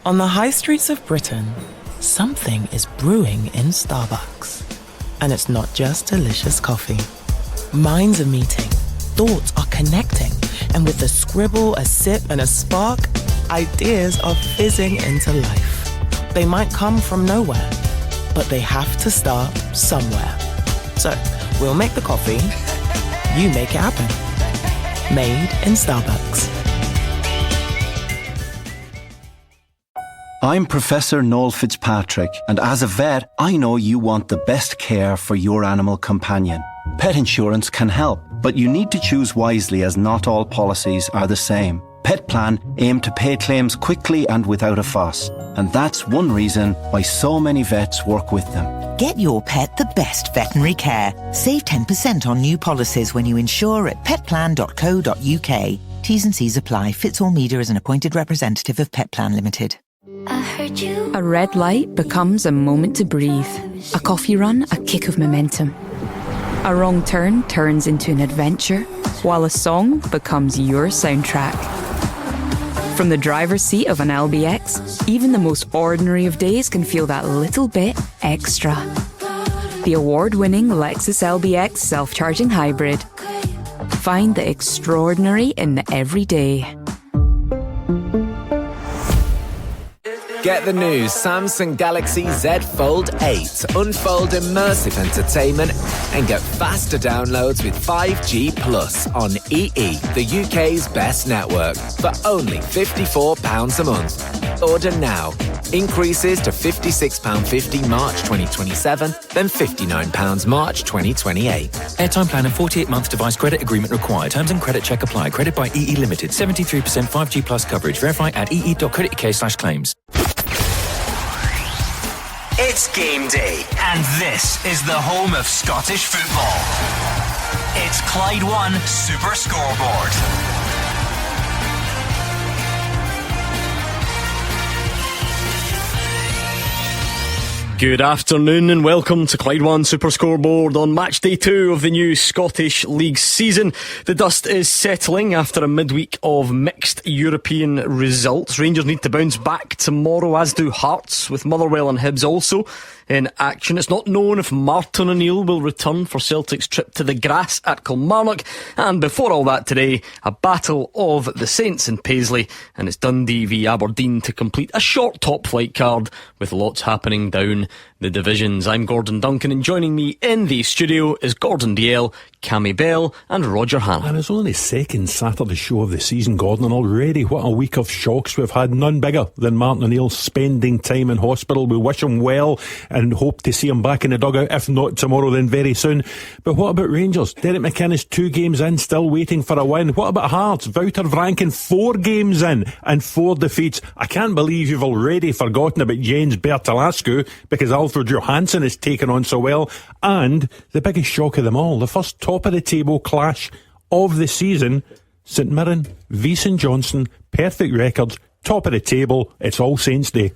On the high streets of Britain, something is brewing in Starbucks. And it's not just delicious coffee. Minds are meeting, thoughts are connecting, and with a scribble, a sip, and a spark, ideas are fizzing into life. They might come from nowhere, but they have to start somewhere. So, we'll make the coffee, you make it happen. Made in Starbucks. I'm Professor Noel Fitzpatrick, and as a vet, I know you want the best care for your animal companion. Pet insurance can help, but you need to choose wisely as not all policies are the same. Pet Plan aim to pay claims quickly and without a fuss, and that's one reason why so many vets work with them. Get your pet the best veterinary care. Save 10% on new policies when you insure at petplan.co.uk. T's and C's apply. Fitzall Meader is an appointed representative of Pet Plan Limited. I heard you. A red light becomes a moment to breathe. A coffee run, a kick of momentum. A wrong turn turns into an adventure, while a song becomes your soundtrack. From the driver's seat of an LBX, even the most ordinary of days can feel that little bit extra. The award-winning Lexus LBX self-charging hybrid. Find the extraordinary in the everyday. Get the new Samsung Galaxy Z Fold 8. Unfold immersive entertainment and get faster downloads with 5G Plus on EE, the UK's best network, for only £54 a month. Order now. Increases to £56.50 March 2027, then £59 March 2028. Airtime plan and 48-month device credit agreement required. Terms and credit check apply. Credit by EE Limited. 73% 5G Plus coverage. Verify at ee.co.uk/claims. It's game day, and this is the home of Scottish football. It's Clyde One Super Scoreboard. Good afternoon and welcome to Clyde One Super Scoreboard on match day 2 of the new Scottish League season. The dust is settling after a midweek of mixed European results. Rangers need to bounce back tomorrow, as do Hearts, with Motherwell and Hibs also in action. It's not known if Martin O'Neill will return for Celtic's trip to the grass at Kilmarnock. And before all that today, a battle of the Saints in Paisley, and it's Dundee v Aberdeen to complete a short top flight card with lots happening down the divisions. I'm Gordon Duncan, and joining me in the studio is Gordon Dalziel, Cammy Bell and Roger Hannah. And it's only the second Saturday show of the season, Gordon, and already what a week of shocks we've had. None bigger than Martin O'Neill spending time in hospital. We wish him well and hope to see him back in the dugout, if not tomorrow then very soon. But what about Rangers? Derek McInnes 2 games in, still waiting for a win. What about Hearts? Wouter Vranken 4 games in and 4 defeats. I can't believe you've already forgotten about Jens Bertalascu because Alfred Johansson is taken on so well. And the biggest shock of them all, the first top of the table clash of the season, St Mirren v St Johnstone, perfect records, top of the table. It's All Saints Day.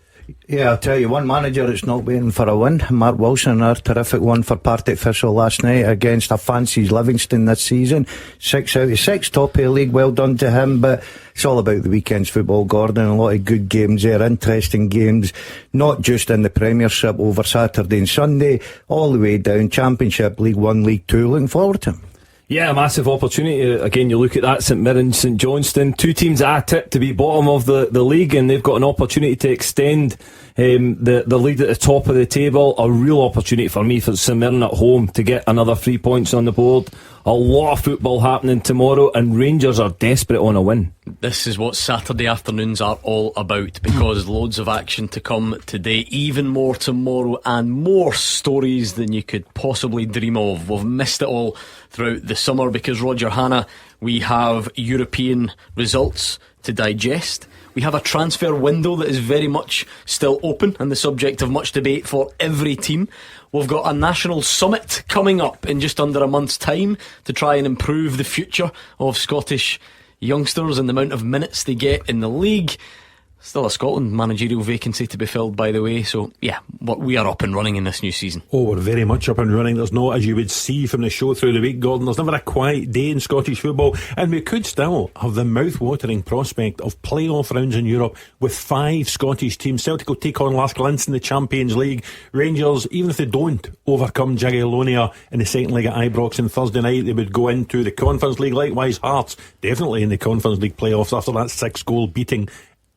Yeah, I'll tell you, one manager that's not waiting for a win. Mark Wilson, a terrific one for Partick Thistle last night against a fancies Livingston this season. 6 out of 6, top of the league, well done to him. But it's all about the weekend's football, Gordon. A lot of good games there, interesting games, not just in the Premiership over Saturday and Sunday, all the way down Championship, League 1, League 2. Looking forward to him. Yeah, a massive opportunity. Again, you look at that, St Mirren, St Johnstone, 2 teams I tipped to be bottom of the league, and they've got an opportunity to extend the lead at the top of the table. A real opportunity for me for St Mirren at home to get another 3 points on the board. A lot of football happening tomorrow, and Rangers are desperate on a win. This is what Saturday afternoons are all about, because loads of action to come today, even more tomorrow, and more stories than you could possibly dream of. We've missed it all throughout the summer because, Roger Hannah, we have European results to digest. We have a transfer window that is very much still open and the subject of much debate for every team. We've got a national summit coming up in just under a month's time to try and improve the future of Scottish youngsters and the amount of minutes they get in the league. Still a Scotland managerial vacancy to be filled, by the way. So, yeah, we are up and running in this new season. Oh, we're very much up and running. There's no, as you would see from the show through the week, Gordon, there's never a quiet day in Scottish football. And we could still have the mouth-watering prospect of playoff rounds in Europe with 5 Scottish teams. Celtic will take on Lascaux in the Champions League. Rangers, even if they don't overcome Jagiellonia in the second leg at Ibrox on Thursday night, they would go into the Conference League. Likewise, Hearts, definitely in the Conference League playoffs after that 6-goal beating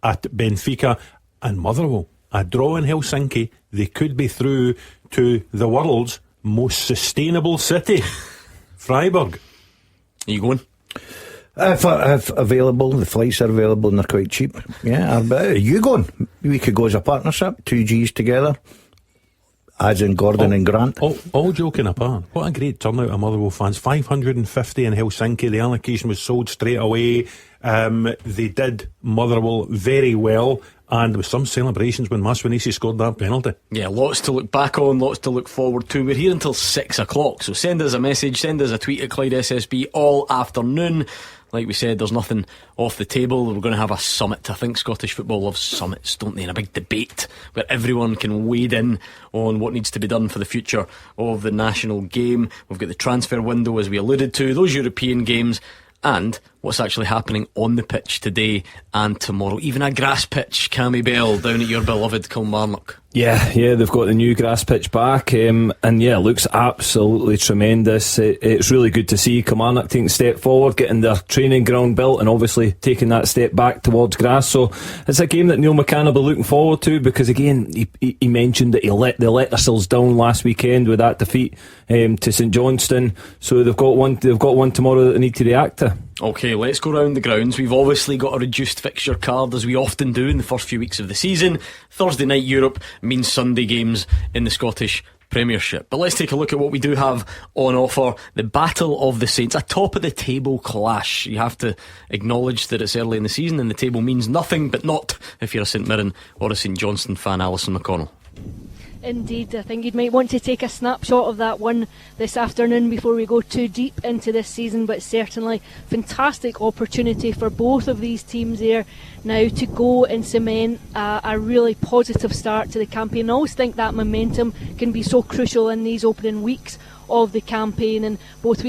at Benfica. And Motherwell, a draw in Helsinki, they could be through to the world's most sustainable city, Freiburg. Are you going? If available, the flights are available and they're quite cheap. Yeah, are you going? We could go as a partnership, 2 Gs together, as in Gordon and Grant. All joking apart, what a great turnout of Motherwell fans. 550 in Helsinki. The allocation was sold straight away. They did Motherwell very well, and there was some celebrations when Maswanisi scored that penalty. Yeah, lots to look back on, lots to look forward to. We're here until 6 o'clock, so send us a message, send us a tweet at Clyde SSB all afternoon. Like we said, there's nothing off the table. We're going to have a summit. I think Scottish football loves summits, don't they? And a big debate where everyone can wade in on what needs to be done for the future of the national game. We've got the transfer window, as we alluded to, those European games, and what's actually happening on the pitch today and tomorrow. Even a grass pitch, Cammy Bell, down at your beloved Kilmarnock. Yeah, they've got the new grass pitch back, and yeah, it looks absolutely tremendous. It's really good to see Kilmarnock taking a step forward, getting their training ground built, and obviously taking that step back towards grass. So it's a game that Neil McCann will be looking forward to, because again, he mentioned that they let themselves down last weekend with that defeat to St Johnstone. So they've got one tomorrow that they need to react to. OK, let's go round the grounds. We've obviously got a reduced fixture card, as we often do in the first few weeks of the season. Thursday night Europe means Sunday games in the Scottish Premiership. But let's take a look at what we do have on offer. The Battle of the Saints, a top of the table clash. You have to acknowledge that it's early in the season and the table means nothing, but not if you're a St Mirren or a St Johnstone fan. Alison McConnell. Indeed, I think you'd might want to take a snapshot of that one this afternoon before we go too deep into this season, but certainly fantastic opportunity for both of these teams there now to go and cement a really positive start to the campaign. I always think that momentum can be so crucial in these opening weeks of the campaign, and both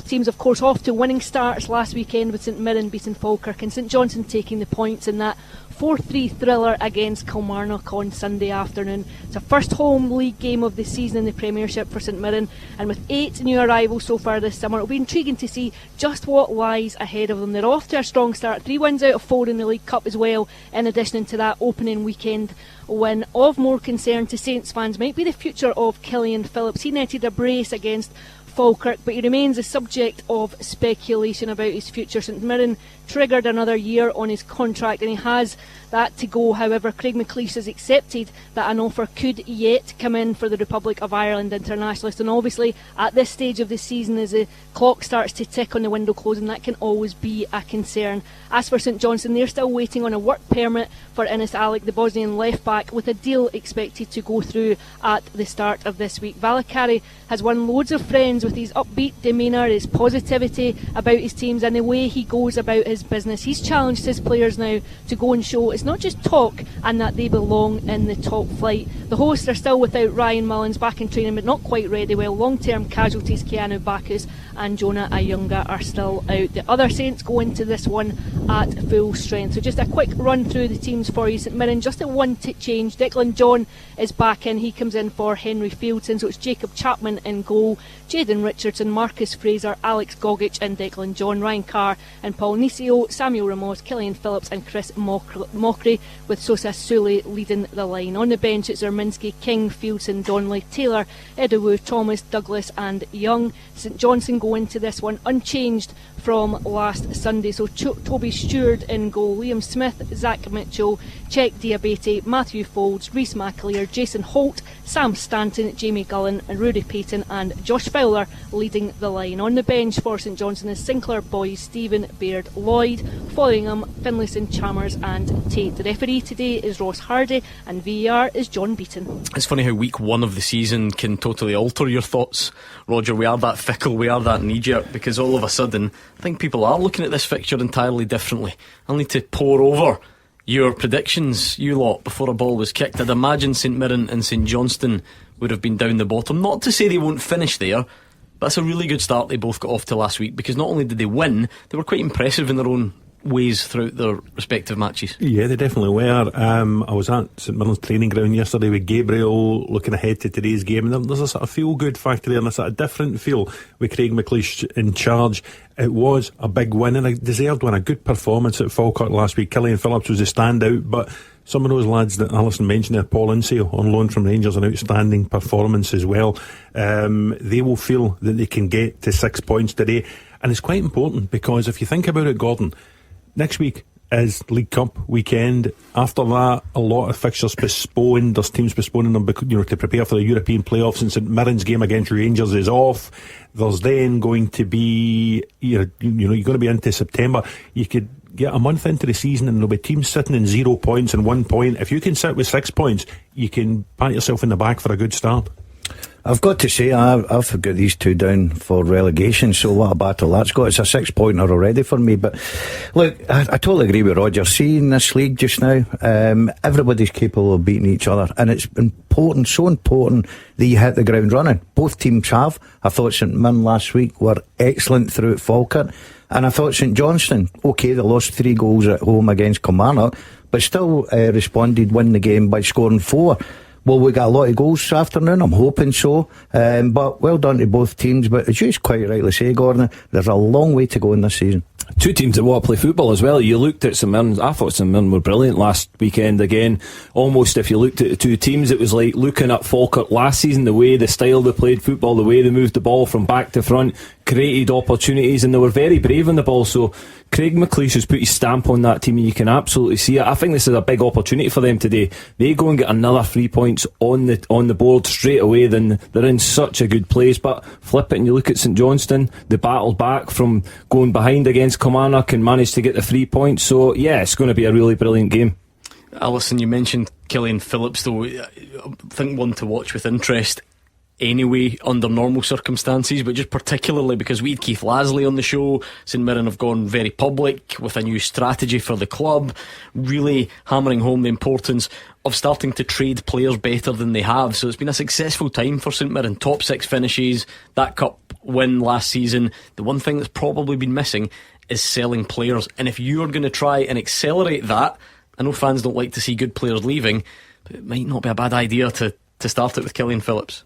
teams of course off to winning starts last weekend, with St Mirren beating Falkirk and St Johnstone taking the points in that 4-3 thriller against Kilmarnock on Sunday afternoon. It's a first home league game of the season in the Premiership for St Mirren, and with 8 new arrivals so far this summer, it'll be intriguing to see just what lies ahead of them. They're off to a strong start, 3 wins out of 4 in the League Cup as well, in addition to that opening weekend win. Of more concern to Saints fans might be the future of Killian Phillips. He netted a brace against Falkirk, but he remains a subject of speculation about his future. St Mirren triggered another year on his contract, and he has that to go. However, Craig McLeish has accepted that an offer could yet come in for the Republic of Ireland internationalist, and obviously at this stage of the season, as the clock starts to tick on the window closing, that can always be a concern. As for St Johnstone, they're still waiting on a work permit for Innes Alec, the Bosnian left back, with a deal expected to go through at the start of this week. Valakari has won loads of friends with his upbeat demeanour, his positivity about his teams, and the way he goes about his business. He's challenged his players now to go and show it's not just talk and that they belong in the top flight. The hosts are still without Ryan Mullins, back in training but not quite ready, while long-term casualties Keanu Bacchus and Jonah Ayunga are still out. The other Saints go into this one at full strength. So just a quick run through the teams for you. St Mirren, just a one change. Declan John is back in. He comes in for Henry Fieldson, so it's Jacob Chapman in goal, Jayden Richardson, Marcus Fraser, Alex Gogic and Declan John, Ryan Carr and Paul Nisio, Samuel Ramos, Killian Phillips and Chris Mockery, with Sosa Sule leading the line. On the bench it's Erminski, King, Fieldson, Donnelly, Taylor, Edowu, Thomas, Douglas and Young. St Johnstone go into this one unchanged from last Sunday, so Toby Stewart in goal, Liam Smith, Zach Mitchell, Czech Diabete, Matthew Folds, Rhys McAleer, Jason Holt, Sam Stanton, Jamie Gullen and Rudy Payton and Josh Fowler leading the line. On the bench for St Johnstone is Sinclair, Boys, Stephen, Baird, Lloyd, Fotheringham, Finlayson, Chalmers and Tate. The referee today is Ross Hardy and VAR is John Beaton. It's funny how week one of the season can totally alter your thoughts, Roger. We are that fickle, we are that knee-jerk, because all of a sudden I think people are looking at this fixture entirely differently. I'll need to pore over Your predictions, you lot, before a ball was kicked. I'd imagine St Mirren and St Johnstone would have been down the bottom. Not to say they won't finish there, but it's a really good start they both got off to last week, because not only did they win, they were quite impressive in their own ways throughout their respective matches. Yeah, they definitely were. I was at St Mirren's training ground yesterday with Gabriel, looking ahead to today's game, and there's a sort of feel-good factor there, and a sort of different feel with Craig McLeish in charge. It was a big win, and a deserved one, a good performance at Falkirk last week. Killian Phillips was a standout, but some of those lads that Alison mentioned there, Paul Inseo on loan from Rangers, an outstanding performance as well. They will feel that they can get to 6 points today, and it's quite important, because if you think about it, Gordon, next week is League Cup weekend. After that, a lot of fixtures postponed. There's teams postponing them, to prepare for the European playoffs, and St Mirren's game against Rangers is off. There's then going to be, you're going to be into September. You could get a month into the season and there'll be teams sitting in 0 points and 1 point. If you can sit with 6 points, you can pat yourself in the back for a good start. I've got to say, I've got these two down for relegation, so what a battle that's got. It's a 6-pointer already for me. But look, I totally agree with Roger. See, in this league just now, everybody's capable of beating each other, and it's important, so important that you hit the ground running. Both teams have. I thought St Mirren last week were excellent throughout Falkirk, and I thought St Johnstone, okay, they lost 3 goals at home against Kilmarnock, but still responded, win the game by scoring 4. Well, we got a lot of goals this afternoon, I'm hoping so. But well done to both teams. But as you quite rightly say, Gordon, there's a long way to go in this season. Two teams that want to play football as well. You looked at St Mirren. I thought St Mirren were brilliant last weekend again. Almost, if you looked at the two teams, it was like looking at Falkirk last season, the way, the style they played football, the way they moved the ball from back to front, created opportunities, and they were very brave on the ball. So Craig McLeish has put his stamp on that team, and you can absolutely see it. I think this is a big opportunity for them today. They go and get another 3 points on the board straight away, then they're in such a good place. But flip it and you look at St Johnstone, they battled back from going behind against Kilmarnock and managed to get the 3 points. So yeah, it's going to be a really brilliant game. Alison, you mentioned Killian Phillips, though. I think one to watch with interest anyway under normal circumstances, but just particularly because we had Keith Lasley on the show. St Mirren have gone very public with a new strategy for the club, really hammering home the importance of starting to trade players better than they have. So it's been a successful time for St Mirren. Top 6 finishes, that cup win last season. The one thing that's probably been missing is selling players, and if you're going to try and accelerate that, I know fans don't like to see good players leaving, but it might not be a bad idea to start it with Killian Phillips.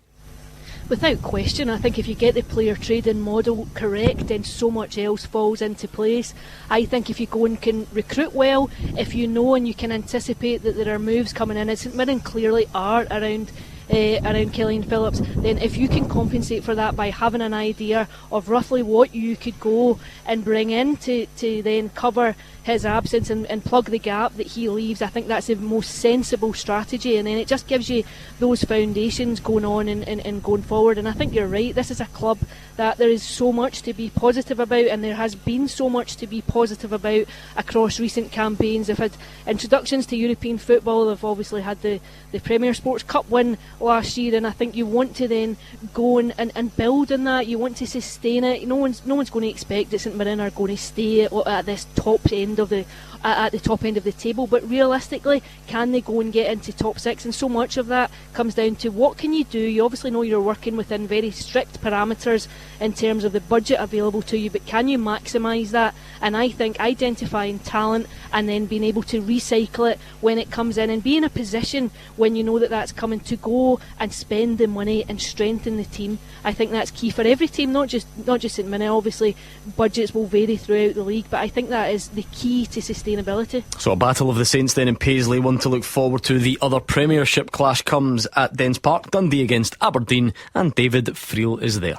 Without question, I think if you get the player trading model correct, then so much else falls into place. I think if you go and can recruit well, if you know and you can anticipate that there are moves coming in, as St Mirren clearly are around Killian Phillips, then if you can compensate for that by having an idea of roughly what you could go and bring in to then cover his absence and plug the gap that he leaves, I think that's the most sensible strategy, and then it just gives you those foundations going on and going forward. And I think you're right, this is a club that there is so much to be positive about, and there has been so much to be positive about across recent campaigns. They've had introductions to European football, they've obviously had the Premier Sports Cup win last year, and I think you want to then go and build on that. You want to sustain it. No one's going to expect that St Mirren are going to stay at this top end of the table, but realistically, can they go and get into top 6? And so much of that comes down to what can you do. You obviously know you're working within very strict parameters in terms of the budget available to you, but can you maximise that? And I think identifying talent and then being able to recycle it when it comes in, and be in a position when you know that that's coming to go and spend the money and strengthen the team. I think that's key for every team, not just St Mirren. Obviously budgets will vary throughout the league, but I think that is the key to sustainability. So a battle of the Saints then in Paisley, one to look forward to. The other Premiership clash comes at Dens Park, Dundee against Aberdeen, and David Friel is there.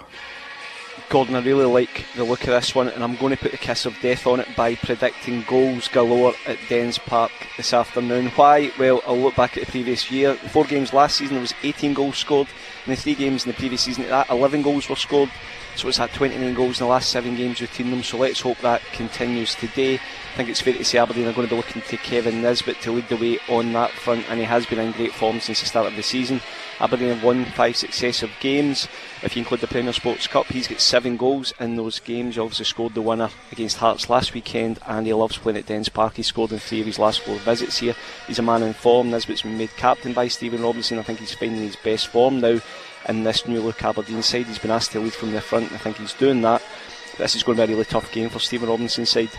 Gordon, I really like the look of this one, and I'm going to put a kiss of death on it by predicting goals galore at Dens Park this afternoon. Why? Well, I'll look back at the previous year. The 4 games last season, there was 18 goals scored. In the 3 games in the previous season, 11 goals were scored. So it's that 29 goals in the last 7 games between them, so let's hope that continues today. I think it's fair to say Aberdeen are going to be looking to Kevin Nisbet to lead the way on that front, and he has been in great form since the start of the season. Aberdeen have won 5 successive games. If you include the Premier Sports Cup, he's got 7 goals in those games. He obviously scored the winner against Hearts last weekend, and he loves playing at Dens Park. He scored in 3 of his last 4 visits here. He's a man in form. Nisbet's been made captain by Stephen Robinson. I think he's finding his best form now in this new look Aberdeen side. He's been asked to lead from the front, and I think he's doing that. This is going to be a really tough game for Stephen Robinson's side.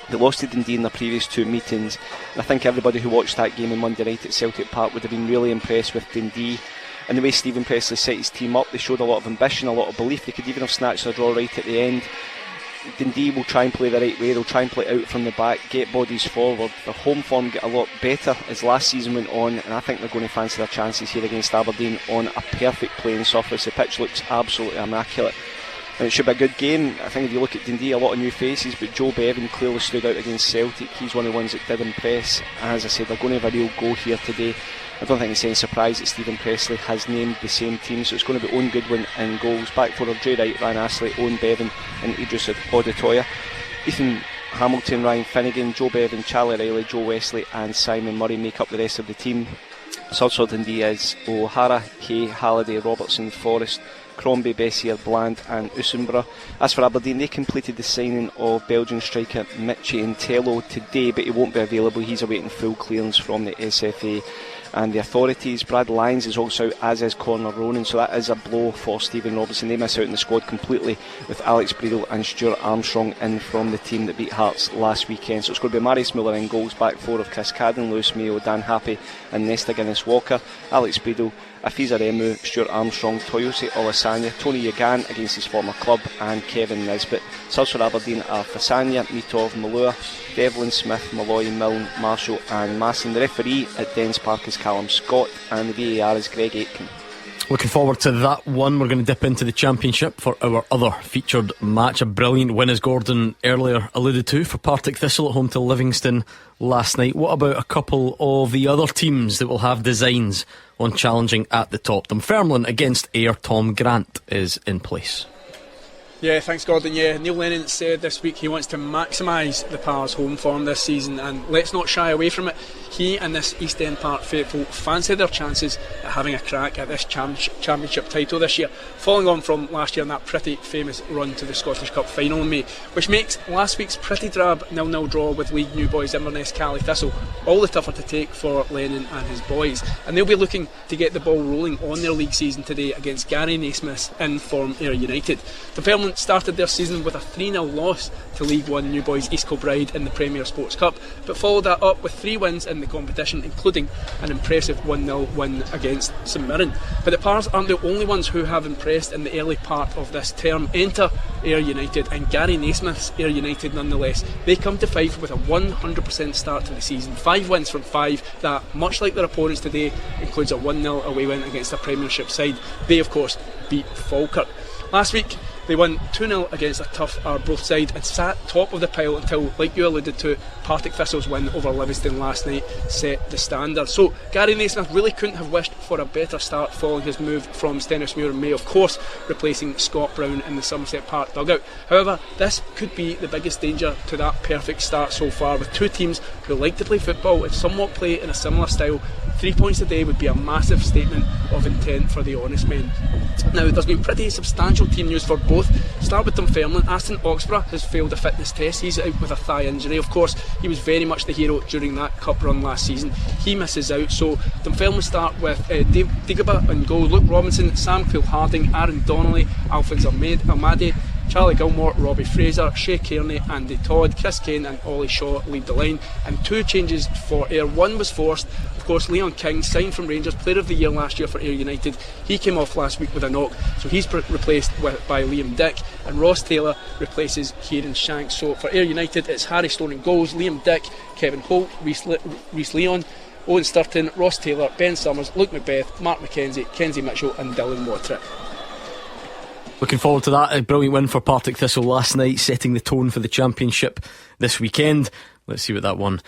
They lost to Dundee in their previous 2 meetings, and I think everybody who watched that game on Monday night at Celtic Park would have been really impressed with Dundee and the way Stephen Pressley set his team up. They showed a lot of ambition, a lot of belief. They could even have snatched a draw right at the end. Dundee will try and play the right way. They'll try and play out from the back, get bodies forward. Their home form get a lot better as last season went on, and I think they're going to fancy their chances here against Aberdeen on a perfect playing surface. The pitch looks absolutely immaculate, and it should be a good game. I think if you look at Dundee, a lot of new faces, but Joe Bevan clearly stood out against Celtic. He's one of the ones that did impress. As I said, they're going to have a real go here today. I don't think it's any surprise that Stephen Pressley has named the same team, so it's going to be Owen Goodwin in goals, back four of Jay Wright, Ryan Astley, Owen Bevan and Idris Odutoya. Ethan Hamilton, Ryan Finnegan, Joe Bevan, Charlie Riley, Joe Wesley and Simon Murray make up the rest of the team. South Dundee is O'Hara, Hay, Halliday, Robertson, Forrest, Crombie, Bessier, Bland and Usenborough. As for Aberdeen, they completed the signing of Belgian striker Michi Intello today, but he won't be available. He's awaiting full clearance from the SFA and the authorities. Brad Lyons is also out, as is Conor Ronan, so that is a blow for Stephen Robinson. They miss out in the squad completely, with Alex Breedle and Stuart Armstrong in from the team that beat Hearts last weekend. So it's going to be Marius Miller in goals, back four of Chris Cadden, Lewis Mayo, Dan Happy and Nesta Guinness-Walker, Alex Breedle, Afiza Remu, Stuart Armstrong, Toyosi Olasanya, Tony Yagan against his former club and Kevin Nisbet. Subs for Aberdeen are Fasanya, Mitov, Malua, Devlin, Smith, Malloy, Milne, Marshall and Masson. The referee at Dens Park is Callum Scott and the VAR is Greg Aitken. Looking forward to that one. We're going to dip into the Championship for our other featured match. A brilliant win, as Gordon earlier alluded to, for Partick Thistle at home to Livingston last night. What about a couple of the other teams that will have designs on challenging at the top? Dunfermline against Ayr. Tom Grant is in place. Yeah, thanks Gordon. Yeah, Neil Lennon said this week he wants to maximise the Pars' home form this season, and let's not shy away from it. He and this East End Park faithful fancy their chances at having a crack at this championship title this year, following on from last year in that pretty famous run to the Scottish Cup final in May, which makes last week's pretty drab 0-0 draw with League new boys Inverness Cally Thistle all the tougher to take for Lennon and his boys, and they'll be looking to get the ball rolling on their league season today against Gary Naismith's in form Ayr United. Dunfermline started their season with a 3-0 loss to League One new boys East Kilbride in the Premier Sports Cup, but followed that up with 3 wins in the competition, including an impressive 1-0 win against St Mirren. But the Pars aren't the only ones who have impressed in the early part of this term. Enter Ayr United and Gary Naismith's Ayr United nonetheless. They come to Fife with a 100% start to the season, 5 wins from 5, that, much like their opponents today, includes a 1-0 away win against a Premiership side. They of course beat Falkirk. Last week they won 2-0 against a tough Arbroath side and sat top of the pile until, like you alluded to, Partick Thistle's win over Livingston last night set the standard. So Gary Naismith really couldn't have wished for a better start following his move from Stenhousemuir in May, of course replacing Scott Brown in the Somerset Park dugout. However, this could be the biggest danger to that perfect start so far, with two teams who like to play football and somewhat play in a similar style. 3 points today would be a massive statement of intent for the honest men. Now, there's been pretty substantial team news for both. Start with Dunfermline. Aston Oxborough has failed a fitness test. He's out with a thigh injury. Of course, he was very much the hero during that cup run last season. He misses out, so Dunfermline start with Dave Digaba in goal, Luke Robinson, Sam Cool-Harding, Aaron Donnelly, Alphonse Almadi, Charlie Gilmore, Robbie Fraser, Shea Kearney, Andy Todd, Chris Kane and Ollie Shaw lead the line. And 2 changes for Ayr. One was forced. Of course, Leon King, signed from Rangers, Player of the Year last year for Ayr United, he came off last week with a knock, so he's replaced by Liam Dick, and Ross Taylor replaces Kieran Shanks. So for Ayr United, it's Harry Stone in goals, Liam Dick, Kevin Holt, Rhys Leon, Owen Sturton, Ross Taylor, Ben Summers, Luke Macbeth, Mark McKenzie, Kenzie Mitchell and Dylan Watrick. Looking forward to that. A brilliant win for Partick Thistle last night, setting the tone for the Championship this weekend. Let's see what that one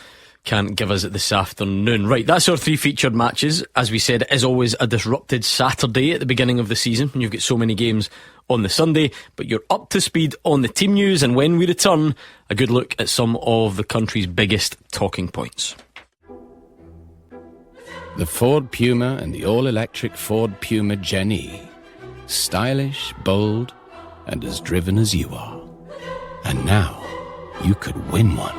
can't give us this afternoon. Right, that's our three featured matches. As we said, it is always a disrupted Saturday at the beginning of the season when you've got so many games on the Sunday, but you're up to speed on the team news, and when we return, a good look at some of the country's biggest talking points. The Ford Puma and the all-electric Ford Puma Gen E. Stylish, bold, and as driven as you are. And now, you could win one.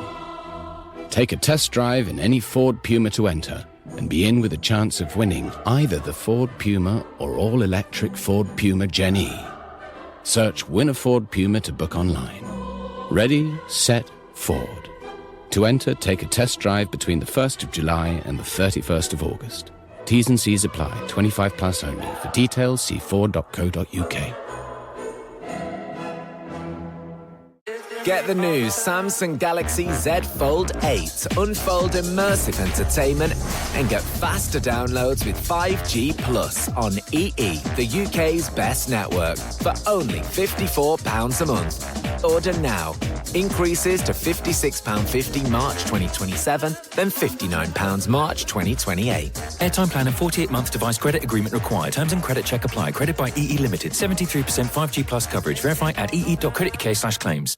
Take a test drive in any Ford Puma to enter and be in with a chance of winning either the Ford Puma or all-electric Ford Puma Gen E. Search Win a Ford Puma to book online. Ready, set, Ford. To enter, take a test drive between the 1st of July and the 31st of August. T's and C's apply. 25 plus only. For details, see ford.co.uk. Get the new Samsung Galaxy Z Fold 8. Unfold immersive entertainment and get faster downloads with 5G Plus on EE, the UK's best network, for only £54 a month. Order now. Increases to £56.50 March 2027, then £59 March 2028. Airtime plan and 48-month device credit agreement required. Terms and credit check apply. Credit by EE Limited. 73% 5G Plus coverage. Verify at ee.co.uk/claims.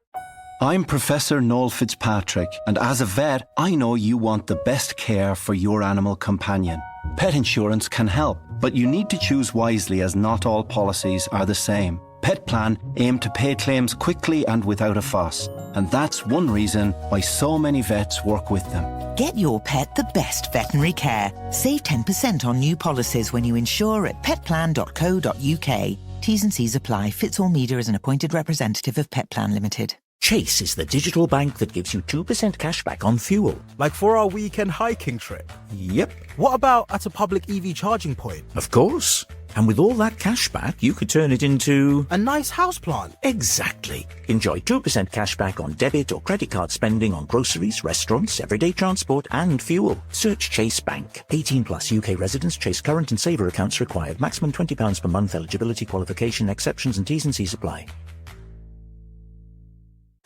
I'm Professor Noel Fitzpatrick, and as a vet, I know you want the best care for your animal companion. Pet insurance can help, but you need to choose wisely, as not all policies are the same. Pet Plan aim to pay claims quickly and without a fuss, and that's one reason why so many vets work with them. Get your pet the best veterinary care. Save 10% on new policies when you insure at petplan.co.uk. T's and C's apply. Fits all media as an appointed representative of Pet Plan Limited. Chase is the digital bank that gives you 2% cash back on fuel. Like for our weekend hiking trip? Yep. What about at a public EV charging point? Of course. And with all that cash back, you could turn it into... a nice houseplant. Exactly. Enjoy 2% cash back on debit or credit card spending on groceries, restaurants, everyday transport and fuel. Search Chase Bank. 18 plus UK residents. Chase current and saver accounts required. Maximum £20 per month. Eligibility, qualification, exceptions and T's and C's apply.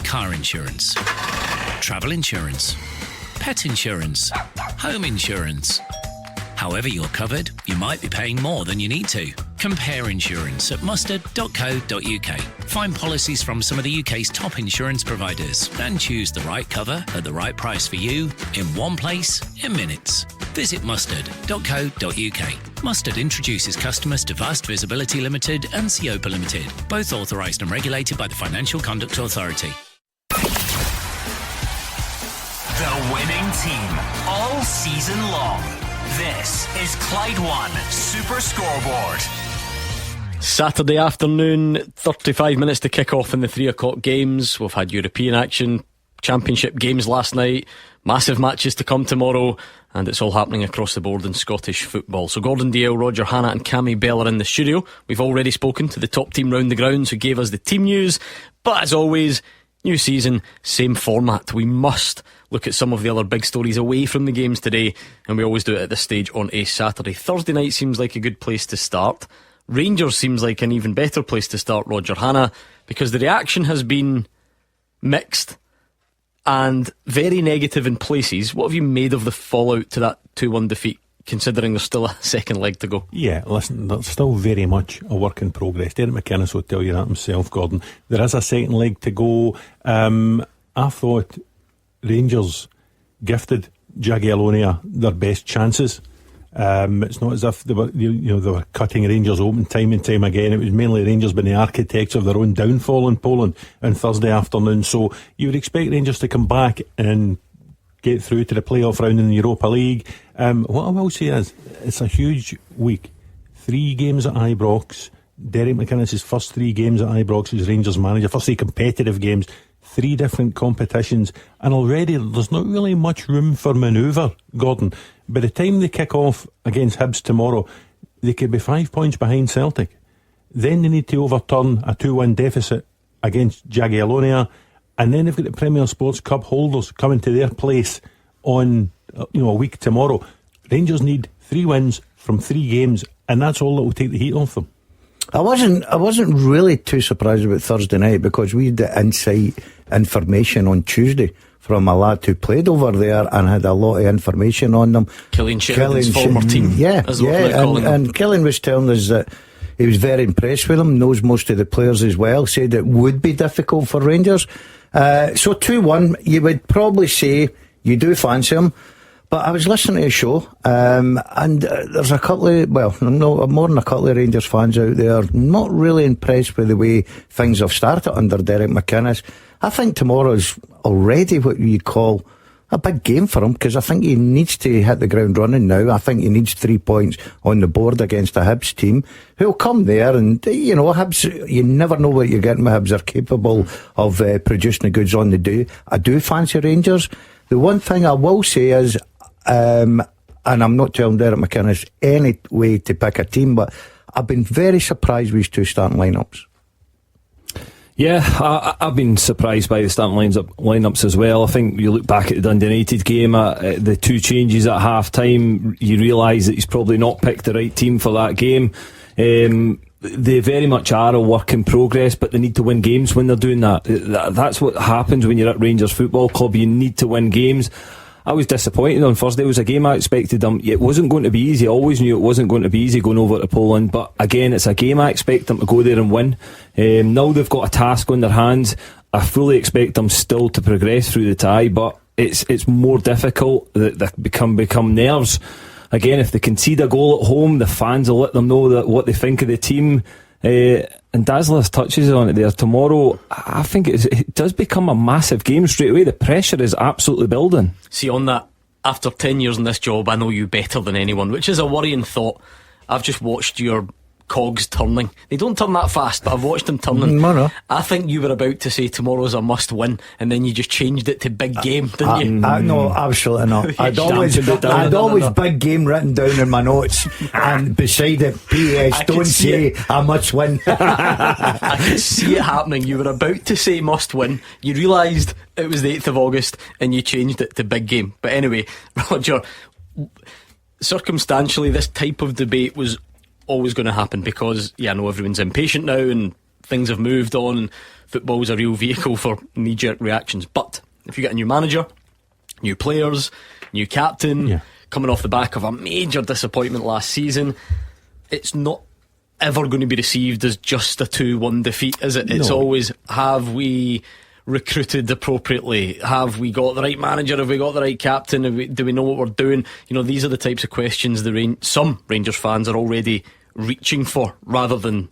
Car insurance, travel insurance, pet insurance, home insurance. However you're covered, you might be paying more than you need to. Compare insurance at mustard.co.uk. Find policies from some of the UK's top insurance providers and choose the right cover at the right price for you in one place in minutes. Visit mustard.co.uk. Mustard introduces customers to Vast Visibility Limited and Seopa Limited, both authorised and regulated by the Financial Conduct Authority. The winning team all season long. This is Clyde One Super Scoreboard. Saturday afternoon, 35 minutes to kick off in the 3 o'clock games. We've had European action, Championship games last night, massive matches to come tomorrow, and it's all happening across the board in Scottish football. So Gordon Dalziel, Roger Hannah and Cammy Bell are in the studio. We've already spoken to the top team round the grounds who gave us the team news, but as always, new season, same format. We must look at some of the other big stories away from the games today, and we always do it at this stage on a Saturday. Thursday night seems like a good place to start. Rangers seems like an even better place to start, Roger Hannah, because the reaction has been mixed and very negative in places. What have you made of the fallout to that 2-1 defeat, considering there's still a second leg to go? Yeah, listen, there's still very much a work in progress. Derek McInnes will tell you that himself, Gordon. There is a second leg to go. I thought Rangers gifted Jagiellonia their best chances. It's not as if they were cutting Rangers open time and time again. It was mainly Rangers being the architects of their own downfall in Poland on Thursday afternoon. So you would expect Rangers to come back and get through to the playoff round in the Europa League. What I will say is, it's a huge week. 3 games at Ibrox. Derek McInnes' first 3 games at Ibrox as Rangers manager. First 3 competitive games. 3 different competitions. And already there's not really much room for manoeuvre, Gordon. By the time they kick off against Hibs tomorrow, they could be 5 points behind Celtic. Then they need to overturn a 2-1 deficit against Jagiellonia. And then they've got the Premier Sports Cup holders coming to their place on a week tomorrow. Rangers need 3 wins from 3 games, and that's all that will take the heat off them. I wasn't really too surprised about Thursday night, because we had the inside information on Tuesday from a lad who played over there and had a lot of information on them. Killian Sheridan's former team. And Killian was telling us that he was very impressed with them, knows most of the players as well, said it would be difficult for Rangers. So 2-1, you would probably say you do fancy them. But I was listening to a show, and there's a couple of, more than a couple of Rangers fans out there not really impressed with the way things have started under Derek McInnes. I think tomorrow's already what you call a big game for him, because I think he needs to hit the ground running now. I think he needs 3 points on the board against a Hibs team who'll come there, and Hibs, you never know what you're getting with Hibs. Are capable of producing the goods on the day. I do fancy Rangers. The one thing I will say is, and I'm not telling Derek McInnes any way to pick a team, but I've been very surprised with his two starting lineups. Yeah, I've been surprised by the starting lineups as well. I think you look back at the Dundee United game, the two changes at half time, you realise that he's probably not picked the right team for that game. They very much are a work in progress, but they need to win games when they're doing that. That's what happens when you're at Rangers Football Club. You need to win games. I was disappointed on Thursday. It was a game I expected them. It wasn't going to be easy. I always knew it wasn't going to be easy going over to Poland. But again, it's a game I expect them to go there and win. Now they've got a task on their hands. I fully expect them still to progress through the tie, but it's more difficult. They become nerves. Again, if they concede a goal at home, the fans will let them know that what they think of the team. And Dazzler touches on it there. Tomorrow, I think it does become a massive game straight away. The pressure is absolutely building. See, on that, after 10 years in this job, I know you better than anyone, which is a worrying thought. I've just watched your cogs turning. They don't turn that fast, but I've watched them turning. No. I think you were about to say tomorrow's a must win, and then you just changed it to big game, didn't you? No, absolutely not. I'd always big game written down in my notes, and beside it, P.S. don't say I must win. I could see it happening. You were about to say must win. You realised it was the 8th of August, and you changed it to big game. But anyway, Roger, circumstantially, this type of debate was always going to happen, because I know everyone's impatient now and things have moved on and football's a real vehicle for knee-jerk reactions. But if you get a new manager, new players, new captain, coming off the back of a major disappointment last season, it's not ever going to be received as just a 2-1 defeat, is it? It's always, have we recruited appropriately? Have we got the right manager? Have we got the right captain? Do we know what we're doing? These are the types of questions some Rangers fans are already reaching for, rather than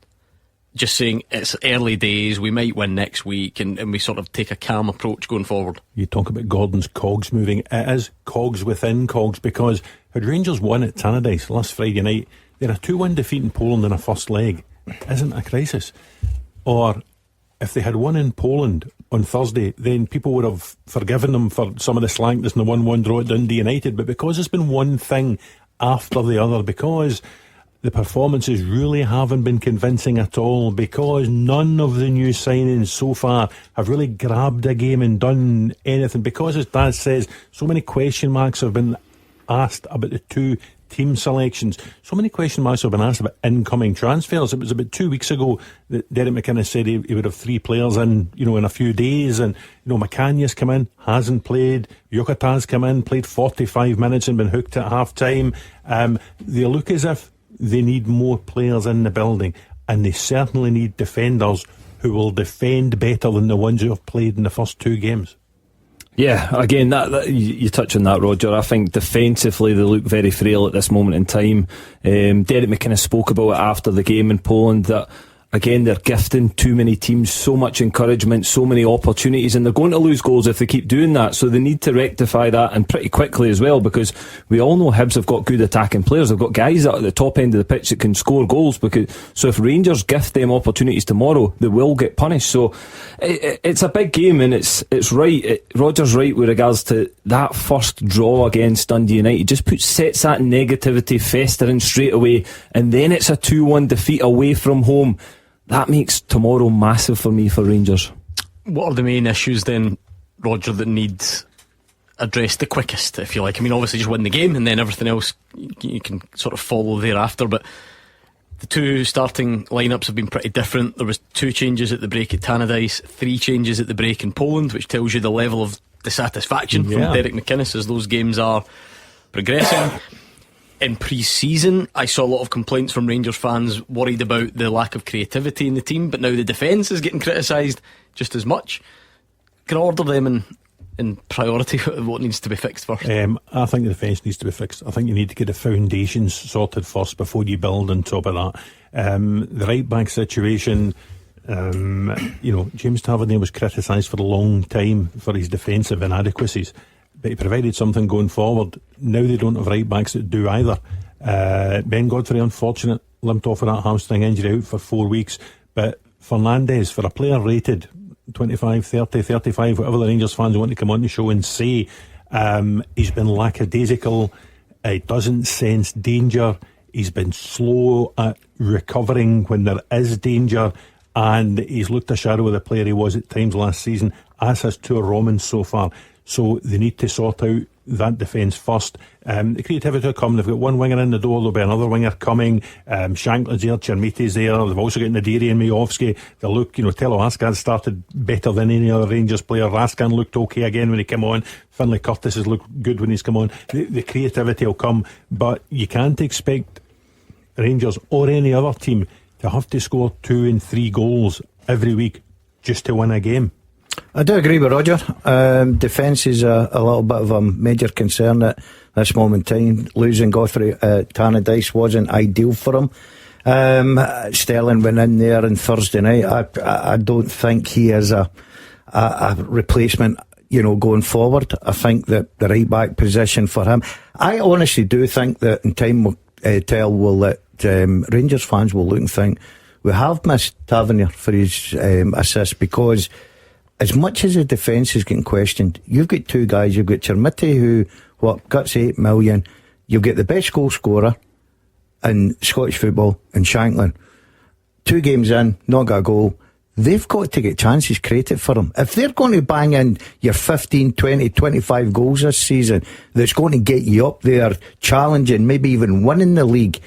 just saying it's early days, we might win next week, and we sort of take a calm approach going forward. You talk about Gordon's cogs moving. It is cogs within cogs, because had Rangers won at Tannadice last Friday night, they're a 2-1 defeat in Poland in a first leg. It isn't a crisis. Or if they had won in Poland on Thursday, then people would have forgiven them for some of the slankness in the 1-1 draw at Dundee United. But because it's been one thing after the other, because the performances really haven't been convincing at all, because none of the new signings so far have really grabbed a game and done anything, because, as Dad says, so many question marks have been asked about the two team selections. So many question marks have been asked about incoming transfers. It was about 2 weeks ago that Derek McInnes said he would have 3 players in a few days, and McCanya's come in, hasn't played. Yukatan's come in, played 45 minutes and been hooked at half time. They look as if they need more players in the building, and they certainly need defenders who will defend better than the ones who have played in the first 2 games. Yeah, again, that you touch on that, Roger. I think defensively they look very frail at this moment in time. Derek McInnes spoke about it after the game in Poland, that again they're gifting too many teams so much encouragement, so many opportunities, and they're going to lose goals if they keep doing that. So they need to rectify that, and pretty quickly as well, because we all know Hibs have got good attacking players. They've got guys at the top end of the pitch that can score goals. So if Rangers gift them opportunities tomorrow, they will get punished. So it's a big game, and it's right. Roger's right with regards to that first draw against Dundee United. Just sets that negativity festering straight away, and then it's a 2-1 defeat away from home. That makes tomorrow massive for me, for Rangers. What are the main issues then, Roger, that need addressed the quickest, if you like? I mean, obviously just win the game, and then everything else you can sort of follow thereafter, but The two starting lineups have been pretty different. There was 2 changes at the break at Tannadice, 3 changes at the break in Poland, which tells you the level of dissatisfaction from Derek McInnes as those games are progressing. In pre-season, I saw a lot of complaints from Rangers fans worried about the lack of creativity in the team, but now the defence is getting criticised just as much. Can I order them in priority what needs to be fixed first? I think the defence needs to be fixed. I think you need to get the foundations sorted first before you build on top of that. The right back situation, James Tavernier was criticised for a long time for his defensive inadequacies, but he provided something going forward. Now they don't have right backs that do either. Ben Godfrey, unfortunate, limped off of that hamstring injury, out for 4 weeks. But Fernandes, for a player rated 25, 30, 35, whatever the Rangers fans want to come on the show and say, he's been lackadaisical, he doesn't sense danger, he's been slow at recovering when there is danger, and he's looked a shadow of the player he was at times last season, as has Tua Romans so far. So they need to sort out that defence first. The creativity will come. They've got one winger in the door, there'll be another winger coming. Shanklin's there, Chermiti's there. They've also got Nadiri and Majovsky. They look, Tello Asgard started better than any other Rangers player. Raskan looked okay again when he came on. Finlay Curtis has looked good when he's come on. The creativity will come, but you can't expect Rangers or any other team to have to score 2 and 3 goals every week just to win a game. I do agree with Roger. Defence is a little bit of a major concern at this moment in time. Losing Godfrey Tannadice wasn't ideal for him. Sterling went in there on Thursday night. I don't think he is a replacement, going forward. I think that the right back position for him, I honestly do think that in time will tell that Rangers fans will look and think we have missed Tavernier for his assist, because as much as the defence is getting questioned, you've got 2 guys. You've got Chermiti, who gets 8 million. You've got the best goal scorer in Scottish football in Shanklin. 2 games in, not got a goal. They've got to get chances created for them. If they're going to bang in your 15, 20, 25 goals this season, that's going to get you up there challenging, maybe even winning the league,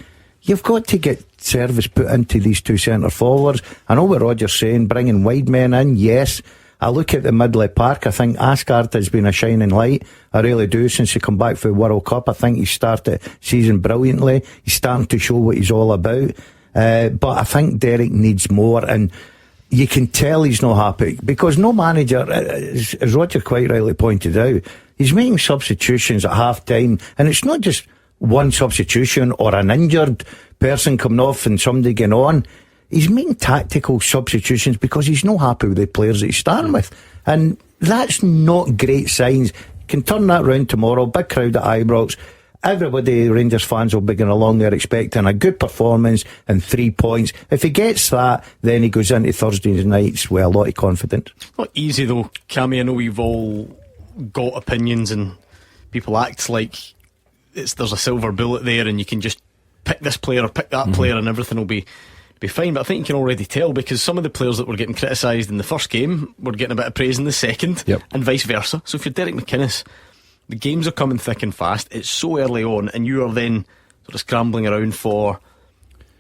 you've got to get service put into these 2 centre forwards. I know what Roger's saying, bringing wide men in, yes. I look at the Midley Park, I think Asgard has been a shining light. I really do, since he come back for the World Cup. I think he started season brilliantly. He's starting to show what he's all about. But I think Derek needs more, and you can tell he's not happy, because no manager, as Roger quite rightly pointed out, he's making substitutions at half time, and it's not just one substitution or an injured person coming off and somebody getting on. He's making tactical substitutions because he's not happy with the players that he's starting with, and that's not great signs. Can turn that round tomorrow, big crowd at Ibrox, everybody, Rangers fans, will be going along there expecting a good performance and 3 points. If he gets that, then he goes into Thursday nights with a lot of confidence. Not easy though, Cammy. I know we've all got opinions and people act like there's a silver bullet there and you can just pick this player or pick that player and everything will be fine. But I think you can already tell, because some of the players that were getting criticised in the first game were getting a bit of praise in the second, and vice versa. So if you're Derek McInnes, the games are coming thick and fast. It's so early on, and you are then sort of scrambling around for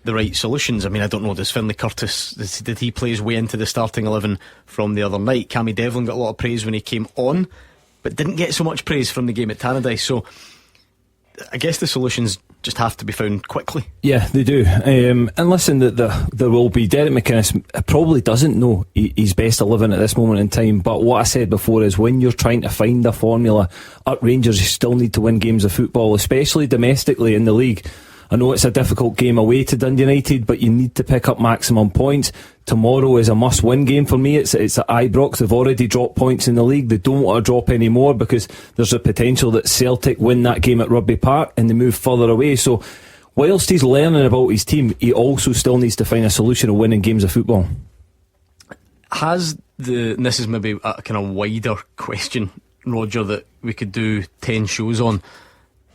the right solutions. I mean, I don't know, does Finlay Curtis, did he play his way into the starting 11 from the other night? Cammy Devlin got a lot of praise when he came on, but didn't get so much praise from the game at Tannadice. So I guess the solutions just have to be found quickly. Yeah, they do. And listen, there will be. Derek McInnes probably doesn't know his best 11 at this moment in time, but what I said before is, when you're trying to find a formula at Rangers, you still need to win games of football, especially domestically in the league. I know it's a difficult game away to Dundee United, but you need to pick up maximum points. Tomorrow is a must-win game for me. It's at Ibrox. They've already dropped points in the league. They don't want to drop any more, because there's a potential that Celtic win that game at Rugby Park and they move further away. So whilst he's learning about his team, he also still needs to find a solution of winning games of football. And this is maybe a kind of wider question, Roger, that we could do 10 shows on,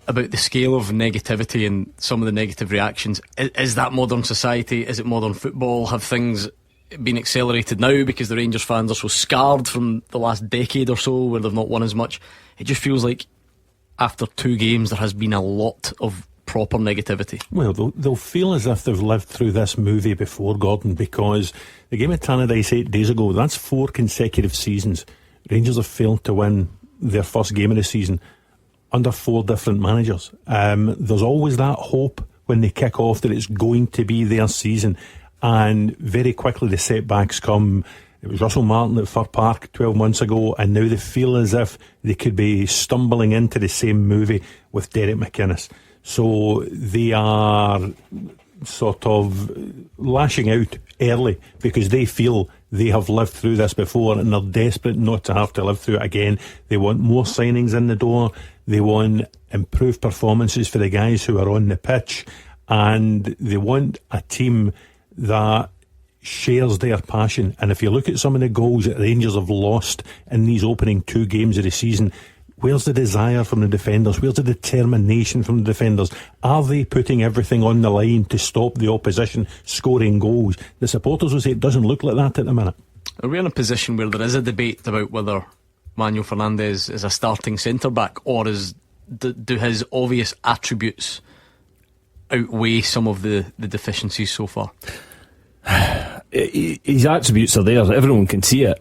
about the scale of negativity and some of the negative reactions. Is that modern society? Is it modern football? Have things been accelerated now because the Rangers fans are so scarred from the last decade or so where they've not won as much? It just feels like after 2 games there has been a lot of proper negativity? Well, they'll feel as if they've lived through this movie before, Gordon, because the game at Tannadice 8 days ago, that's 4 consecutive seasons. Rangers have failed to win their first game of the season under 4 different managers. There's always that hope when they kick off that it's going to be their season, and very quickly the setbacks come. It was Russell Martin at Fir Park 12 months ago, and now they feel as if they could be stumbling into the same movie with Derek McInnes. So they are sort of lashing out early because they feel they have lived through this before and they're desperate not to have to live through it again. They want more signings in the door. They want improved performances for the guys who are on the pitch, and they want a team that shares their passion. And if you look at some of the goals that Rangers have lost in these opening 2 games of the season, where's the desire from the defenders? Where's the determination from the defenders? Are they putting everything on the line to stop the opposition scoring goals? The supporters will say it doesn't look like that at the minute. Are we in a position where there is a debate about whether Manuel Fernandes is a starting centre-back, or do his obvious attributes outweigh some of the deficiencies so far? His attributes are there, everyone can see it.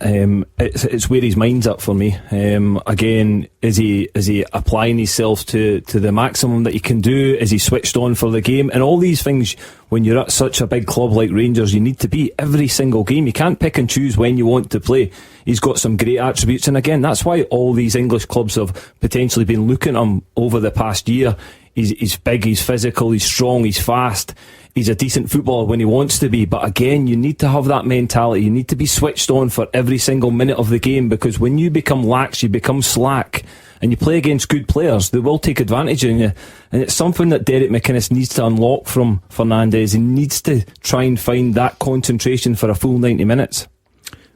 It's where his mind's up for me. Again, is he applying himself to the maximum that he can do? Is he switched on for the game? And all these things, when you're at such a big club like Rangers, you need to be every single game. You can't pick and choose when you want to play. He's got some great attributes, and again, that's why all these English clubs have potentially been looking at him over the past year. He's big, he's physical, he's strong, he's fast. He's a decent footballer when he wants to be, but again, you need to have that mentality. You need to be switched on for every single minute of the game, because when you become lax, you become slack, and you play against good players, they will take advantage of you. And it's something that Derek McInnes needs to unlock from Fernandes. He needs to try and find that concentration for a full 90 minutes.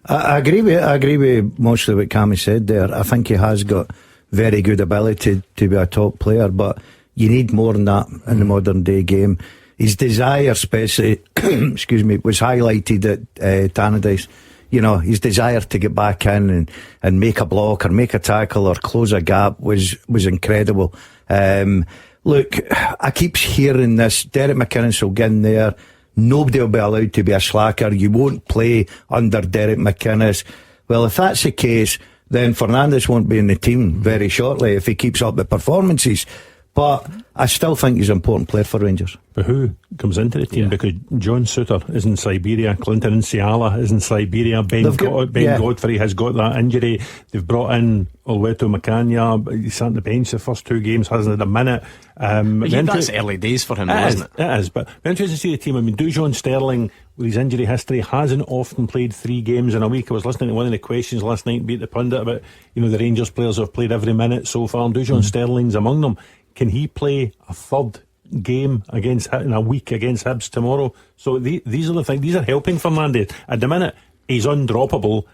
I agree with mostly what Cammy said there. I think he has got very good ability to be a top player, but you need more than that in the modern day game. His desire, especially, excuse me, was highlighted at Tannadice. You know, his desire to get back in and make a block or make a tackle or close a gap was incredible. Look, I keep hearing this. Derek McInnes will get in there. Nobody will be allowed to be a slacker. You won't play under Derek McInnes. Well, if that's the case, then Fernandes won't be in the team very shortly if he keeps up the performances. But I still think he's an important player for Rangers. But who comes into the team? Yeah. Because John Suter is in Siberia, Clinton Nsiala is in Siberia, Ben Godfrey has got that injury. They've brought in Alberto Macania. He sat on the bench the first 2 games, hasn't had a minute. That's early days for him, isn't it? It is, but interesting to see the team. I mean, Dujon Sterling, with his injury history, hasn't often played 3 games in a week. I was listening to one of the questions last night, beat the pundit, about the Rangers players have played every minute so far, and Dujon Sterling's among them. Can he play a third game in a week against Hibs tomorrow? So these are the things. These are helping Fernandes. At the minute, he's undroppable,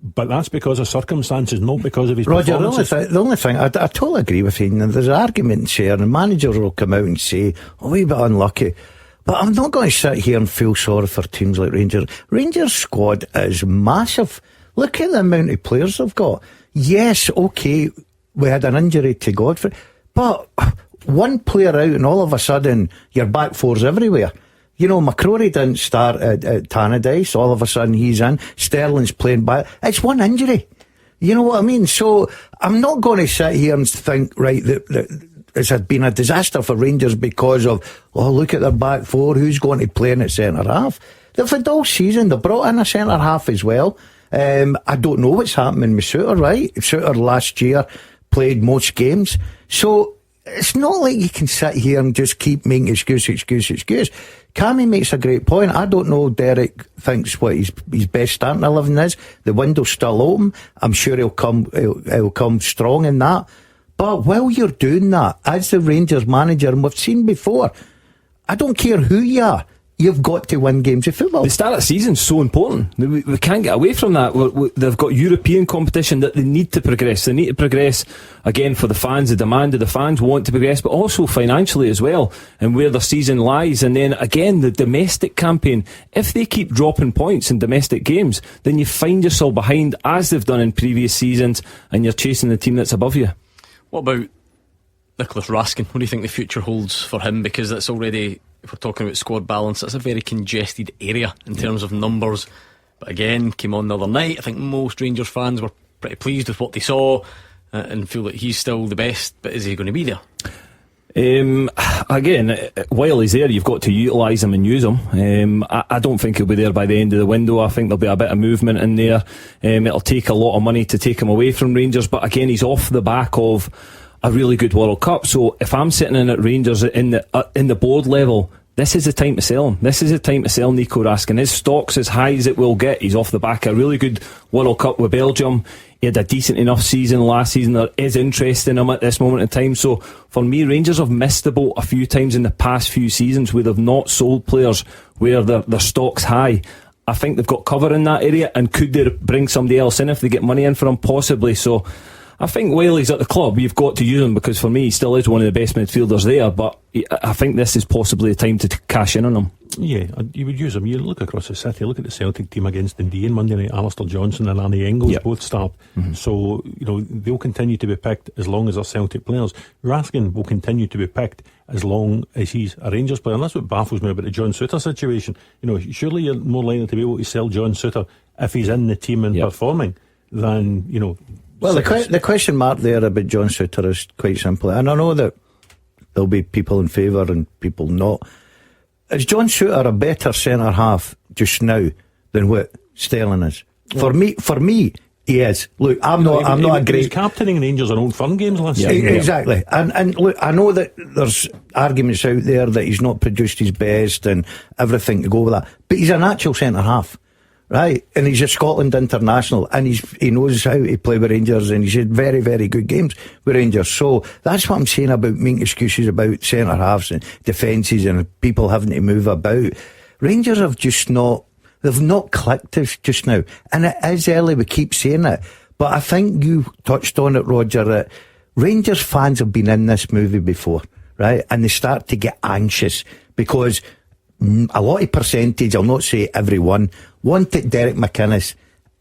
but that's because of circumstances, not because of his performances. The only thing, I totally agree with you. And there's an argument here, and managers will come out and say, "Oh, we're a bit unlucky." But I'm not going to sit here and feel sorry for teams like Rangers. Rangers' squad is massive. Look at the amount of players they've got. Yes, okay, we had an injury to Godfrey, but one player out and all of a sudden your back four's everywhere. McCrory didn't start at Tannadice. All of a sudden he's in. Sterling's playing back. It's one injury. You know what I mean? So I'm not going to sit here and think, right, that it's been a disaster for Rangers because of, look at their back four. Who's going to play in at centre half? They've had all season. They brought in a centre half as well. I don't know what's happening with Suter, right? Suter last year played most games. So it's not like you can sit here and just keep making excuse. Cammy makes a great point. I don't know Derek thinks what his best starting 11 is. The window's still open. I'm sure he'll come strong in that. But while you're doing that, as the Rangers manager, and we've seen before, I don't care who you are, you've got to win games of football. The start of the season's so important. We can't get away from that. They've got European competition that they need to progress. They need to progress, again, for the fans. The demand of the fans want to progress, but also financially as well, and where their season lies. And then, again, the domestic campaign. If they keep dropping points in domestic games, then you find yourself behind, as they've done in previous seasons, and you're chasing the team that's above you. What about Nicholas Raskin, what do you think the future holds for him? Because that's already, if we're talking about squad balance, that's a very congested area in terms of numbers. But again, came on the other night. I think most Rangers fans were pretty pleased with what they saw and feel that he's still the best. But is he going to be there? Again, while he's there, you've got to utilise him and use him. I don't think he'll be there by the end of the window. I think there'll be a bit of movement in there. It'll take a lot of money to take him away from Rangers, but again, he's off the back of a really good World Cup. So if I'm sitting in at Rangers in the board level, this is the time to sell him. This is the time to sell Nico Raskin. His stock's as high as it will get. He's off the back of a really good World Cup with Belgium. He had a decent enough season last season. There is interest in him at this moment in time. So for me, Rangers have missed the boat a few times in the past few seasons where they've not sold players where their stock's high. I think they've got cover in that area, and could they bring somebody else in if they get money in for him? Possibly. So I think while he's at the club, you've got to use him, because for me he still is one of the best midfielders there, but I think this is possibly the time to cash in on him. Yeah, you would use him. You look across the city, look at the Celtic team against Dundee on Monday night. Alistair Johnson and Annie Engels both start. So they'll continue to be picked as long as they're Celtic players. Raskin will continue to be picked as long as he's a Rangers player, and that's what baffles me about the John Souttar situation. Surely you're more likely to be able to sell John Souttar if he's in the team and performing than Well, the question mark there about John Souttar is quite simple, and I know that there'll be people in favour and people not. Is John Souttar a better centre half just now than what Sterling is? For me, he is. Look, I'm not a great. He's captaining Rangers in Old Firm games last season. Exactly, and look, I know that there's arguments out there that he's not produced his best and everything to go with that, but he's an actual centre half. Right, and he's a Scotland international, and he knows how to play with Rangers, and he's had very, very good games with Rangers. So that's what I'm saying about making excuses about centre halves and defences and people having to move about. Rangers have just they've not clicked just now, and it is early, we keep saying it, but I think you touched on it, Roger, that Rangers fans have been in this movie before, right, and they start to get anxious because a lot of percentage, I'll not say everyone, wanted Derek McInnes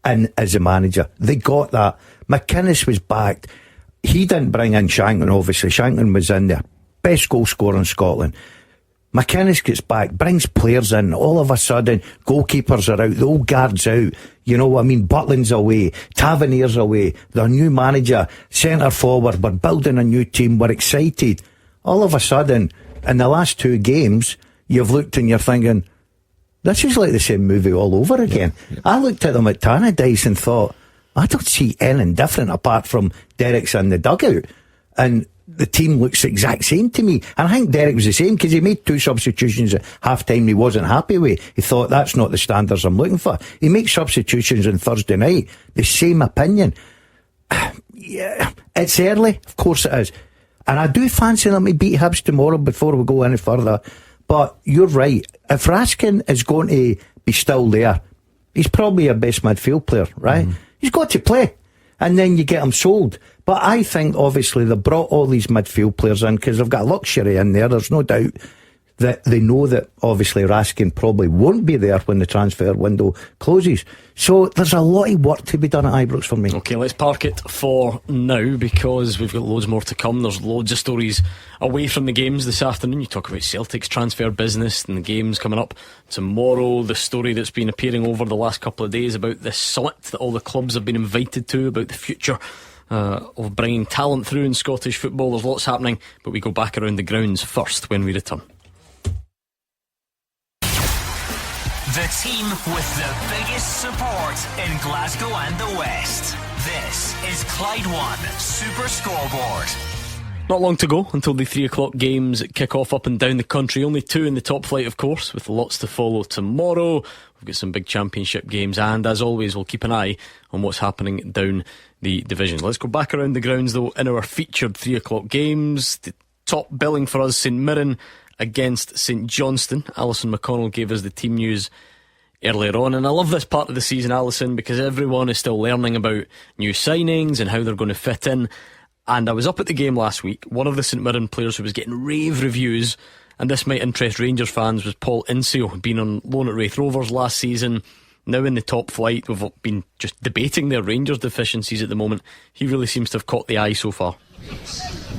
in as a manager. They got that. McInnes was backed. He didn't bring in Shankland, obviously. Shankland was in there. Best goal scorer in Scotland. McInnes gets back, brings players in. All of a sudden, goalkeepers are out, the old guard's out. You know what I mean? Butland's away, Tavernier's away, their new manager, centre forward. We're building a new team. We're excited. All of a sudden, in the last two games, you've looked and you're thinking, this is like the same movie all over again. I looked at them at Tannadice and thought, I don't see anything different apart from Derek's in the dugout. And the team looks the exact same to me. And I think Derek was the same, because he made 2 substitutions at half time he wasn't happy with. He thought, that's not the standards I'm looking for. He makes substitutions on Thursday night. The same opinion. Yeah, it's early. Of course it is. And I do fancy them to beat Hibs tomorrow before we go any further. But you're right. If Raskin is going to be still there, he's probably your best midfield player, right? He's got to play. And then you get him sold. But I think, obviously, they brought all these midfield players in because they've got luxury in there. There's no doubt that they know that, obviously, Raskin probably won't be there when the transfer window closes. So there's a lot of work to be done at Ibrox for me. Okay, let's park it for now, because we've got loads more to come. There's loads of stories away from the games this afternoon. You talk about Celtic's transfer business and the games coming up tomorrow. The story that's been appearing over the last couple of days about this summit that all the clubs have been invited to, about the future of bringing talent through in Scottish football. There's lots happening, but we go back around the grounds first when we return. The team with the biggest support in Glasgow and the West. This is Clyde One Super Scoreboard. Not long to go until the 3 o'clock games kick off up and down the country. Only 2 in the top flight, of course, with lots to follow tomorrow. We've got some big championship games, and as always, we'll keep an eye on what's happening down the divisions. Let's go back around the grounds, though, in our featured 3 o'clock games. The top billing for us, St Mirren against St Johnstone. Alison McConnell gave us the team news earlier on, and I love this part of the season, Alison, because everyone is still learning about new signings and how they're going to fit in. And I was up at the game last week. One of the St Mirren players who was getting rave reviews, and this might interest Rangers fans, was Paul Incio, who'd been on loan at Raith Rovers last season, now in the top flight. We've been just debating their Rangers deficiencies at the moment. He really seems to have caught the eye so far.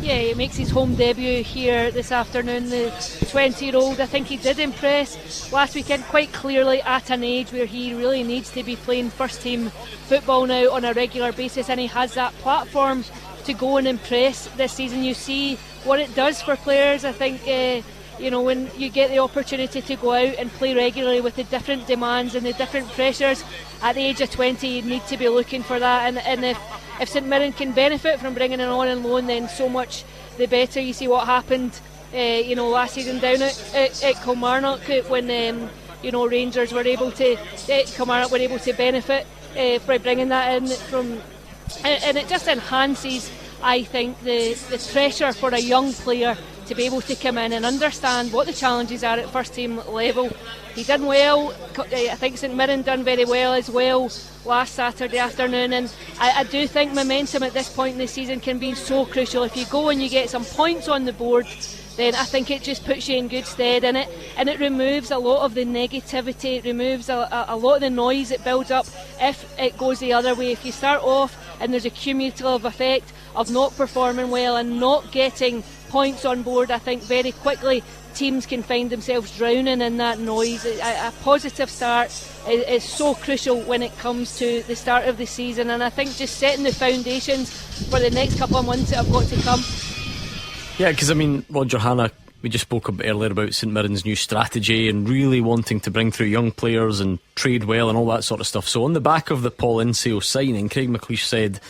Yeah, he makes his home debut here this afternoon. The 20-year-old, I think he did impress last weekend quite clearly at an age where he really needs to be playing first team football now on a regular basis, and he has that platform to go and impress this season. You see what it does for players. I think when you get the opportunity to go out and play regularly with the different demands and the different pressures at the age of 20, you need to be looking for that, and if St Mirren can benefit from bringing it on loan, then so much the better. You see what happened last season down at Kilmarnock when Rangers were able to Kilmarnock were able to benefit by bringing that in from, and it just enhances, I think, the pressure for a young player to be able to come in and understand what the challenges are at first team level. He done well. I think St Mirren done very well as well last Saturday afternoon, and I do think momentum at this point in the season can be so crucial. If you go and you get some points on the board, then I think it just puts you in good stead in it, and it removes a lot of the negativity, it removes a lot of the noise it builds up if it goes the other way. If you start off and there's a cumulative effect of not performing well and not getting points on board, I think very quickly teams can find themselves drowning in that noise. A positive start is so crucial when it comes to the start of the season, and I think just setting the foundations for the next couple of months that have got to come. Yeah, because Roger Hannah, we just spoke earlier about St Mirren's new strategy and really wanting to bring through young players and trade well and all that sort of stuff. So on the back of the Paul Inseo signing, Craig McLeish said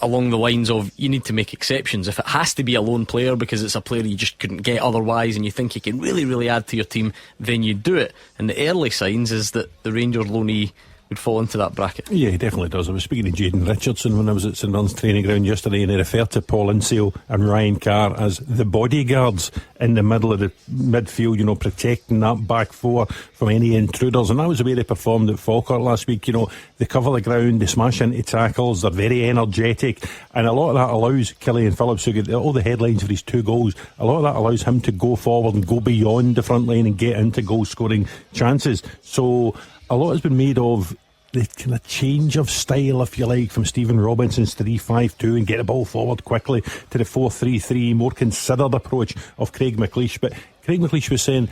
along the lines of, you need to make exceptions. If it has to be a lone player because it's a player you just couldn't get otherwise and you think he can really, really add to your team, then you do it. And the early signs is that the Rangers loanee would fall into that bracket. Yeah, he definitely does. I was speaking to Jayden Richardson when I was at St Mirren's training ground yesterday, and he referred to Paul Inseo and Ryan Carr as the bodyguards in the middle of the midfield, protecting that back four from any intruders. And that was the way they performed at Falkirk last week. They cover the ground, they smash into tackles, they're very energetic, and a lot of that allows Killian Phillips, who get all the headlines for his 2 goals, a lot of that allows him to go forward and go beyond the front line and get into goal scoring chances. So a lot has been made of the kind of change of style, if you like, from Stephen Robinson's 3-5-2 and get the ball forward quickly to the 4-3-3, more considered approach of Craig McLeish. But Craig McLeish was saying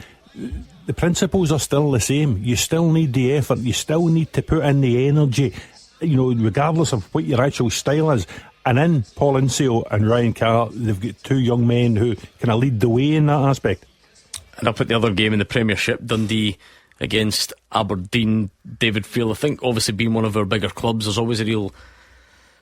the principles are still the same. You still need the effort, you still need to put in the energy, regardless of what your actual style is. And in Paul Inseo and Ryan Carr, they've got 2 young men who kind of lead the way in that aspect. And up at the other game in the Premiership, Dundee against Aberdeen. David Field, I think, obviously being one of our bigger clubs, there's always a real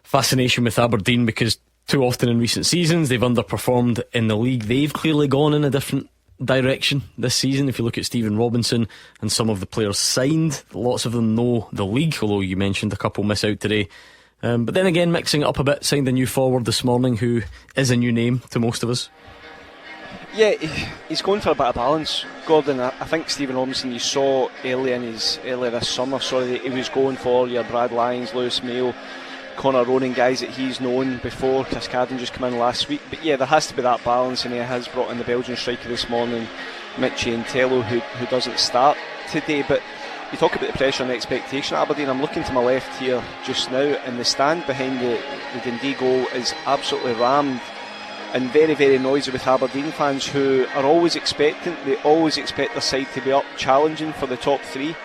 fascination with Aberdeen because too often in recent seasons they've underperformed in the league. They've clearly gone in a different direction this season. If you look at Stephen Robinson and some of the players signed, lots of them know the league, although you mentioned a couple miss out today. But then again, mixing it up a bit, signed a new forward this morning who is a new name to most of us. Yeah, he's going for a bit of balance, Gordon. I think Stephen Robinson, you saw earlier this summer, he was going for your Brad Lyons, Lewis Mayo, Connor Ronan, guys that he's known before. Chris Cadden just come in last week, but yeah, there has to be that balance, and he has brought in the Belgian striker this morning, Michy Ntello, who doesn't start today. But you talk about the pressure and the expectation at Aberdeen. I'm looking to my left here just now, and the stand behind the Dundee goal is absolutely rammed and very, very noisy with Aberdeen fans who are always expectant. They always expect their side to be up challenging for the top 3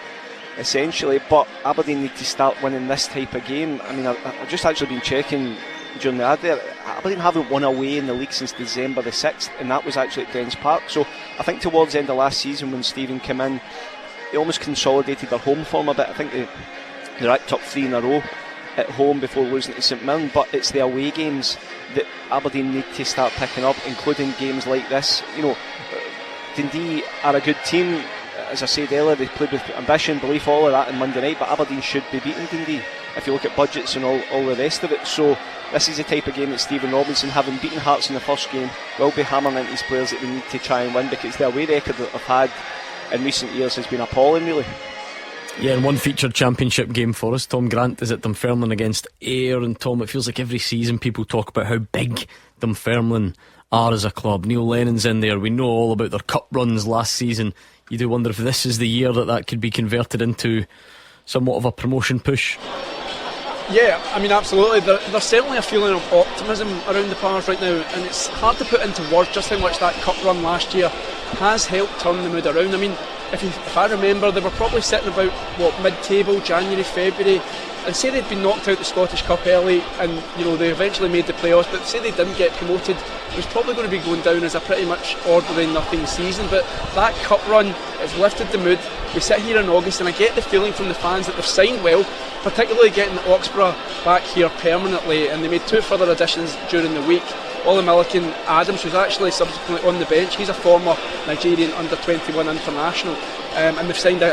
essentially, but Aberdeen need to start winning this type of game. I've just actually been checking during the ad there. Aberdeen haven't won away in the league since December the 6th, and that was actually at Dens Park. So I think towards the end of last season when Stephen came in, they almost consolidated their home form a bit. I think they're at top 3 in a row at home before losing to St Mirren, but it's the away games that Aberdeen need to start picking up, including games like this. Dundee are a good team, as I said earlier. They played with ambition, belief, all of that on Monday night, but Aberdeen should be beating Dundee if you look at budgets and all the rest of it. So this is the type of game that Stephen Robinson, having beaten Hearts in the first game, will be hammering into his players that they need to try and win, because the away record that they've had in recent years has been appalling, really. Yeah, and one featured championship game for us. Tom Grant is at Dunfermline against Ayr, and Tom, it feels like every season people talk about how big Dunfermline are as a club. Neil Lennon's in there. We know all about their cup runs last season. You do wonder if this is the year that could be converted into somewhat of a promotion push? Yeah, I mean, absolutely. There's certainly a feeling of optimism around the Pars right now, and it's hard to put into words just how much that cup run last year has helped turn the mood around. I mean, if I remember, they were probably sitting about mid-table, January, February, and say they'd been knocked out the Scottish Cup early, and they eventually made the playoffs, but say they didn't get promoted, it was probably going to be going down as a pretty much ordinary nothing season. But that cup run has lifted the mood. We sit here in August, and I get the feeling from the fans that they've signed well, particularly getting Oxborough back here permanently, and they made 2 further additions during the week. Olamilekan Adams, who's actually subsequently on the bench, he's a former Nigerian under-21 international, and they've signed a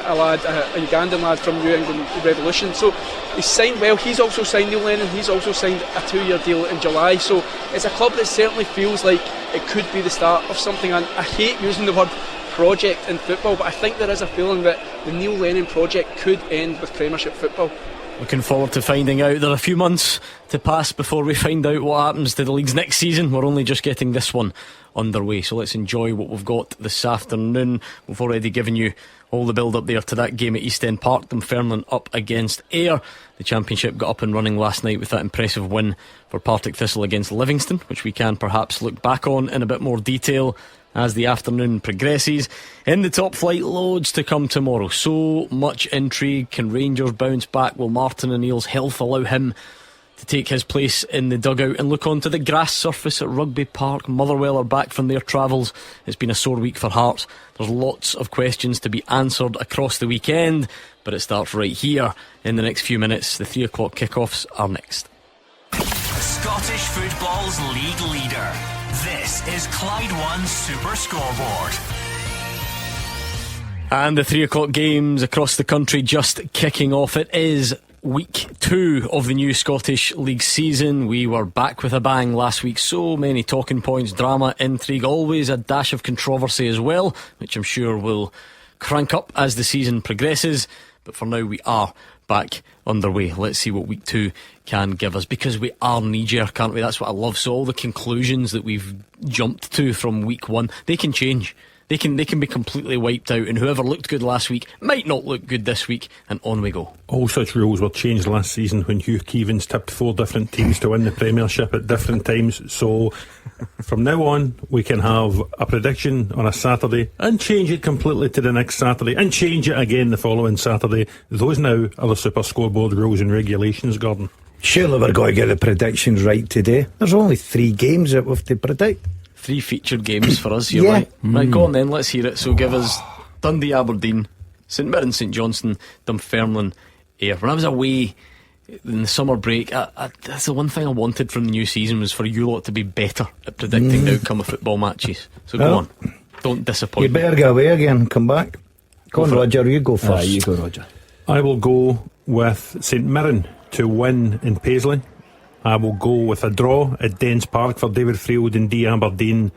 Ugandan lad from New England Revolution. So he's signed well. He's also signed Neil Lennon. He's also signed a 2-year deal in July. So it's a club that certainly feels like it could be the start of something. And I hate using the word project in football, but I think there is a feeling that the Neil Lennon project could end with Premiership football. Looking forward to finding out. There are a few months to pass before we find out what happens to the leagues next season. We're only just getting this one underway, so let's enjoy what we've got this afternoon. We've already given you all the build up there to that game at East End Park, Dunfermline up against Ayr. The Championship got up and running last night with that impressive win for Partick Thistle against Livingston, which we can perhaps look back on in a bit more detail as the afternoon progresses. In the top flight, loads to come tomorrow. So much intrigue. Can Rangers bounce back? Will Martin O'Neill's health allow him to take his place in the dugout and look onto the grass surface at Rugby Park? Motherwell are back from their travels. It's been a sore week for Hearts. There's lots of questions to be answered across the weekend, but it starts right here in the next few minutes. The 3 o'clock kickoffs are next. Scottish football's league leader. This is Clyde One Super Scoreboard. And the 3 o'clock games across the country just kicking off. It is week 2 of the new Scottish League season. We were back with a bang last week. So many talking points, drama, intrigue, always a dash of controversy as well, which I'm sure will crank up as the season progresses. But for now we are back underway. Let's see what week 2 can give us, because we are knee-jerk, aren't we? That's what I love. So all the conclusions that we've jumped to from week 1, they can change. They can be completely wiped out, and whoever looked good last week might not look good this week, and on we go. All such rules were changed last season when Hugh Keevins tipped 4 different teams to win the Premiership at different times. So from now on we can have a prediction on a Saturday and change it completely to the next Saturday and change it again the following Saturday. Those now are the Super Scoreboard rules and regulations, Gordon. Surely we're going to get the predictions right today. There's only 3 games that we have to predict. 3 featured games for us, you're right. Right, go on then, let's hear it. So give us Dundee, Aberdeen, St Mirren, St Johnstone, Dunfermline, Ayr. When I was away in the summer break, that's the one thing I wanted from the new season, was for you lot to be better at predicting the outcome of football matches. So go on, don't disappoint. You better go away again and come back. Go on, Roger, you go first. You go, Roger. I will go with St Mirren to win in Paisley. I will go with a draw at Dens Park for David Friel, Dundee, Aberdeen.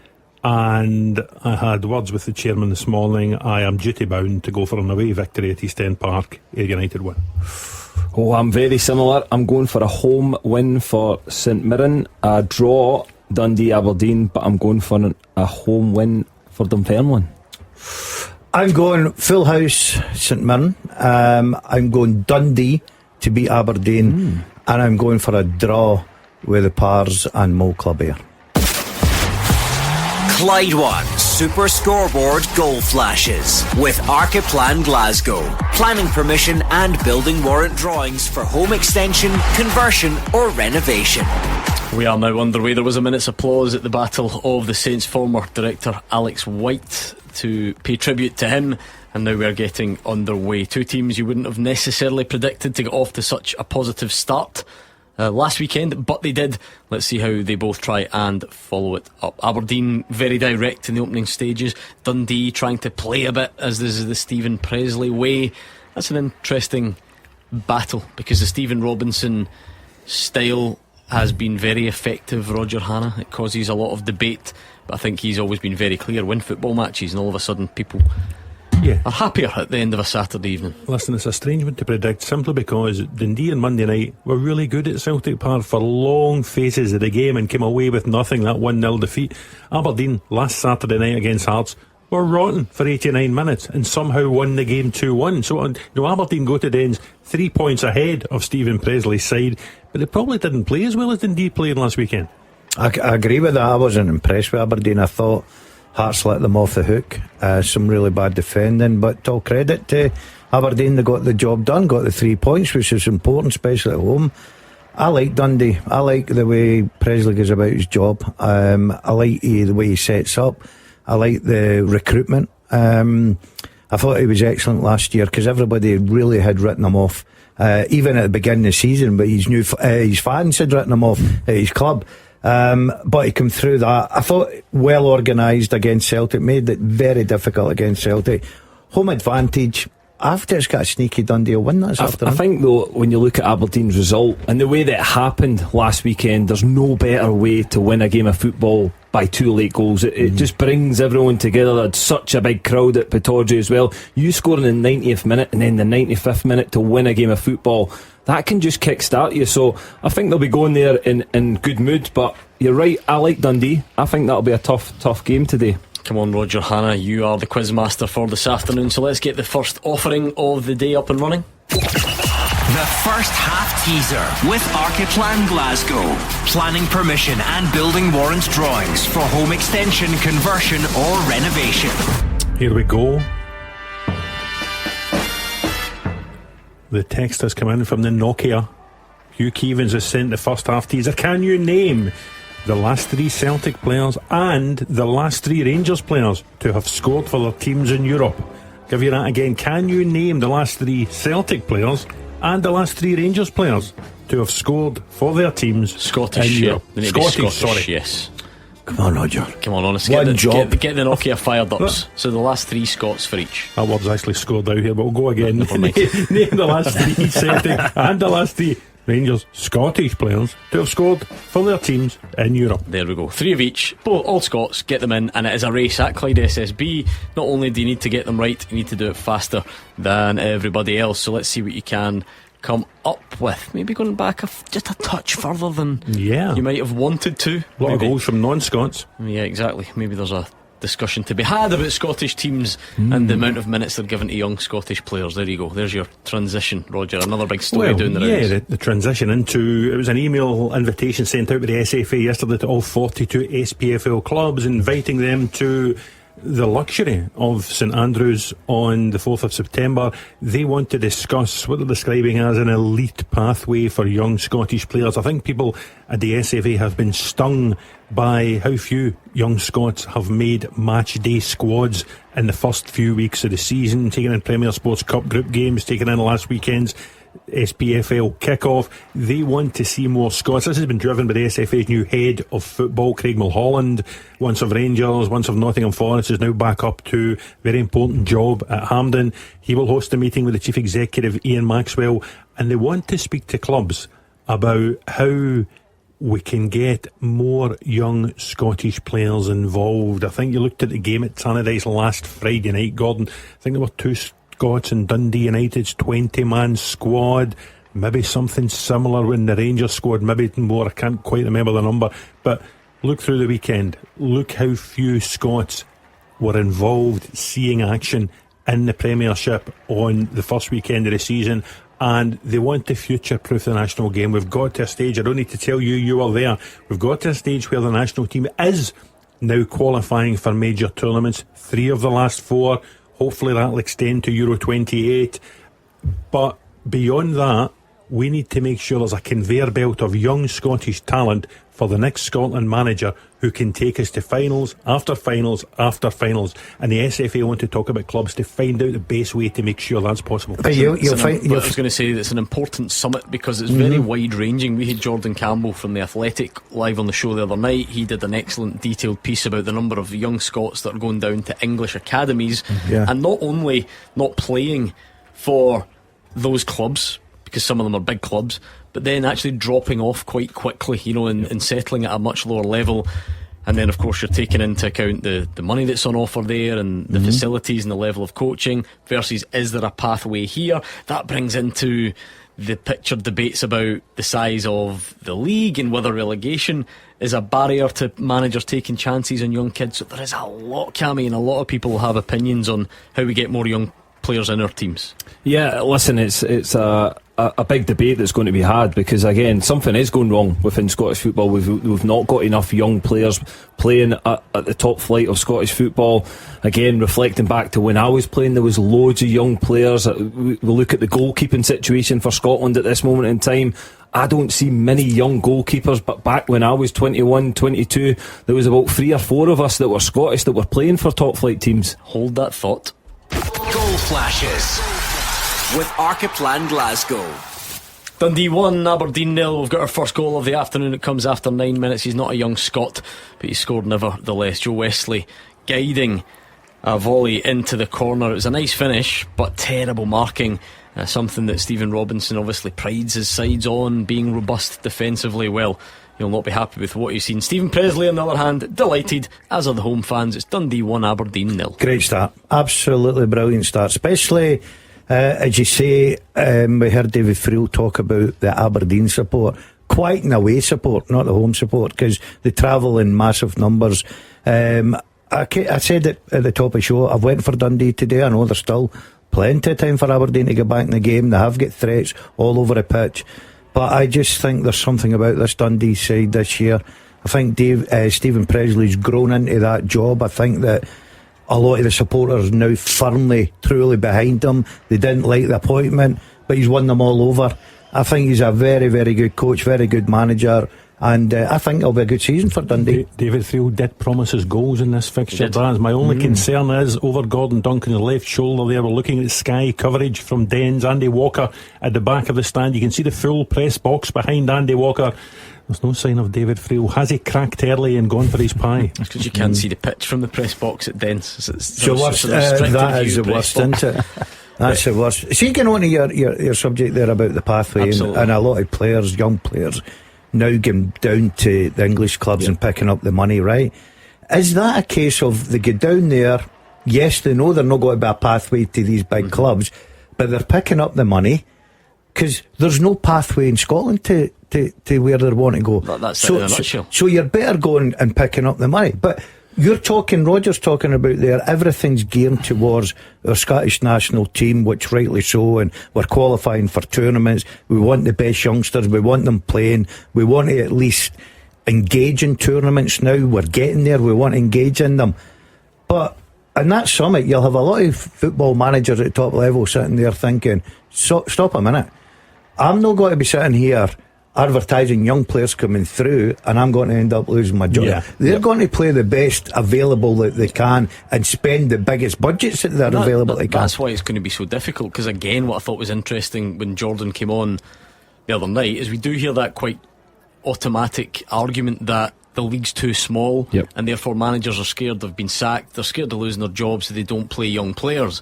And I had words with the chairman this morning. I am duty bound to go for an away victory at East End Park. Ayr United win. Oh, I'm very similar. I'm going for a home win for St Mirren, a draw Dundee, Aberdeen, but I'm going for a home win for Dunfermline. I'm going full house St Mirren. I'm going Dundee to beat Aberdeen. And I'm going for a draw with the Pars and Mo Club Ayr. Clyde One Super Scoreboard Goal Flashes with Archiplan Glasgow. Planning permission and building warrant drawings for home extension, conversion or renovation. We are now underway. There was a minute's applause at the Battle of the Saints' former director Alex White to pay tribute to him. And now we're getting underway. 2 teams you wouldn't have necessarily predicted to get off to such a positive start last weekend, but they did. Let's see how they both try and follow it up. Aberdeen very direct in the opening stages. Dundee trying to play a bit, as this is the Stephen Presley way. That's an interesting battle, because the Stephen Robinson style has been very effective, Roger Hanna. It causes a lot of debate, but I think he's always been very clear: win football matches, and all of a sudden people are happier at the end of a Saturday evening. Listen, it's a strange one to predict, simply because Dundee on Monday night were really good at Celtic Park for long phases of the game and came away with nothing, that 1-0 defeat. Aberdeen last Saturday night against Hearts were rotten for 89 minutes and somehow won the game 2-1. So Aberdeen go to Dens 3 points ahead of Stephen Presley's side, but they probably didn't play as well as Dundee played last weekend. I agree with that. I wasn't impressed with Aberdeen. I thought Hearts let them off the hook. Some really bad defending, but all credit to Aberdeen. They got the job done, got the 3 points, which is important, especially at home. I like Dundee. I like the way Presley goes about his job. I like the way he sets up. I like the recruitment. I thought he was excellent last year because everybody really had written him off, even at the beginning of the season. But his fans had written him off at his club. But he came through that. I thought well organised against Celtic, made it very difficult against Celtic. Home advantage. After it's got a sneaky Dundee win this afternoon. I think though, when you look at Aberdeen's result and the way that it happened last weekend, there's no better way to win a game of football by 2 late goals. It just brings everyone together. They had such a big crowd at Pittodrie as well. You scoring in the 90th minute and then the 95th minute to win a game of football, that can just kick-start you. So I think they'll be going there in good mood. But you're right, I like Dundee. I think that'll be a tough game today. Come on, Roger Hannah, you are the quizmaster for this afternoon, so let's get the first offering of the day up and running. The first half teaser with Archiplan Glasgow. Planning permission and building warrant drawings for home extension, conversion or renovation. Here we go. The text has come in from the Nokia. Hugh Keevans has sent the first half teaser. Can you name the last 3 Celtic players and the last 3 Rangers players to have scored for their teams in Europe? Give you that again. Can you name the last 3 Celtic players and the last 3 Rangers players to have scored for their teams Scottish, in Europe? They need Scottish, to be Scottish, sorry. Yes. Come on, Roger. Come on, honest. One Get job. the Nokia fired up. So the last 3 Scots for each. That word's actually scored out here, but we'll go again. Never mind. Name the last 3 Celtic and the last 3 Rangers Scottish players to have scored for their teams in Europe. There we go, 3 of each, all Scots. Get them in, and it is a race at Clyde SSB. Not only do you need to get them right, you need to do it faster than everybody else. So let's see what you can come up with. Maybe going back just a touch further than you might have wanted to. A lot of goals from non-Scots. Yeah, exactly. Maybe there's a discussion to be had about Scottish teams and the amount of minutes they're given to young Scottish players. There you go, there's your transition, Roger. Another big story doing the rounds. Yeah, the transition into, it was an email invitation sent out by the SFA yesterday to all 42 SPFL clubs, inviting them to the luxury of St Andrews on the 4th of September. They want to discuss what they're describing as an elite pathway for young Scottish players. I think people at the SFA have been stung by how few young Scots have made match day squads in the first few weeks of the season, taking in Premier Sports Cup group games, taking in last weekend's SPFL kick-off. They want to see more Scots. This has been driven by the SFA's new head of football, Craig Mulholland, once of Rangers, once of Nottingham Forest, is now back up to a very important job at Hampden. He will host a meeting with the Chief Executive, Ian Maxwell, and they want to speak to clubs about how we can get more young Scottish players involved. I think you looked at the game at Tannadice last Friday night, Gordon. I think there were 2 Scots in Dundee United's 20-man squad. Maybe something similar in the Rangers squad, maybe more. I can't quite remember the number. But look through the weekend. Look how few Scots were involved seeing action in the Premiership on the first weekend of the season. And they want to future-proof the national game. We've got to a stage, I don't need to tell you, you were there. We've got to a stage where the national team is now qualifying for major tournaments. 3 of the last 4. Hopefully that'll extend to Euro 28. But beyond that, we need to make sure there's a conveyor belt of young Scottish talent for the next Scotland manager who can take us to finals after finals after finals. And the SFA want to talk about clubs to find out the best way to make sure that's possible. I was going to say it's an important summit because it's very wide ranging. We had Jordan Campbell from The Athletic live on the show the other night. He did an excellent detailed piece about the number of young Scots that are going down to English academies and not only not playing for those clubs, because some of them are big clubs, but then actually dropping off quite quickly, and settling at a much lower level. And then of course you're taking into account the money that's on offer there, and the facilities and the level of coaching versus is there a pathway here. That brings into the pictured debates about the size of the league and whether relegation is a barrier to managers taking chances on young kids. So there is a lot, Cammy, and a lot of people have opinions on how we get more young players in our teams. Yeah, listen, it's a big debate that's going to be had, because again, something is going wrong within Scottish football. We've not got enough young players playing at the top flight of Scottish football. Again, reflecting back to when I was playing, there was loads of young players. We look at the goalkeeping situation for Scotland at this moment in time. I don't see many young goalkeepers, but back when I was 21, 22, there was about 3 or 4 of us that were Scottish that were playing for top flight teams. Hold that thought. Goal flashes with Archiplan Glasgow. Dundee 1, Aberdeen 0. We've got our first goal of the afternoon. It comes after 9 minutes. He's not a young Scot, but he scored nevertheless. Joe Wesley guiding a volley into the corner. It was a nice finish, but terrible marking. Something that Stephen Robinson obviously prides his sides on, being robust defensively. Well, he'll not be happy with what he's seen. Stephen Presley, on the other hand, delighted, as are the home fans. It's Dundee 1, Aberdeen 0. Great start. Absolutely brilliant start. Especially, as you say, we heard David Friel talk about the Aberdeen support. Quite an away support, not the home support, because they travel in massive numbers. I said it at the top of the show, I've went for Dundee today. I know there's still plenty of time for Aberdeen to get back in the game. They have got threats all over the pitch. But I just think there's something about this Dundee side this year. I think Stephen Presley's grown into that job. I think that a lot of the supporters now firmly, truly behind him. They didn't like the appointment, but he's won them all over. I think he's a very, very good coach, very good manager, and I think it'll be a good season for Dundee. David Friel did promise us goals in this fixture. That's my only concern is over Gordon Duncan's left shoulder there. We're looking at Sky coverage from Dens. Andy Walker at the back of the stand. You can see the full press box behind Andy Walker. There's no sign of David Friel. Has he cracked early and gone for his pie? That's because you can't see the pitch from the press box at Dens. That is the worst, isn't it? That's the worst. See, getting on to your subject there about the pathway, and a lot of players, young players, now getting down to the English clubs and picking up the money, right? Is that a case of they get down there, yes, they know they're not going to be a pathway to these big clubs, but they're picking up the money because there's no pathway in Scotland to where they want to go. That's it in a nutshell. So you're better going and picking up the money. But Roger's talking about there, everything's geared towards our Scottish national team, which rightly so, and we're qualifying for tournaments. We want the best youngsters, we want them playing, we want to at least engage in tournaments now. We're getting there, we want to engage in them. But in that summit, you'll have a lot of football managers at top level sitting there thinking, stop a minute, I'm not going to be sitting here advertising young players coming through and I'm going to end up losing my job. They're going to play the best available that they can and spend the biggest budgets that they're available they can. That's why it's going to be so difficult, because again, what I thought was interesting when Jordan came on the other night is we do hear that quite automatic argument that the league's too small and therefore managers are scared of being sacked, they're scared of losing their jobs so they don't play young players.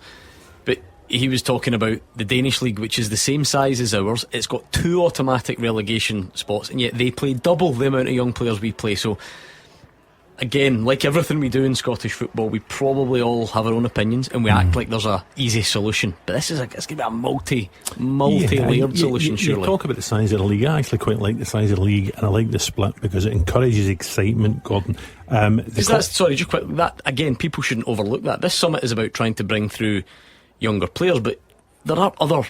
But he was talking about the Danish league, which is the same size as ours. It's got 2 automatic relegation spots, and yet they play double the amount of young players we play. So again, like everything we do in Scottish football, we probably all have our own opinions and we act like there's a easy solution, but this is it's going to be a multi-layered solution. Surely you talk about the size of the league. I actually quite like the size of the league, and I like the split because it encourages excitement, Gordon. That again, people shouldn't overlook that. This summit is about trying to bring through younger players, but there are other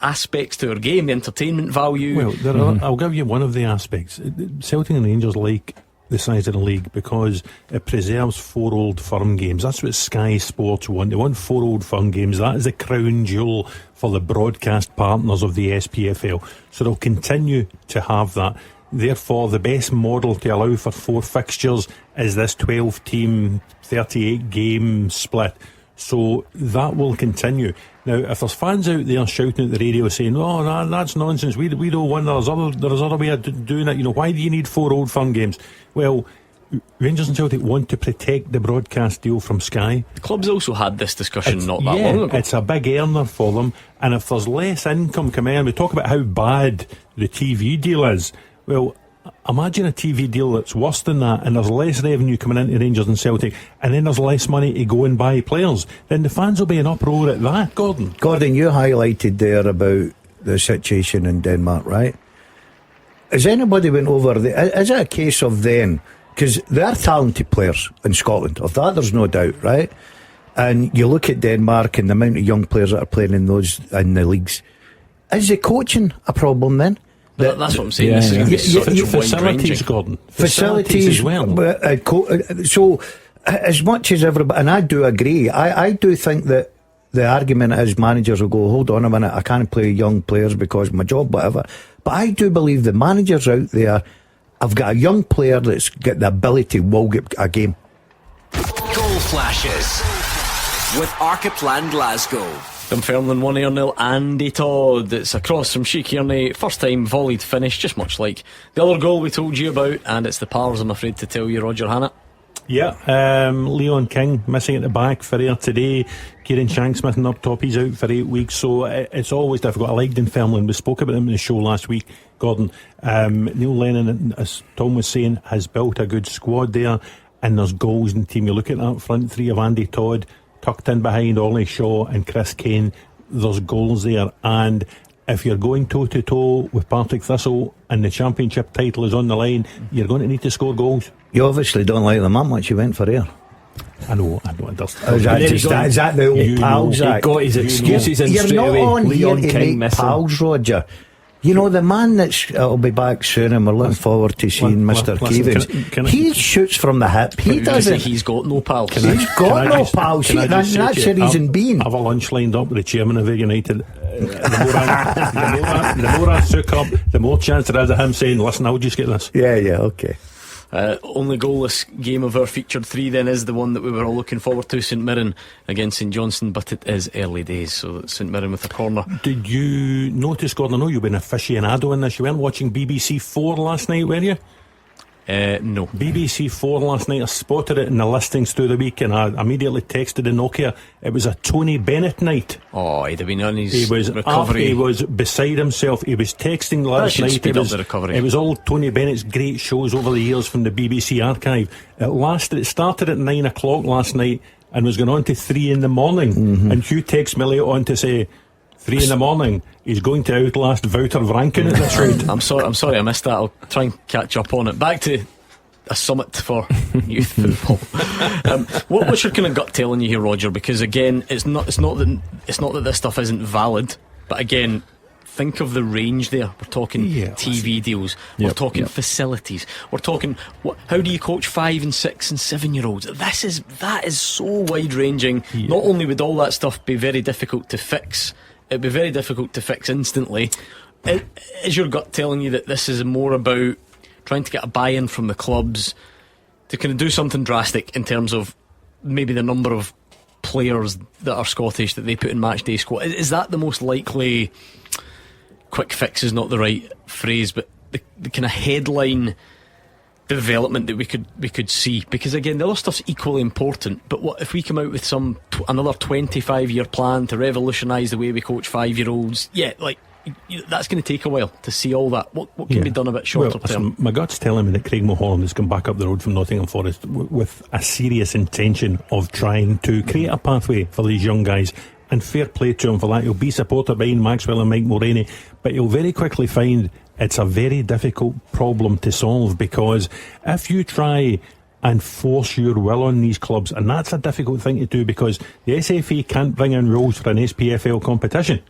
aspects to our game, the entertainment value. Well, I'll give you one of the aspects. Celtic and Rangers like the size of the league because it preserves 4 Old Firm games. That's what Sky Sports want. They want 4 Old Firm games. That is the crown jewel for the broadcast partners of the SPFL. So they'll continue to have that. Therefore, the best model to allow for 4 fixtures is this 12-team, 38-game split. So that will continue. Now, if there's fans out there shouting at the radio saying, "Oh, that's nonsense. We don't want. There's other way of doing it. Why do you need 4 Old Firm games?" Well, Rangers and Celtic want to protect the broadcast deal from Sky. The clubs also had this discussion not that long ago. It's a big earner for them, and if there's less income coming in, we talk about how bad the TV deal is. Well, imagine a TV deal that's worse than that, and there's less revenue coming into Rangers and Celtic, and then there's less money to go and buy players. Then the fans will be in uproar at that, Gordon. Gordon, you highlighted there about the situation in Denmark, right? Has anybody went over the... Is it a case of then... Because there are talented players in Scotland, of that there's no doubt, right? And you look at Denmark and the amount of young players that are playing in the leagues. Is the coaching a problem then? That's what I'm saying. Facilities, Gordon. Facilities as well. So, as much as everybody, and I do agree, I do think that the argument is managers will go, hold on a minute, I can't play young players because of my job, whatever. But I do believe the managers out there have got a young player that's got the ability will get a game. Goal flashes with Archiplan Glasgow. Dunfermline 1-0, Andy Todd. It's a cross from Sheik Kearney. First time volleyed finish, just much like the other goal we told you about. And it's the Pars, I'm afraid to tell you, Roger Hannah. Yeah, Leon King missing at the back for Ayr today. Kieran Shanks missing up top, he's out for 8 weeks. So it's always difficult. I like Dunfermline, we spoke about him in the show last week, Gordon. Neil Lennon, as Tom was saying, has built a good squad there, and there's goals in the team. You look at that front three of Andy Todd tucked in behind Ollie Shaw and Chris Kane, there's goals there. And if you're going toe to toe with Partick Thistle and the championship title is on the line, you're going to need to score goals. You obviously don't like them that much. You went for Ayr. I know. Is that the old pals? He got his excuses in You're straight not away. on Leon here to King make pals, Roger. You know, the man that'll be back soon, and we're looking forward to seeing Mr. Keevins. He shoots from the hip. He doesn't. He's got no pals. He's got no pals. That's the reason being. I have a lunch lined up with the chairman of Ayr United. The more I soak up, the more chance there is of him saying, listen, I'll just get this. Yeah, okay. Only goalless game of our featured three then is the one that we were all looking forward to, St Mirren against St Johnstone, but it is early days, so St Mirren with a corner. Did you notice, Gordon, I know you've been aficionado in this, you weren't watching BBC 4 last night, were you? No. BBC 4 last night, I spotted it in the listings through the week, and I immediately texted the Nokia. It was a Tony Bennett night. Oh, he'd have been on his recovery. He was beside himself. He was texting last night. Speed up the recovery. It was all Tony Bennett's great shows over the years from the BBC archive. It started at 9 o'clock last night and was going on to 3 in the morning. And Hugh texts me later on to say, 3 in the morning, he's going to outlast Wouter Vranken at this rate. I'm sorry I missed that. I'll try and catch up on it. Back to a summit for youth football. What's your kind of gut telling you here, Roger? Because again, it's not that this stuff isn't valid, but again, think of the range there. We're talking TV deals. We're talking facilities. We're talking how do you coach 5 and 6 and 7 year olds? That is so wide ranging. Not only would all that stuff be very difficult to fix, it'd be very difficult to fix instantly. Is your gut telling you that this is more about trying to get a buy-in from the clubs to kind of do something drastic in terms of maybe the number of players that are Scottish that they put in matchday squad? Is that the most likely? Quick fix is not the right phrase, but the kind of headline development that we could see, because again the other stuff's equally important, but what if we come out with another 25-year plan to revolutionise the way we coach 5-year-olds? That's going to take a while to see all that. What can be done a bit shorter term? My gut's telling me that Craig Mulholland has come back up the road from Nottingham Forest with a serious intention of trying to create a pathway for these young guys, and fair play to him for that. He'll be supported by Ian Maxwell and Mike Mulroney, but he'll very quickly find it's a very difficult problem to solve, because if you try and force your will on these clubs, and that's a difficult thing to do, because the SFA can't bring in rules for an SPFL competition.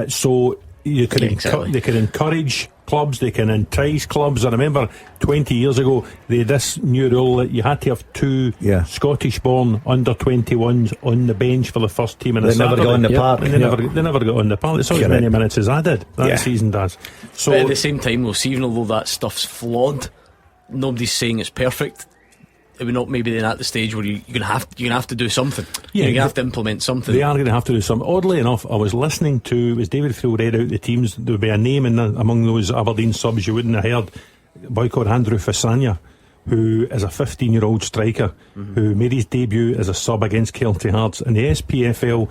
So you can they can encourage clubs, they can entice clubs. I remember 20 years ago they had this new rule that you had to have 2 Scottish born under 21s on the bench for the first team in a Saturday. Never got on the park. They never got on the park. They saw as many minutes as I did that season does. So but at the same time though, even although that stuff's flawed, nobody's saying it's perfect. We're not maybe then at the stage where you're going to have to do something. You're going to have to implement something. They are going to have to do something. Oddly enough, I was listening to, as David Friel read out the teams, there would be a name among those Aberdeen subs you wouldn't have heard, a boy called Andrew Fasanya, who is a 15-year-old striker who made his debut as a sub against Kelty Hearts, and the SPFL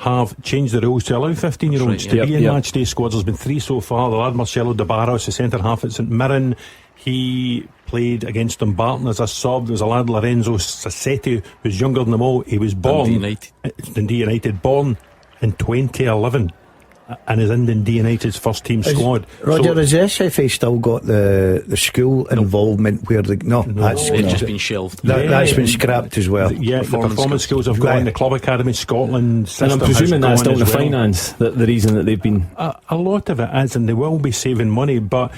have changed the rules to allow 15-year-olds to be in matchday squads. There's been 3 so far. The lad Marcelo De Barros, the centre half at St Mirren, he played against Dumbarton as a sub. There's a lad Lorenzo Sassetti who's younger than them all. He was born Dundee United, born in 2011 and is in Dundee United's first team squad. Roger, has the SFA still got the school involvement where it's just been shelved. That's been scrapped as well. The performance schools have gone, the Club Academy Scotland, and I'm presuming that's down to finance, the reason that they've been a lot of it is, and they will be saving money, but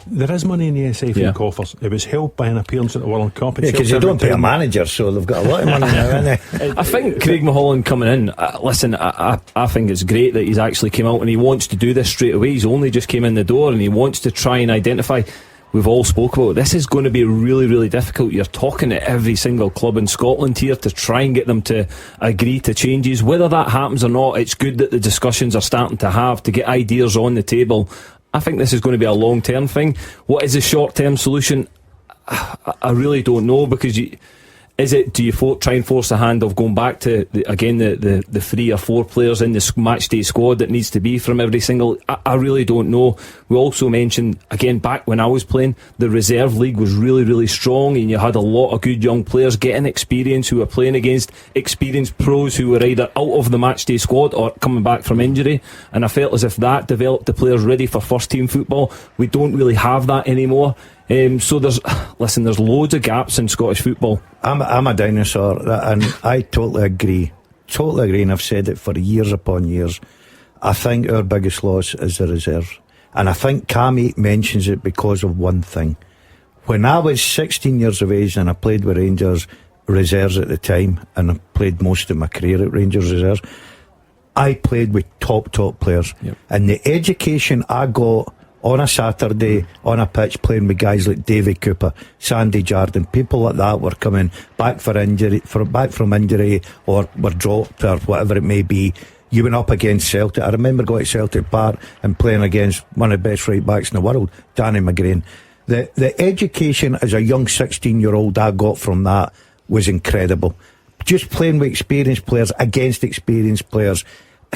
there is money in the SFA coffers. It was helped by an appearance at the World Cup. Because they don't pay a manager, so they've got a lot of money now, haven't they? I think Craig Mulholland coming in, listen, I think it's great that he's actually came out and he wants to do this straight away. He's only just came in the door and he wants to try and identify. We've all spoke about this is going to be really, really difficult. You're talking to every single club in Scotland here to try and get them to agree to changes. Whether that happens or not, it's good that the discussions are starting to get ideas on the table. I think this is going to be a long-term thing. What is the short-term solution? I really don't know, because do you try and force the hand of going back to the 3 or 4 players in the matchday squad that needs to be from every single? I really don't know. We also mentioned, again, back when I was playing, the reserve league was really, really strong, and you had a lot of good young players getting experience who were playing against experienced pros who were either out of the matchday squad or coming back from injury, and I felt as if that developed the players ready for first team football. We don't really have that anymore. So there's loads of gaps in Scottish football. I'm a dinosaur, and I totally agree, and I've said it for years upon years. I think our biggest loss is the reserves, and I think Cammy mentions it because of one thing. When I was 16 years of age and I played with Rangers reserves at the time, and I played most of my career at Rangers reserves, I played with top players, and the education I got on a Saturday on a pitch playing with guys like Davy Cooper, Sandy Jardine, people like that were coming back from injury or were dropped or whatever it may be. You went up against Celtic. I remember going to Celtic Park and playing against one of the best right backs in the world, Danny McGrain. The education as a young 16-year-old I got from that was incredible. Just playing with experienced players against experienced players,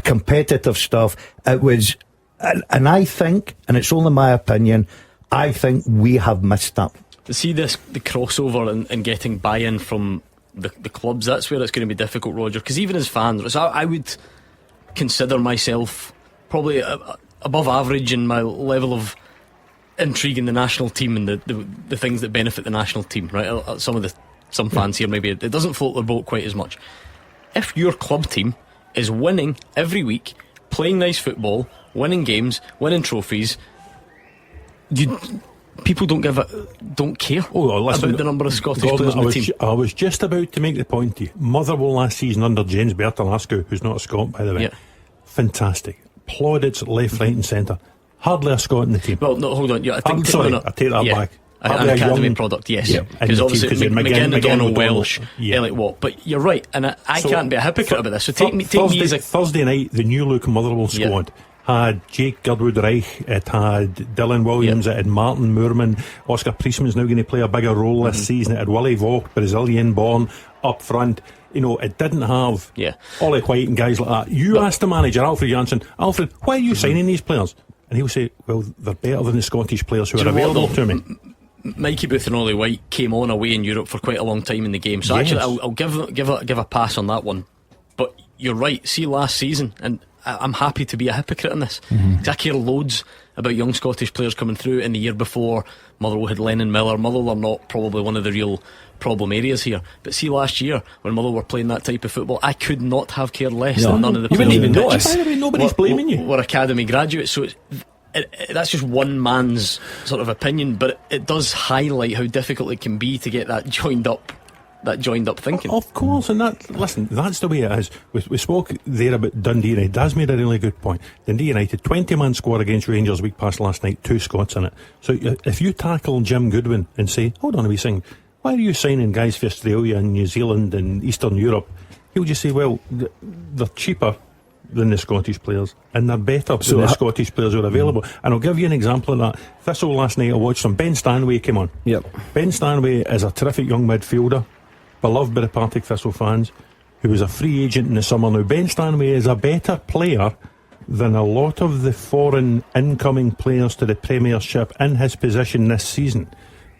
competitive stuff. It was. And I think, and it's only my opinion, I think we have missed up. To see the crossover and getting buy-in from the clubs, that's where it's going to be difficult, Roger. Because even as fans, I would consider myself probably above average in my level of intrigue in the national team and the things that benefit the national team. Right, some fans here maybe it doesn't float their boat quite as much. If your club team is winning every week, playing nice football, winning games, winning trophies, people don't care about the number of Scottish players in the team. I was just about to make the point to you. Motherwell last season under James Bertalasco, who's not a Scot by the way, fantastic, plaudits left, right and centre. Hardly a Scot in the team. Well, no, hold on. I take that back. An academy product, yes. Because obviously McGinn, O'Donnell, Welsh, Elliot Watt. But you're right, and I can't be a hypocrite about this. So take me as a Thursday night, the new look Motherwell squad had Jake Girdwood-Reich, it had Dylan Williams, it had Martin Moorman, Oscar Priestman's now going to play a bigger role this season, it had Willie Vogt, Brazilian born, up front. It didn't have Ollie White and guys like that. You asked the manager, Alfred Janssen, Alfred, why are you signing these players? And he'll say, well, they're better than the Scottish players who are available to me. Mikey Booth and Ollie White came on away in Europe for quite a long time in the game, so actually I'll give a pass on that one. But you're right, see last season, and I'm happy to be a hypocrite on this, because I care loads about young Scottish players coming through. In the year before, Motherwell had Lennon Miller. Motherwell are not probably one of the real problem areas here, but see last year when Motherwell were playing that type of football, I could not have cared less than none of the players. You wouldn't even notice. By the way, nobody's blaming you. We're academy graduates, so that's just one man's sort of opinion, but it does highlight how difficult it can be to get that joined up thinking. Of course, and that's the way it is. We spoke there about Dundee United. Daz made a really good point. Dundee United 20-man squad against Rangers week past last night, 2 Scots in it. So if you tackle Jim Goodwin and say, hold on a wee second, why are you signing guys for Australia and New Zealand and Eastern Europe? He'll just say, well, they're cheaper than the Scottish players and they're better than the Scottish players who are available. And I'll give you an example of that. Thistle last night I watched them. Ben Stanway came on. Ben Stanway is a terrific young midfielder, beloved by the Partick Thistle fans. who was a free agent in the summer. Now, Ben Stanway is a better player than a lot of the foreign incoming players to the Premiership in his position this season.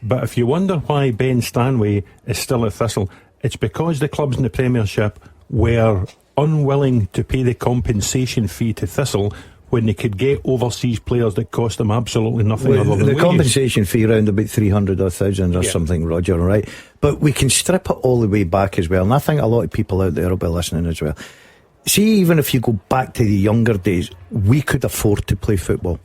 But if you wonder why Ben Stanway is still at Thistle, it's because the clubs in the Premiership were unwilling to pay the compensation fee to Thistle when they could get overseas players that cost them absolutely nothing other than the wages. compensation fee around about 300,000 or something, Roger, right? But we can strip it all the way back as well, and I think a lot of people out there will be listening as well. See, even if you go back to the younger days, we could afford to play football.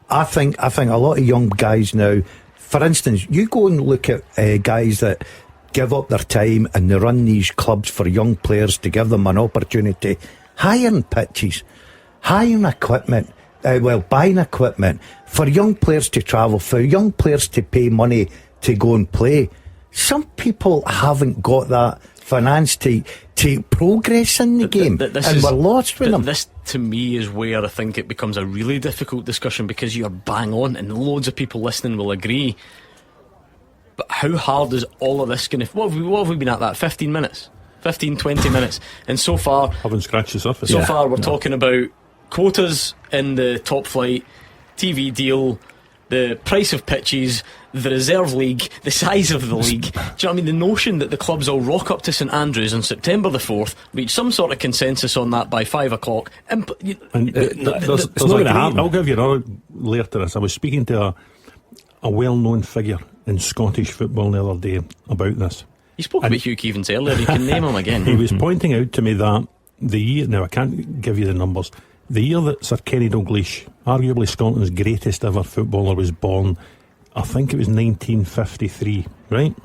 I think a lot of young guys now, for instance, you go and look at guys that give up their time and they run these clubs for young players to give them an opportunity, hiring pitches, hiring equipment, buying equipment for young players to travel, for young players to pay money to go and play. Some people haven't got that finance to progress in the game, and we're lost with them. This, to me, is where I think it becomes a really difficult discussion, because you're bang on, and loads of people listening will agree. But how hard is all of this going to... What have we been at that? 15 minutes? 15, 20 minutes? And so far... Haven't scratched the surface. So far, we're talking about quotas in the top flight, TV deal, the price of pitches, the reserve league, the size of the league. Do you know what I mean? The notion that the clubs will rock up to St Andrews on September the 4th, reach some sort of consensus on that by 5 o'clock. There's I'll give you another layer to this. I was speaking to a well-known figure in Scottish football the other day about this. You spoke about Hugh Keevins earlier. You can name him again. He was pointing out to me that the year, now I can't give you the numbers, the year that Sir Kenny Dalglish, arguably Scotland's greatest ever footballer, was born, I think it was 1953, right?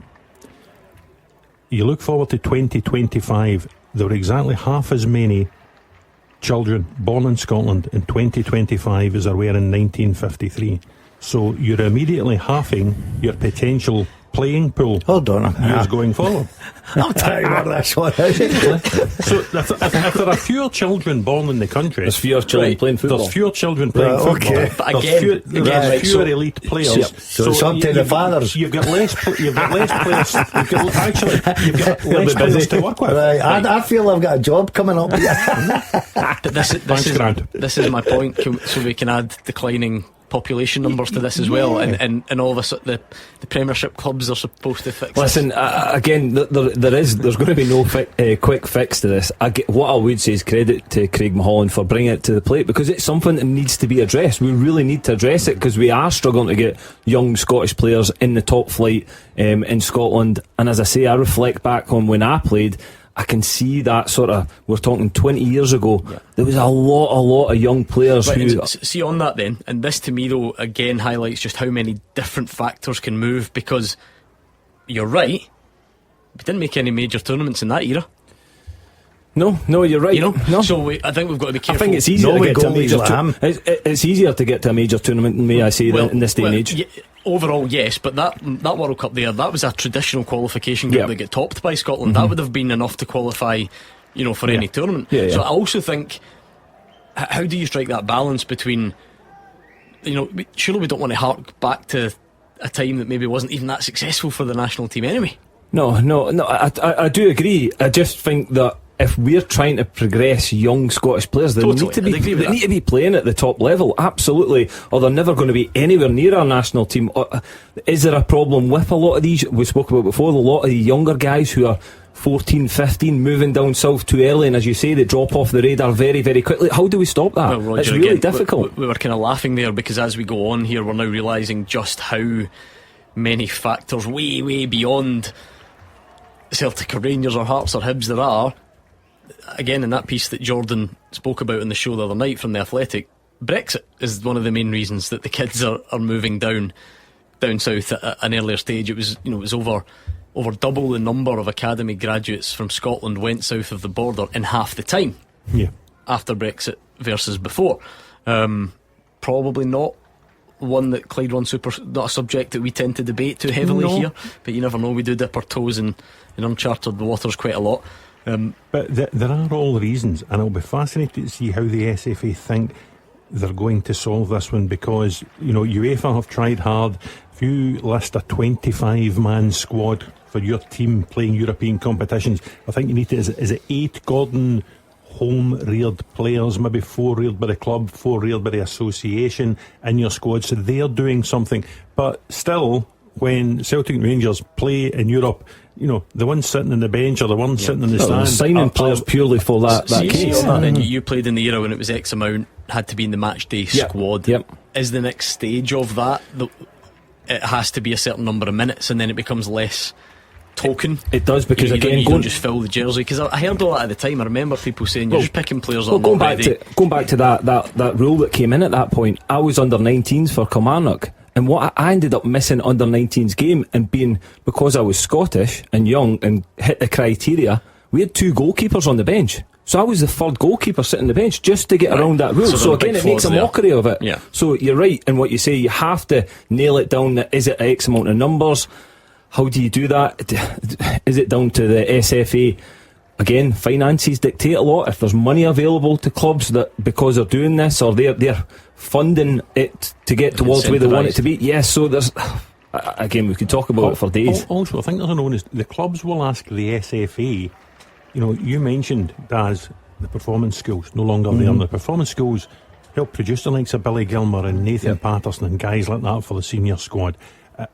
You look forward to 2025, there were exactly half as many children born in Scotland in 2025 as there were in 1953. So you're immediately halving your potential playing pool. Hold on, years going forward. I'll tell you what this one is. So if there are fewer children born in the country, there's fewer children playing football. There's fewer children playing football. Okay. But again, there's fewer elite players. So it's up to the fathers. You've got less players. You've got less players to work with. Right. I feel I've got a job coming up here. But this is my point. So we can add declining population numbers to this as well, and all this the Premiership clubs are supposed to fix. Listen, again, there's going to be no quick fix to this. What I would say is credit to Craig Mulholland for bringing it to the plate, because it's something that needs to be addressed. We really need to address it, because we are struggling to get young Scottish players in the top flight in Scotland. And as I say, I reflect back on when I played, I can see that sort of, we're talking 20 years ago, there was a lot of young players who... See, on that then, and this to me though again highlights just how many different factors can move, because you're right, we didn't make any major tournaments in that era. No, you're right. No. So I think we've got to be careful. I think it's easier to get to a major it's easier to get to a major tournament, may I say, in this day and age. Overall, yes, but that World Cup there, that was a traditional qualification group that got topped by Scotland. That would have been enough to qualify, for any tournament. So I also think, how do you strike that balance between, surely we don't want to hark back to a time that maybe wasn't even that successful for the national team anyway. No, I do agree. I just think that if we're trying to progress young Scottish players, they need to be playing at the top level, absolutely, or they're never going to be anywhere near our national team. Is there a problem with a lot of these, we spoke about before, a lot of the younger guys who are 14, 15, moving down south too early, and as you say, they drop off the radar very, very quickly? How do we stop that? Well, Roger, it's really difficult. We were kind of laughing there, because as we go on here, we're now realising just how many factors way, way beyond Celtic or Rangers or Hearts or Hibs there are. Again, in that piece that Jordan spoke about in the show the other night from The Athletic, Brexit is one of the main reasons that the kids are moving down south at an earlier stage. It was over double the number of academy graduates from Scotland went south of the border in half the time after Brexit versus before. Probably not one that Clyde One Super, not a subject that we tend to debate too heavily here, but you never know, we do dip our toes in uncharted waters quite a lot. But there are all reasons, and it'll be fascinating to see how the SFA think they're going to solve this one, because UEFA have tried hard. If you list a 25-man squad for your team playing European competitions. I think you need to, is it 8 Gordon home-reared players, maybe 4 reared by the club, 4 reared by the association in your squad, so they're doing something. But still, when Celtic and Rangers play in Europe, you know, the ones sitting in the bench or the ones sitting in the stand signing players purely for that case. And you played in the era when it was X amount had to be in the matchday squad. Is the next stage of that it has to be a certain number of minutes, and then it becomes less token? It does, because you don't just fill the jersey, because I heard all that at the time. I remember people saying you're just picking players that are going not back ready. Going back to that rule that came in at that point, I was under 19s for Kilmarnock, and what I ended up missing under 19s game, and being, because I was Scottish and young and hit the criteria, we had 2 goalkeepers on the bench. So I was the third goalkeeper sitting on the bench just to get around that rule. So again, it makes a mockery of it. So you're right in what you say. You have to nail it down. That is it X amount of numbers? How do you do that? Is it down to the SFA? Again, finances dictate a lot. If there's money available to clubs that because they're doing this, or they're funding it to get towards where they want it to be. Yes, so there's, again, we could talk about it for days. Also, I think there's an onus. The clubs will ask the SFA. You know, you mentioned, Daz, the performance schools no longer there. The performance schools help produce the likes of Billy Gilmer and Nathan Patterson and guys like that for the senior squad.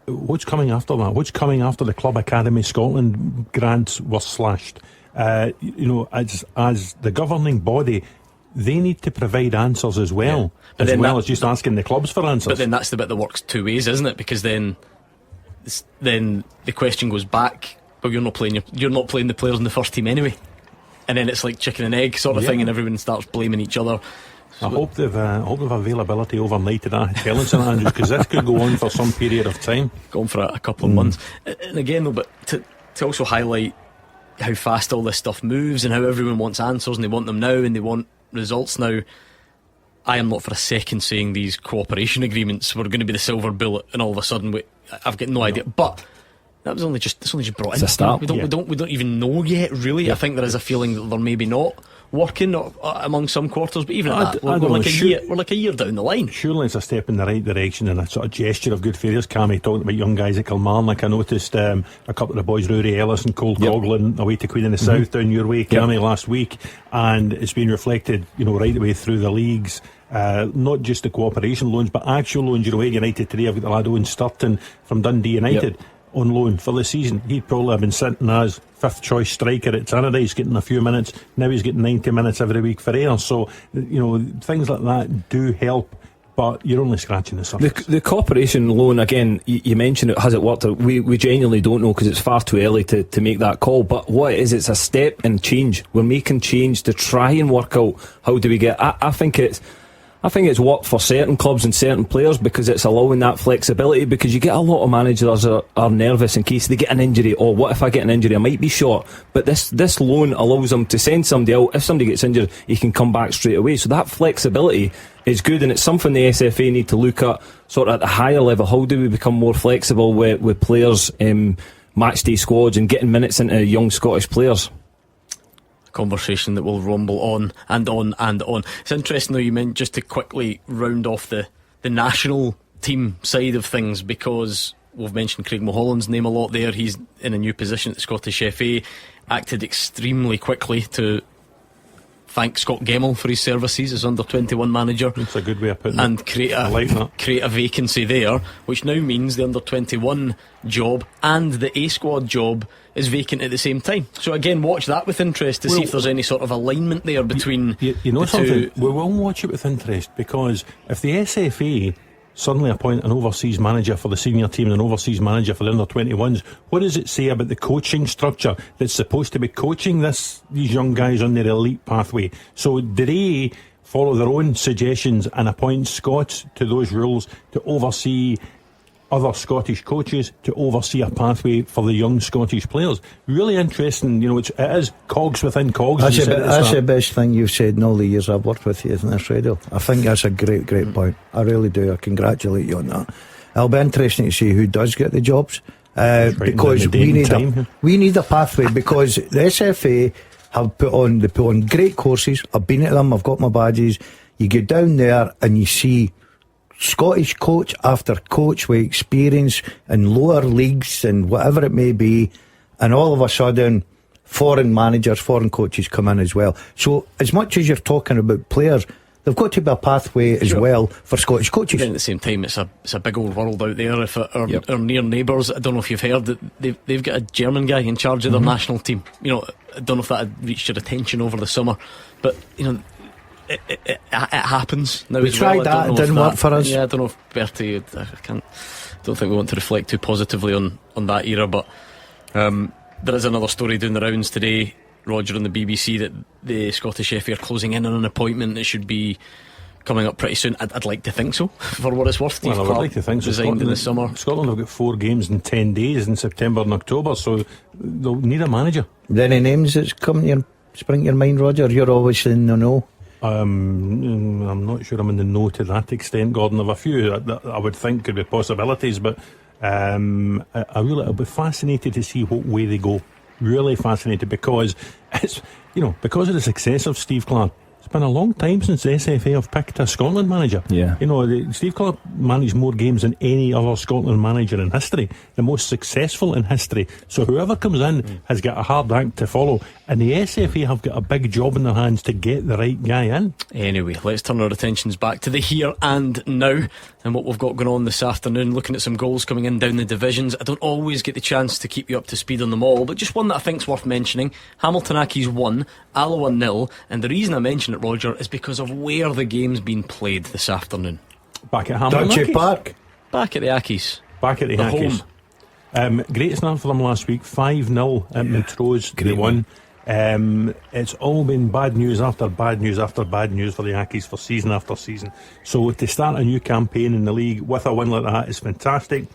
What's coming after that? What's coming after the Club Academy Scotland grants were slashed? You know, as the governing body, they need to provide answers as well, as well as just asking the clubs for answers. But then that's the bit that works 2 ways, isn't it? Because then the question goes back. Well, you're not playing the players in the first team anyway, and then it's like chicken and egg sort of thing, and everyone starts blaming each other. I hope they've availability overnight to that hotel in St Andrews, because this could go on for some period of time. Going for a couple of months. And again, though, but to also highlight how fast all this stuff moves and how everyone wants answers and they want them now and they want results now. I am not for a second saying these cooperation agreements were going to be the silver bullet, and all of a sudden I've got no idea. But it's only just brought in. It's a start. We don't even know yet, really. I think there is a feeling that they're maybe not working among some quarters, but even at that, we're like a year down the line. Surely it's a step in the right direction and a sort of gesture of good faith. Cammy talking about young guys at Kilmarnock. I noticed a couple of the boys, Rory Ellis and Cole Coughlin, away to Queen in the South down your way, Cammy, last week, and it's been reflected, you know, right the way through the leagues. Not just the cooperation loans, but actual loans. You know, United today, I've got the lad Owen Sturton from Dundee United on loan for the season. He'd probably have been sitting as 5th choice striker at Trinidad, getting a few minutes. Now he's getting 90 minutes every week for Ayr. So, you know, things like that do help, but you're only scratching the surface. The cooperation loan, again, you mentioned it, has it worked? We genuinely don't know, because it's far too early to make that call. But what it is, it's a step in change. We're making change to try and work out how do we get. I think it's worked for certain clubs and certain players, because it's allowing that flexibility, because you get a lot of managers are nervous in case they get an injury. Or what if I get an injury? I might be short. But this loan allows them to send somebody out. If somebody gets injured, he can come back straight away. So that flexibility is good, and it's something the SFA need to look at sort of at the higher level. How do we become more flexible with players, matchday squads, and getting minutes into young Scottish players? Conversation that will rumble on and on and on. It's interesting though, you meant, just to quickly round off the national team side of things, because we've mentioned Craig Mulholland's name a lot there. He's in a new position at the Scottish FA, acted extremely quickly to thank Scott Gemmell for his services as under-21 manager. That's a good way of putting and it. Create a vacancy there, which now means the under-21 job and the A-squad job is vacant at the same time. So again, watch that with interest to see if there's any sort of alignment there between you know the something? two. We will watch it with interest, because if the SFA suddenly appoint an overseas manager for the senior team and an overseas manager for the under-21s, what does it say about the coaching structure that's supposed to be coaching these young guys on their elite pathway? So do they follow their own suggestions and appoint Scots to those rules to oversee other Scottish coaches, to oversee a pathway for the young Scottish players? Really interesting. You know, it is cogs within cogs. That's the best thing you've said in all the years I've worked with you in this radio. I think that's a great point. I really do. I congratulate you on that. It'll be interesting to see who does get the jobs, because we need a pathway, because the SFA have put on great courses. I've been at them, I've got my badges. You get down there and you see Scottish coach after coach with experience in lower leagues and whatever it may be, and all of a sudden foreign managers, foreign coaches come in as well. So as much as you're talking about players, they've got to be a pathway as well for Scottish coaches. At the same time, it's a big old world out there. If our near neighbours, I don't know if you've heard that they've got a German guy in charge of their national team. I don't know if that had reached your attention over the summer, but it happens now. We tried that, it didn't work for us. Yeah, I don't know if Bertie, don't think we want to reflect too positively on that era, but there is another story doing the rounds today, Roger, on the BBC, that the Scottish FA are closing in on an appointment that should be coming up pretty soon. I'd like to think so, for what it's worth. Well, I would like to think so. Resigned in the summer. Scotland have got 4 games in 10 days in September and October, so they'll need a manager. Are there any names that's come to spring to your mind, Roger? You're always in the know. I'm not sure I'm in the know to that extent, Gordon. I've a few that I would think could be possibilities, but I'll be fascinated to see what way they go. Really fascinated, because it's because of the success of Steve Clarke. It's been a long time since the SFA have picked a Scotland manager. Yeah. Steve Clarke managed more games than any other Scotland manager in history, the most successful in history. So whoever comes in has got a hard act to follow, and the SFA have got a big job in their hands to get the right guy in. Anyway, let's turn our attentions back to the here and now and what we've got going on this afternoon, looking at some goals coming in down the divisions. I don't always get the chance to keep you up to speed on them all, but just one that I think's worth mentioning. Hamilton Accies 1, Alloa 0, and the reason I mention it, Roger, is because of where the game's been played this afternoon. Back at Hamilton Dutchy Park. Back at the Accies. Back at the Accies. Home. Great start for them last week, 5-0 at Montrose. They won. It's all been bad news after bad news after bad news for the Accies for season after season. So to start a new campaign in the league with a win like that is fantastic.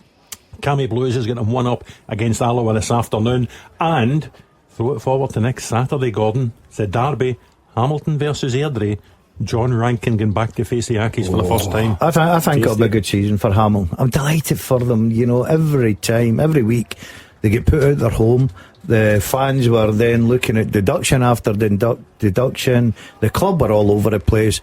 Cammy Blues is getting 1-up against Alloa this afternoon, and throw it forward to next Saturday, Gordon. It's a derby, Hamilton versus Airdrie. John Rankin going back to face the Accies for the first time. I think it'll be a good season for Hamilton. I'm delighted for them. Every time, every week they get put out their home. The fans were then looking at deduction after deduction. The club were all over the place.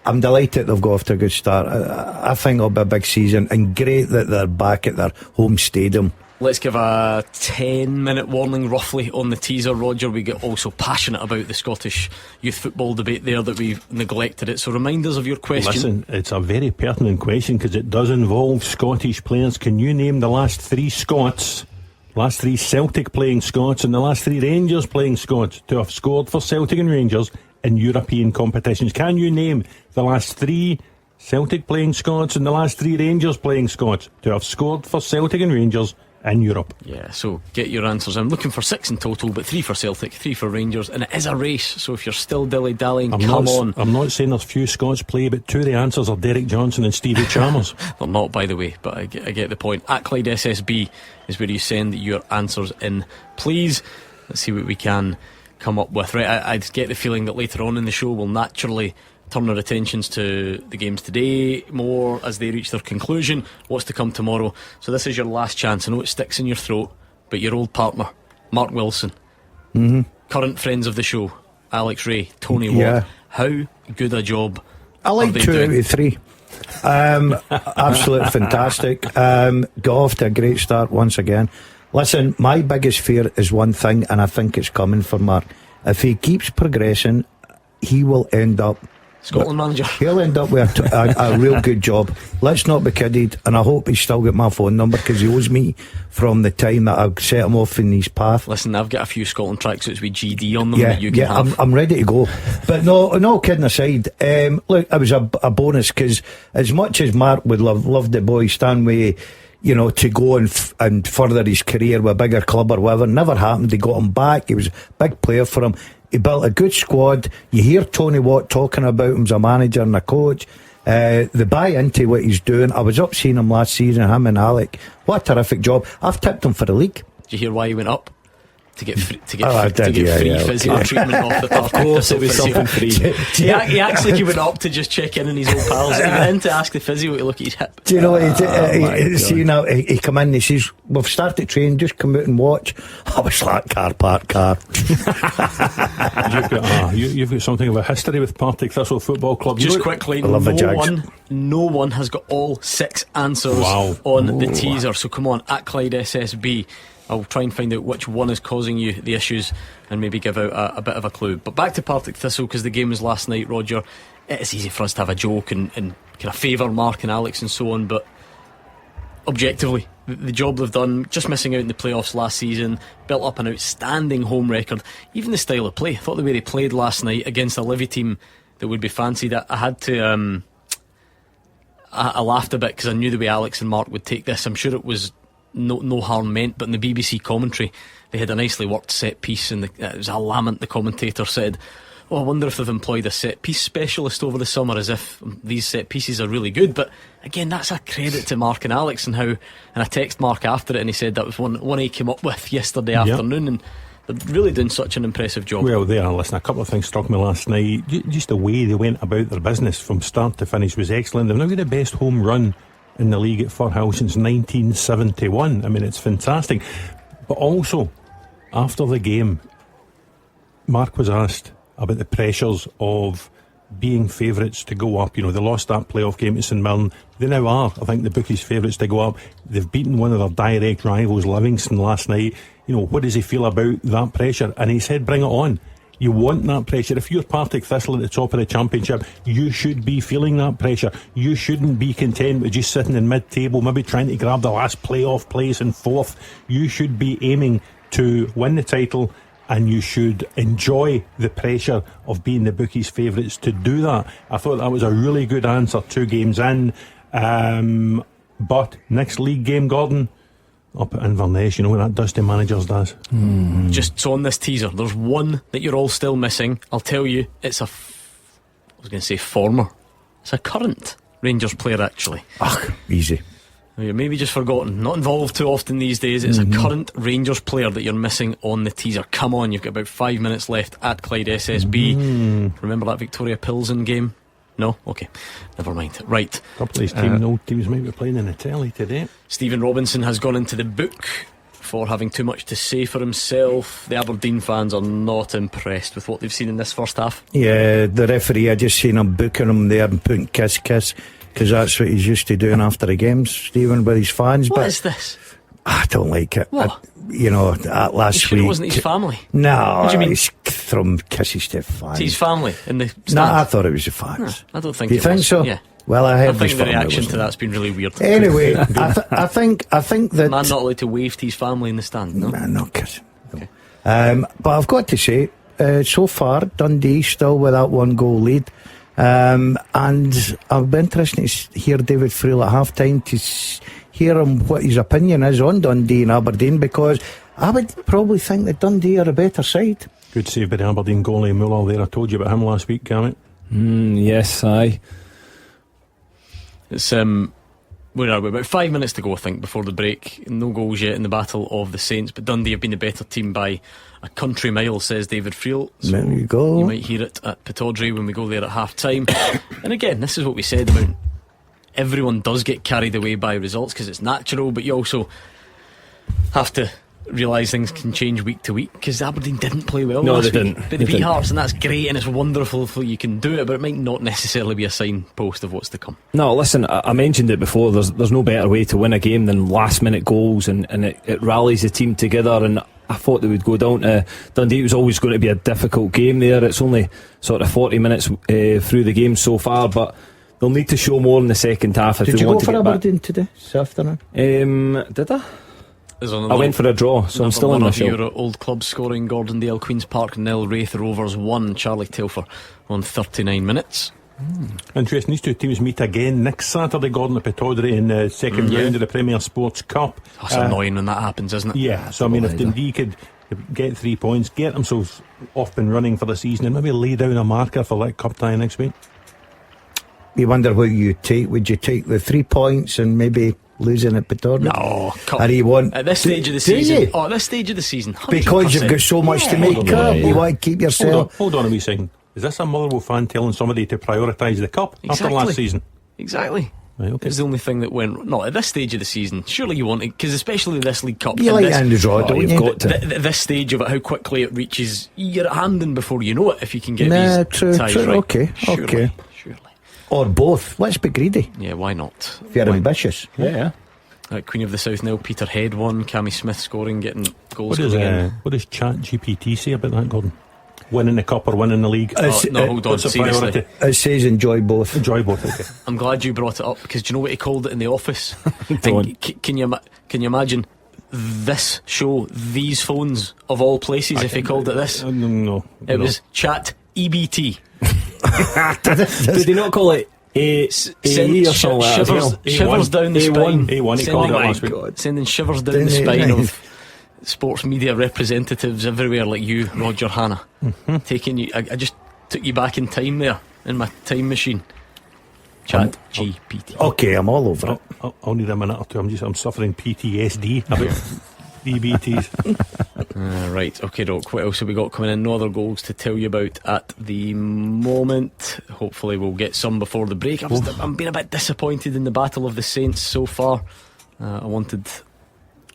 I'm delighted they've got off to a good start. I think it'll be a big season, and great that they're back at their home stadium. Let's give a 10-minute warning roughly on the teaser, Roger. We get also passionate about the Scottish youth football debate there, that we've neglected it. So remind us of your question. Listen, it's a very pertinent question because it does involve Scottish players. Can you name the last 3 Scots, last 3 Celtic playing Scots, and the last 3 Rangers playing Scots to have scored for Celtic and Rangers in European competitions? Can you name the last 3 Celtic playing Scots and the last 3 Rangers playing Scots to have scored for Celtic and Rangers in Europe? Yeah, so get your answers. I'm looking for 6 in total, but 3 for Celtic, 3 for Rangers, and it is a race, so if you're still dilly-dallying, come on. I'm not saying there's few Scots play, but 2 of the answers are Derek Johnson and Stevie Chalmers. They're not, by the way, but I get the point. At Clyde SSB is where you send your answers in, please. Let's see what we can come up with. Right, I get the feeling that later on in the show we'll naturally turn our attentions to the games today more as they reach their conclusion, what's to come tomorrow. So this is your last chance. I know it sticks in your throat, but your old partner Mark Wilson, current friends of the show, Alex Ray, Tony Ward, how good a job I like 2 out of 3. Absolutely fantastic. Got off to a great start once again. Listen, my biggest fear is one thing, and I think it's coming for Mark. If he keeps progressing, he will end up Scotland manager. He'll end up with a real good job. Let's not be kidded, and I hope he's still got my phone number, because he owes me from the time that I set him off in his path. Listen, I've got a few Scotland tracksuits with GD on them that you can have. I'm ready to go. But no kidding aside, look, it was a bonus, because as much as Mark would love the boy Stanway, to go and further his career with a bigger club or whatever, never happened. They got him back. He was a big player for him. He built a good squad. You hear Tony Watt talking about him as a manager and a coach. They buy into what he's doing. I was up seeing him last season, him and Alec. What a terrific job. I've tipped him for the league. Did you hear why he went up? To get free physio treatment off the top. Of course, it was something free. He acts like he went up to just check in on his old pals. He went in to ask the physio to look at his hip. Do you know what he come in and he says, we've started training, just come out and watch. I was like, car. You've got something of a history with Partick Thistle Football Club. Just quickly, no one has got all 6 answers on the teaser. So come on, at Clyde SSB, I'll try and find out which one is causing you the issues and maybe give out a bit of a clue. But back to Partick Thistle, because the game was last night, Roger. It's easy for us to have a joke and kind of favour Mark and Alex and so on, but objectively, the job they've done, just missing out in the playoffs last season, built up an outstanding home record. Even the style of play, I thought the way they played last night against a Livy team that would be fancied. I had to I laughed a bit because I knew the way Alex and Mark would take this. I'm sure it was no harm meant, but in the BBC commentary they had a nicely worked set piece, and it was a lament. The commentator said, I wonder if they've employed a set piece specialist over the summer, as if these set pieces are really good. But again, that's a credit to Mark and Alex, and how, and I texted Mark after it and he said that was one he came up with yesterday afternoon, and they're really doing such an impressive job. Well, listen, a couple of things struck me last night. Just the way they went about their business from start to finish was excellent. They've now got the best home run in the league at Firhill since 1971. I mean, it's fantastic. But also, after the game, Mark was asked about the pressures of being favourites to go up. They lost that playoff game to St Mirren. They now are, I think, the bookies' favourites to go up. They've beaten one of their direct rivals, Livingston, last night. What does he feel about that pressure? And he said, bring it on. You want that pressure. If you're Partick Thistle at the top of the championship, you should be feeling that pressure. You shouldn't be content with just sitting in mid-table, maybe trying to grab the last playoff place in fourth. You should be aiming to win the title, and you should enjoy the pressure of being the bookies' favourites to do that. I thought that was a really good answer 2 games in. But next league game, Gordon, up at Inverness, you know what that does to managers, does. Just so on this teaser, there's one that you're all still missing. I'll tell you, it's I was going to say former, it's a current Rangers player, actually. Easy. You're maybe just forgotten, not involved too often these days. It's a current Rangers player that you're missing on the teaser. Come on, you've got about 5 minutes left at Clyde SSB. Remember that Victoria Pilsen game? No? Okay, never mind. Right, a couple of these old teams might be playing in the telly today. Stephen Robinson has gone into the book for having too much to say for himself. The Aberdeen fans are not impressed with what they've seen in this first half. Yeah, the referee, I just seen him booking him there and putting kiss because that's what he's used to doing after the games, Stephen, with his fans. What is this? I don't like it. What? That last week. It wasn't his family? No, what do you mean? He's throwing kisses to fans. It's his family in the stands? No, I thought it was the fans. No, I don't think do you think so? Yeah. Well, I think the reaction to that's been really weird. Anyway, I think that man not allowed to wave to his family in the stand. No, not kissing. Okay. But I've got to say, so far Dundee still with that 1-goal lead. And I'll be interested to hear David Friel at half time to hear him what his opinion is on Dundee and Aberdeen, because I would probably think that Dundee are a better side. Good save by the Aberdeen goalie Muller there. I told you about him last week, Cammy. Yes, aye. It's where are we? About 5 minutes to go, I think, before the break. No goals yet in the Battle of the Saints, but Dundee have been the better team by a country mile, says David Friel. So there you go. You might hear it at Pittodrie when we go there at half time. And again, this is what we said about everyone does get carried away by results because it's natural, but you also have to realise things can change week to week, because Aberdeen didn't play well last week. Didn't. But they beat Hearts, and that's great, and it's wonderful if you can do it, but it might not necessarily be a signpost of what's to come. No, listen, I mentioned it before, there's no better way to win a game than last minute goals, and it rallies the team together. And I thought they would go down to Dundee. It was always going to be a difficult game there. It's only sort of 40 minutes through the game so far, but they'll need to show more in the second half if Did they you want go to for get Aberdeen back. today, this afternoon? Did I? I went for a draw, so I'm still in my show. Your old club scoring: Gordon Dale, Queen's Park 0, Wraith Rovers 1. Charlie Telfer on 39 minutes. Interesting, these two teams meet again next Saturday, Gordon, at Pittodrie in the second round of the Premier Sports Cup. That's annoying when that happens, isn't it? Yeah, so I mean, if Dundee could get 3 points, get themselves off and running for the season, and maybe lay down a marker for that cup tie next week. You wonder what you take. Would you take the 3 points and maybe losing at Pittodrie? No, or you want at this stage of the season. At this stage of the season, 100%. Because you've got so much to make up. You want to keep yourself. Hold on a wee second. Is this a Motherwell fan telling somebody to prioritise the cup after last season? Exactly. Right, okay. It's the only thing that went. No, at this stage of the season, surely you want it, because especially this League Cup. You like end the draw, don't you? Got to. This stage of it, how quickly it reaches, you're at Hampden before you know it. If you can get these ties right. Okay. Surely. Or both. Let's be greedy. Yeah, why not? If you're ambitious. Yeah. Queen of the South Nile, Peterhead won. Cammy Smith scoring, getting goals. What does ChatGPT say about that, Gordon? Winning the cup or winning the league? Hold on, seriously. It says enjoy both. Enjoy both, okay. I'm glad you brought it up, because do you know what he called it in the office? Can you imagine this show, these phones of all places, if he called it this? No. It was Chat EBT. Did he not call it AE or something like that? Shivers down the spine. A1, he called it last week. Sending shivers down the spine of sports media representatives everywhere like you, Roger Hanna. Taking you, I just took you back in time there, in my time machine. Chat GPT. Okay, I'm all over it. I'll need a minute or two. I'm suffering PTSD about EBTs. Right, okay, Doc. What else have we got coming in? No other goals to tell you about at the moment. Hopefully we'll get some before the break. I'm being a bit disappointed in the Battle of the Saints so far. I wanted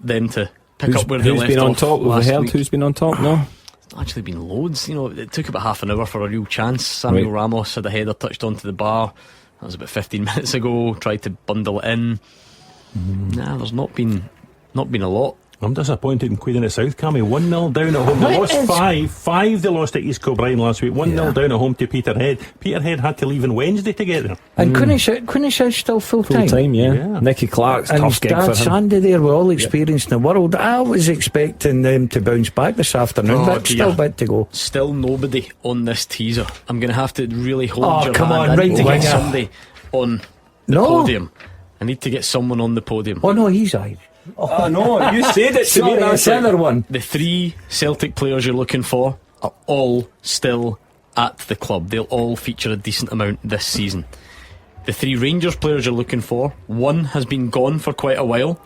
them to pick up where they left off. Who's been on top? Have we heard who's been on top? No? It's actually been loads. It took about half an hour for a real chance. Samuel Ramos had a header touched onto the bar. That was about 15 minutes ago. Tried to bundle it in. Nah, there's not been a lot. I'm disappointed in Queen of the South, Cammy. 1-0 down at home. They lost 5. They lost at East Kilbride last week. 1-0 down at home to Peterhead. Peterhead had to leave on Wednesday to get there. And Queen of South still full time. Full time, yeah. Nicky Clark's tough gig for him. Sandy there with all the experience in the world. I was expecting them to bounce back this afternoon, but still a bit to go. Still nobody on this teaser. I'm going to have to really hold your hand. I need to get somebody on the podium. I need to get someone on the podium. Oh no, he's Irish. Oh no, you said it to me. That's the other one. The 3 Celtic players you're looking for are all still at the club. They'll all feature a decent amount this season. The 3 Rangers players you're looking for, 1 has been gone for quite a while,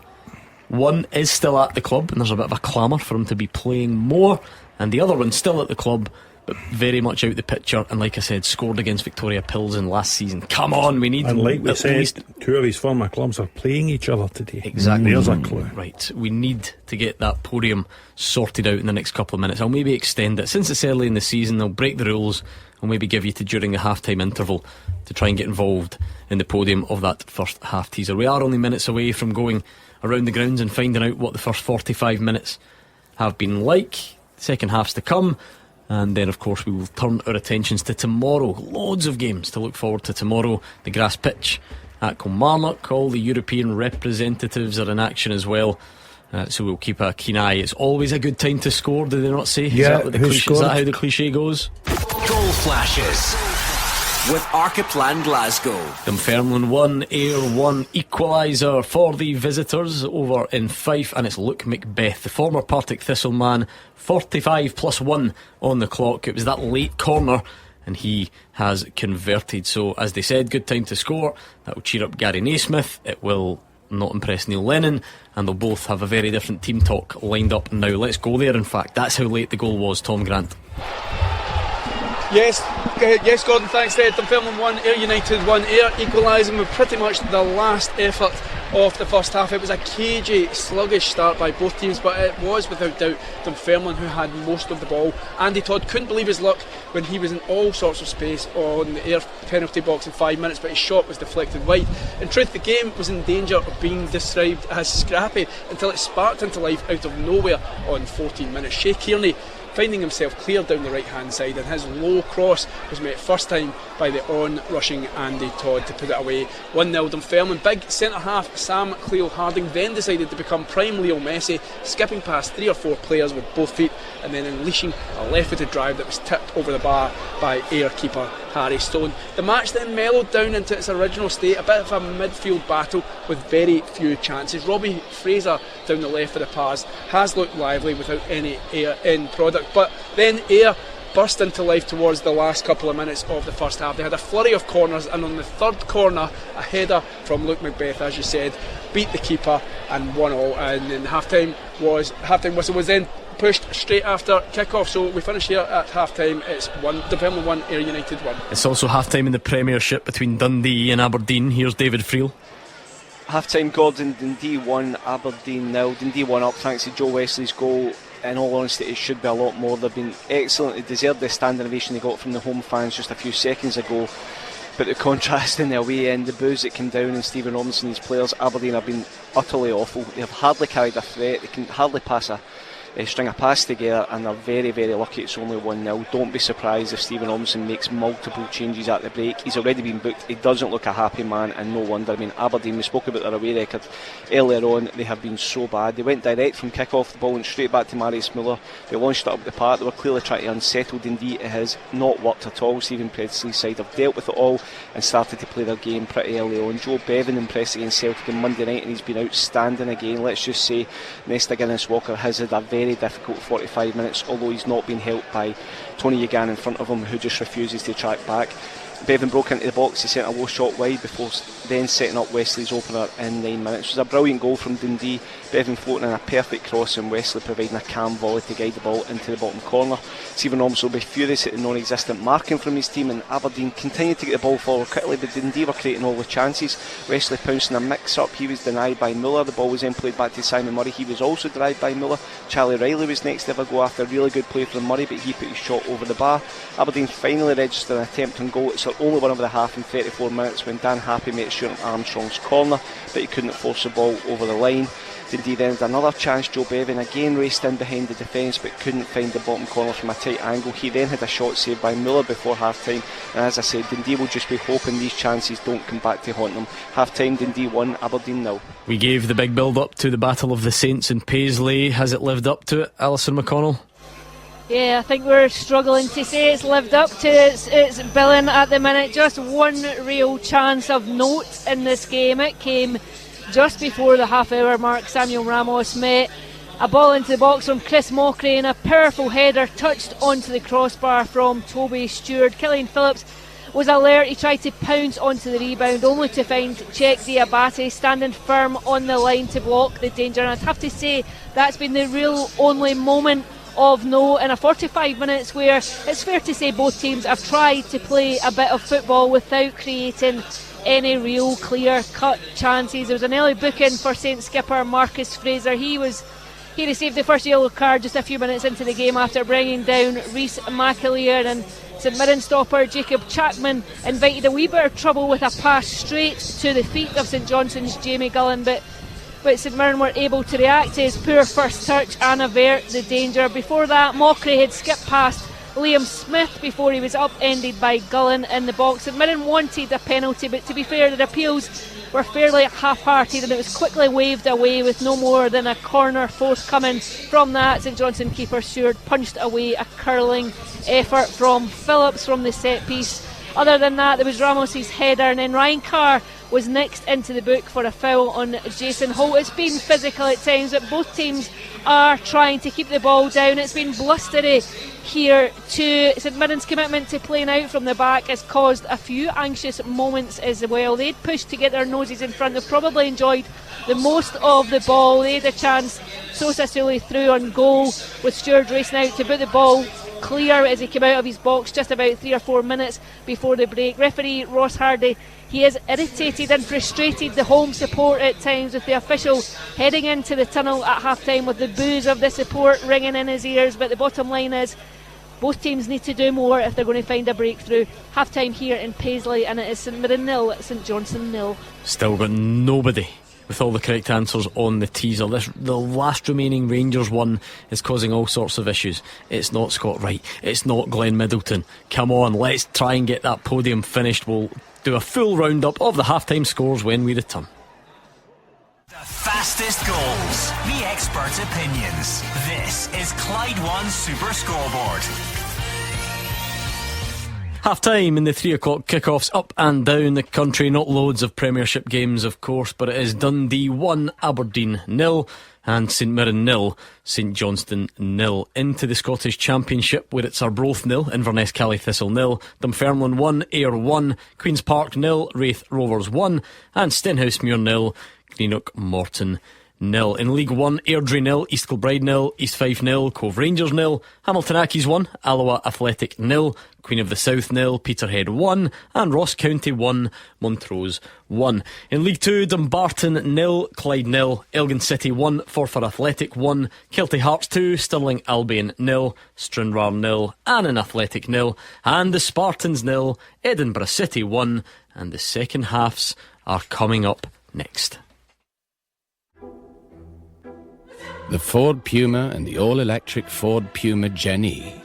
1 is still at the club, and there's a bit of a clamour for him to be playing more, and the other one's still at the club but very much out the picture, and like I said, scored against Victoria Pilsen last season. Come on, we need. And like we said, 2 of his former clubs are playing each other today. Exactly. There's a clue. Right, we need to get that podium sorted out in the next couple of minutes. I'll maybe extend it. Since it's early in the season, I'll break the rules. I'll maybe give you to during the half-time interval to try and get involved in the podium of that first half teaser. We are only minutes away from going around the grounds and finding out what the first 45 minutes have been like. Second half's to come. And then, of course, we will turn our attentions to tomorrow. Loads of games to look forward to tomorrow. The grass pitch at Kilmarnock. All the European representatives are in action as well. So we'll keep a keen eye. It's always a good time to score, do they not say? Yeah, is that how the cliche goes? Goal flashes with Archiplan Glasgow. Dunfermline 1, Ayr 1 equaliser for the visitors over in Fife, and it's Luke Macbeth, the former Partick Thistle man, 45 plus 1 on the clock. It was that late corner and he has converted. So as they said, good time to score. That will cheer up Gary Naismith. It will not impress Neil Lennon, and they'll both have a very different team talk lined up now. Let's go there. In fact, that's how late the goal was. Tom Grant. Yes, Gordon, thanks. Dunfermline 1, Ayr United 1. Ayr equalising with pretty much the last effort of the first half. It was a cagey, sluggish start by both teams, but it was without doubt Dunfermline who had most of the ball. Andy Todd couldn't believe his luck when he was in all sorts of space on the Ayr penalty box in 5 minutes, but his shot was deflected wide. In truth, the game was in danger of being described as scrappy until it sparked into life out of nowhere on 14 minutes. Shay Kearney finding himself clear down the right hand side, and his low cross was met first time by the on-rushing Andy Todd to put it away. 1-0 Dunfermline. Big centre half Sam Cleo Harding then decided to become prime Leo Messi, skipping past 3 or 4 players with both feet and then unleashing a left-footed drive that was tipped over the bar by Ayr keeper Harry Stone. The match then mellowed down into its original state, a bit of a midfield battle with very few chances. Robbie Fraser down the left of the pass has looked lively without any Ayr end product, but then Ayr burst into life towards the last couple of minutes of the first half. They had a flurry of corners, and on the third corner a header from Luke Macbeth, as you said, beat the keeper and 1-1, and then half-time whistle was then pushed straight after kick-off. So we finish here at half-time. It's Dunfermline 1, Ayr United 1. It's also half-time in the Premiership between Dundee and Aberdeen. Here's David Friel. Half-time, Gordon. Dundee 1, Aberdeen 0. Dundee 1 up thanks to Joe Wesley's goal. In all honesty, it should be a lot more. They've been excellent. They deserved the standing ovation they got from the home fans just a few seconds ago. But the contrast in the away end, the boos that came down on Stephen Robinson and his players, Aberdeen have been utterly awful. They have hardly carried a threat. They can hardly pass a string a pass together, and they're very, very lucky it's only 1-0. Don't be surprised if Stephen Robinson makes multiple changes at the break. He's already been booked. He doesn't look a happy man, and no wonder. I mean, Aberdeen, we spoke about their away record earlier on. They have been so bad. They went direct from kick-off, the ball went straight back to Marius Muller. They launched it up the park. They were clearly trying to unsettle Dundee. It has not worked at all. Stephen Presley's side have dealt with it all and started to play their game pretty early on. Joe Bevan impressed against Celtic on Monday night, and he's been outstanding again. Let's just say Nesta Guinness-Walker has had a very difficult 45 minutes, although he's not been helped by Tony Egan in front of him, who just refuses to track back. Bevan broke into the box. He sent a low shot wide before then setting up Wesley's opener in 9 minutes. It was a brilliant goal from Dundee. Bevan floating in a perfect cross, and Wesley providing a calm volley to guide the ball into the bottom corner. Stephen Robinson will be furious at the non-existent marking from his team, and Aberdeen continued to get the ball forward quickly, but Dundee were creating all the chances. Wesley pouncing a mix-up. He was denied by Muller. The ball was then played back to Simon Murray. He was also denied by Muller. Charlie Riley was next to have a go after a really good play from Murray, but he put his shot over the bar. Aberdeen finally registered an attempt on goal. It's their only one of the half in 34 minutes when Dan Happy made it shoot on Armstrong's corner, but he couldn't force the ball over the line. Dundee then had another chance. Joe Bevan again raced in behind the defence but couldn't find the bottom corner from a tight angle. He then had a shot saved by Muller before half time, and as I said, Dundee will just be hoping these chances don't come back to haunt them. Half time, Dundee 1, Aberdeen 0. We gave the big build up to the Battle of the Saints in Paisley. Has it lived up to it, Alison McConnell? Yeah, I think we're struggling to say it's lived up to its billing at the minute. Just one real chance of note in this game. It came just before the half-hour mark. Samuel Ramos met a ball into the box from Chris Mockery, and a powerful header touched onto the crossbar from Toby Stewart. Killian Phillips was alert. He tried to pounce onto the rebound, only to find Czech Diabate standing firm on the line to block the danger. And I'd have to say that's been the real only moment of note in a 45 minutes where it's fair to say both teams have tried to play a bit of football without creating any real clear cut chances. There was an early booking for St skipper Marcus Fraser. He received the first yellow card just a few minutes into the game after bringing down Rhys McAleer, and St Mirren stopper Jacob Chapman invited a wee bit of trouble with a pass straight to the feet of St Johnstone's Jamie Gullen, but St Mirren were able to react to his poor first touch and avert the danger. Before that, Mockery had skipped past Liam Smith before he was upended by Gullen in the box. St Mirren wanted a penalty, but to be fair, the appeals were fairly half-hearted, and it was quickly waved away with no more than a corner forthcoming. From that, St Johnstone keeper Stewart punched away a curling effort from Phillips from the set piece. Other than that, there was Ramos's header, and then Ryan Carr was next into the book for a foul on Jason Holt. It's been physical at times, but both teams are trying to keep the ball down. It's been blustery here too. St Mirren's commitment to playing out from the back has caused a few anxious moments as well. They'd pushed to get their noses in front. They've probably enjoyed the most of the ball. They had a chance. Sosa Sully through on goal with Stewart racing out to put the ball clear as he came out of his box just about 3 or 4 minutes before the break. Referee Ross Hardy, he has irritated and frustrated the home support at times, with the official heading into the tunnel at half time with the boos of the support ringing in his ears. But the bottom line is both teams need to do more if they're going to find a breakthrough. Half time here in Paisley, and it is St Mirren 0, St Johnstone 0. Still got nobody with all the correct answers on the teaser. The last remaining Rangers one is causing all sorts of issues. It's not Scott Wright, it's not Glenn Middleton. Come on, let's try and get that podium finished. We'll do a full roundup of the half-time scores when we return. The fastest goals, the experts' opinions. This is Clyde One Super Scoreboard. Half time in the 3 o'clock kickoffs up and down the country. Not loads of Premiership games, of course, but it is Dundee 1, Aberdeen 0, and St Mirren 0, St Johnstone 0. Into the Scottish Championship, where it's Arbroath 0, Inverness Cally Thistle 0, Dunfermline 1, Ayr 1, Queen's Park 0, Raith Rovers 1, and Stenhousemuir 0, Greenock Morton 0. In League 1, Airdrie 0, East Kilbride 0, East Fife 0, Cove Rangers 0, Hamilton Accies 1, Alloa Athletic 0, Queen of the South 0, Peterhead 1, and Ross County 1, Montrose 1. In League 2, Dumbarton 0, Clyde 0, Elgin City 1, Forfar Athletic 1, Kelty Hearts 2, Stirling Albion 0, Stranraer 0, Annan Athletic 0, and the Spartans 0, Edinburgh City 1, and the second halves are coming up next. The Ford Puma and the all-electric Ford Puma Jenny.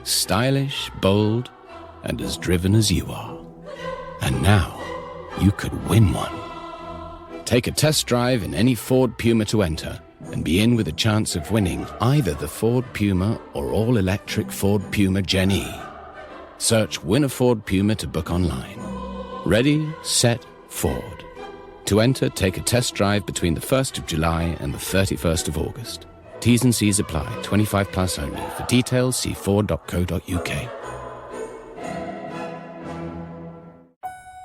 Stylish, bold, and as driven as you are. And now, you could win one. Take a test drive in any Ford Puma to enter and be in with a chance of winning either the Ford Puma or all-electric Ford Puma Jenny. Search Win a Ford Puma to book online. Ready, set, Ford. To enter, take a test drive between the 1st of July and the 31st of August. T's and C's apply. 25 plus only. For details, see ford.co.uk.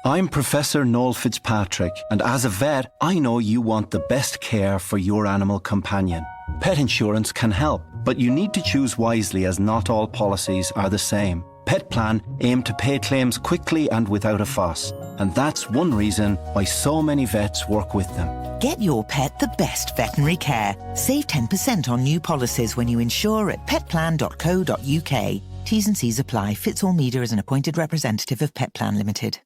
I'm Professor Noel Fitzpatrick, and as a vet, I know you want the best care for your animal companion. Pet insurance can help, but you need to choose wisely as not all policies are the same. Pet Plan aim to pay claims quickly and without a fuss, and that's one reason why so many vets work with them. Get your pet the best veterinary care. Save 10% on new policies when you insure at petplan.co.uk. T's and C's apply. Fitzall Meader is an appointed representative of Pet Plan Limited.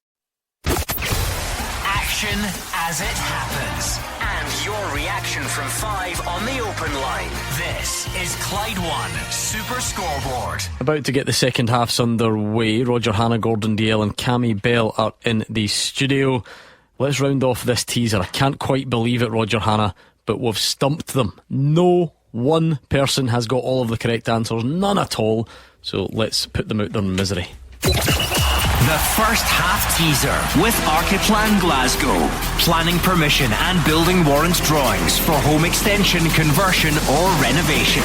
Action as it happens. And your reaction from 5 on the open line. This is Clyde One Super Scoreboard. About to get the second halves underway. Roger Hannah, Gordon Dalziel and Cammy Bell are in the studio. Let's round off this teaser. I can't quite believe it, Roger Hannah, but we've stumped them. No one person has got all of the correct answers, none at all. So let's put them out their misery. The first half teaser with Archiplan Glasgow. Planning permission and building warrant drawings for home extension, conversion or renovation.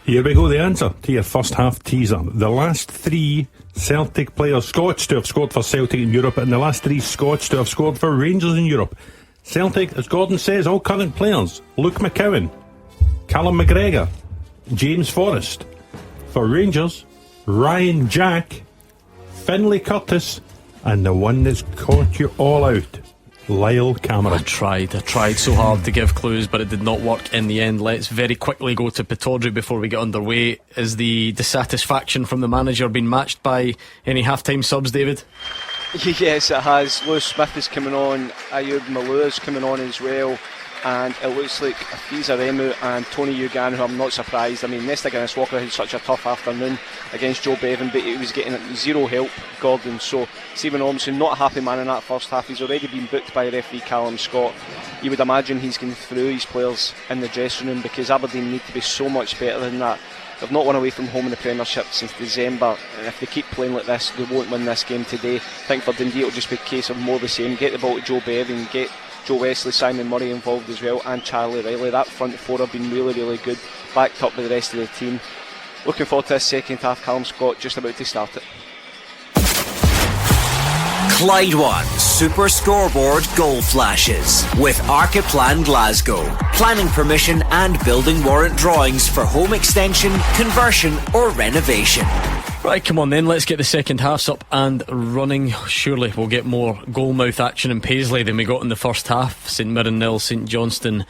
Here we go, the answer to your first half teaser. The last 3 Celtic players, Scots to have scored for Celtic in Europe, and the last 3 Scots to have scored for Rangers in Europe. Celtic, as Gordon says, all current players: Luke McCowan, Callum McGregor, James Forrest. For Rangers, Ryan Jack, Finlay Curtis, and the one that's caught you all out, Lyle Cameron. I tried so hard to give clues, but it did not work in the end. Let's very quickly go to Pittodrie before we get underway. Is the dissatisfaction from the manager been matched by any half-time subs, David? Yes, it has. Lewis Smith is coming on, Ayub Malou is coming on as well, and it looks like Afiza Remu and Tony Ugan, who I'm not surprised. I mean, Nesta Guinness Walker had such a tough afternoon against Joe Bevan, but he was getting zero help, Gordon. So Stephen Ormsson, not a happy man in that first half. He's already been booked by referee Callum Scott. You would imagine he's going through his players in the dressing room, because Aberdeen need to be so much better than that. They've not won away from home in the Premiership since December, and if they keep playing like this, they won't win this game today. I think for Dundee it'll just be a case of more of the same. Get the ball to Joe Bevan, get Joe Wesley, Simon Murray involved as well, and Charlie Riley. That front 4 have been really, really good, backed up by the rest of the team. Looking forward to this second half. Callum Scott just about to start it. Clyde One Super Scoreboard Goal Flashes with Archiplan Glasgow. Planning permission and building warrant drawings for home extension, conversion or renovation. Right, come on then, let's get the second halves up and running. Surely we'll get more goalmouth action in Paisley than we got in the first half. St Mirren 0, St Johnstone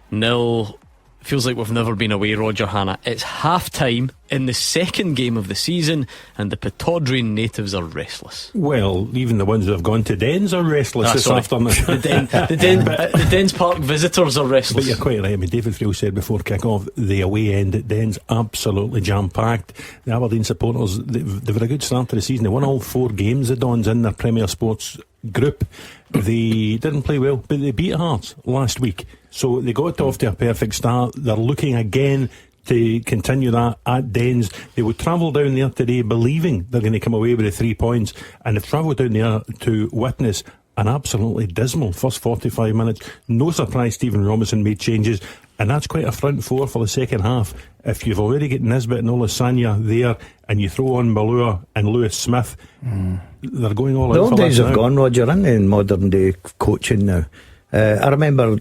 0. Feels like we've never been away, Roger Hannah. It's half time in the second game of the season, and the Pittodrie natives are restless. Well, even the ones that have gone to Dens are restless this afternoon. The Dens Park visitors are restless. But you're quite right. I mean, David Friel said before kick-off, the away end at Dens absolutely jam-packed. The Aberdeen supporters, they've had a good start to the season. They won all 4 games, the Dons, in their Premier Sports group. They didn't play well, but they beat Hearts last week, so they got off to a perfect start. They're looking again to continue that at Dens. They would travel down there today believing they're going to come away with the 3 points, and they've travelled down there to witness an absolutely dismal first 45 minutes. No surprise Stephen Robinson made changes, and that's quite a front four for the second half. If you've already got Nisbet and Olasanya there, and you throw on Malua and Lewis Smith, they're going all out. The old days have now. gone, Roger, in modern day coaching now. I remember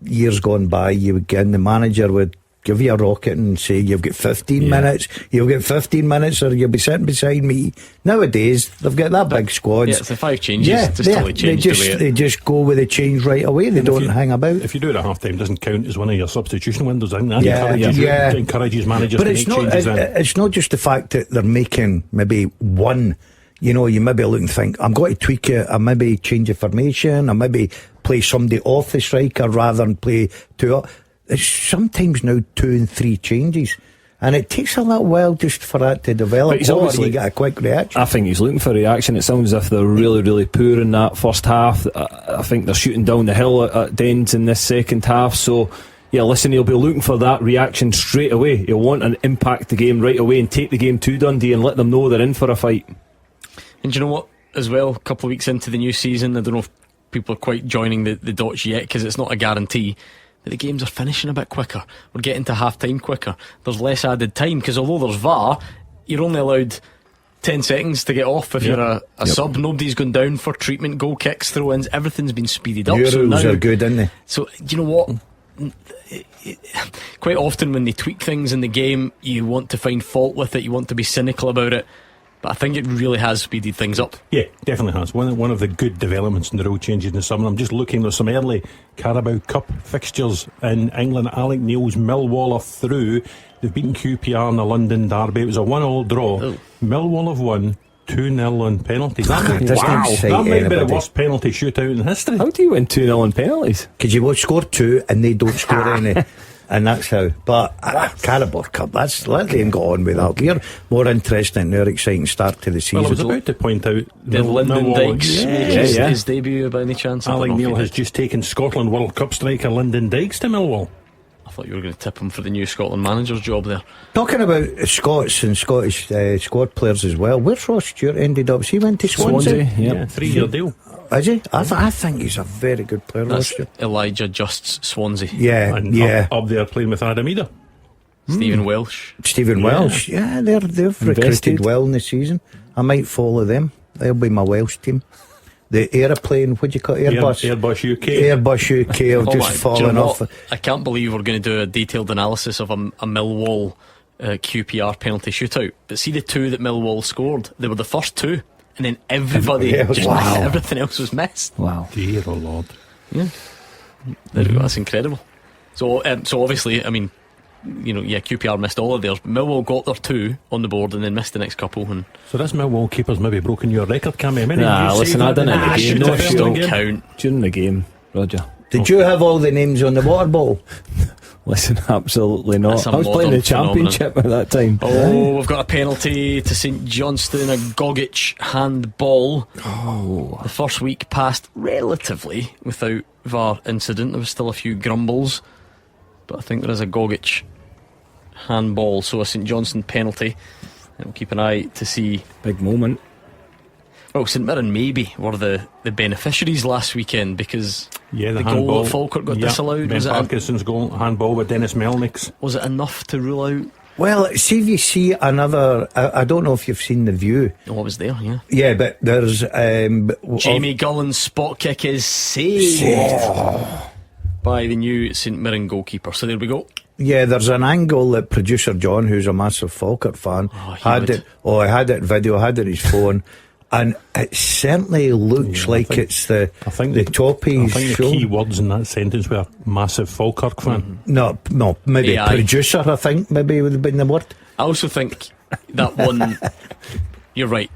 years gone by, you would get in, the manager would give you a rocket and say, you've got 15 minutes, you'll get 15 minutes, or you'll be sitting beside me. Nowadays, they've got that big squad. Yeah, it's the 5 changes. They just go with the change right away. They don't hang about. If you do it at half time, it doesn't count as one of your substitution windows. I think That encourages managers but to make changes. It's not just the fact that they're making maybe one. You know, you maybe look and think, I'm going to tweak it, I maybe change the formation, I maybe play somebody off the striker rather than play two up. It's sometimes now 2 and 3 changes, and it takes a little while just for that to develop. Or you get a quick reaction. I think he's looking for reaction. It sounds as if they're really, really poor in that first half. I think they're shooting down the hill at Dens in this second half. So yeah, listen, he'll be looking for that reaction straight away. He'll want to impact the game right away and take the game to Dundee and let them know they're in for a fight. And do you know what, as well, a couple of weeks into the new season, I don't know if people are quite joining the dots yet, because it's not a guarantee, but the games are finishing a bit quicker. We're getting to half time quicker. There's less added time, because although there's VAR, you're only allowed 10 seconds to get off if you're a sub. Nobody's gone down for treatment, goal kicks, throw-ins, everything's been speeded up. Your rules are good, aren't they? So do you know what, quite often when they tweak things in the game, you want to find fault with it, you want to be cynical about it, but I think it really has speeded things up. Yeah, definitely has. One of the good developments in the rule changes in the summer. I'm just looking, there's some early Carabao Cup fixtures in England. Alec Neil's Millwall are through. They've beaten QPR in the London derby. It was a 1-1 draw. Millwall have won 2-0 on penalties. That might be the worst penalty shootout in history. How do you win 2-0 on penalties? Because you will score 2 and they don't score any. And that's how. But Carabao Cup, let them go on with that. We're more interested in their exciting start to the season. Well, I was about to point out Did Lyndon Dykes make his debut by any chance? Alec Neil has just taken Scotland World Cup striker Lyndon Dykes to Millwall. I thought you were going to tip him for the new Scotland manager's job there. Talking about Scots and Scottish squad players as well, where's Ross Stewart ended up? He went to Swansea. Yeah, 3-year deal. Is he? I think he's a very good player. That's Elijah Just's Swansea. Yeah, up there playing with Adam Eder. Stephen Welsh. Yeah, they've recruited well in the season. I might follow them. They'll be my Welsh team. The aeroplane, what do you call it? Airbus UK. Airbus UK have just fallen off. I can't believe we're going to do a detailed analysis of a Millwall QPR penalty shootout. But see the 2 that Millwall scored, they were the first 2. And then everybody everything else was missed. Wow. Dear oh Lord. Yeah. There we go, that's incredible. So obviously, I mean, QPR missed all of theirs. Millwall got their 2 on the board and then missed the next couple. And so this Millwall keeper's maybe broken your record, Cammy. Listen, I didn't in the game. No, don't count. During the game, Roger. Did you have all the names on the water bottle? Listen, absolutely not. I was playing the Championship at that time. Oh, we've got a penalty to St Johnstone, a Gogic handball. The first week passed relatively without VAR incident. There was still a few grumbles, but I think there is a Gogic handball, so a St Johnstone penalty. And we'll keep an eye to see. Big moment. Well, St Mirren maybe were the beneficiaries last weekend, because the handball, goal at Falkirk got disallowed. Ben Parkinson's goal, handball with Dennis Melnick's. Was it enough to rule out? Well, see if you see another. I don't know if you've seen The View. Oh, I was there, yeah. Yeah, but there's Jamie Gullen's spot kick is saved by the new St Mirren goalkeeper. So there we go. Yeah, there's an angle that producer John, who's a massive Falkirk fan, had it video, had it on his phone. And it certainly looks like it's the top he's I think the key words in that sentence were massive Falkirk fan. No, maybe AI. Producer, I think, maybe would have been the word. I also think that one, you're right,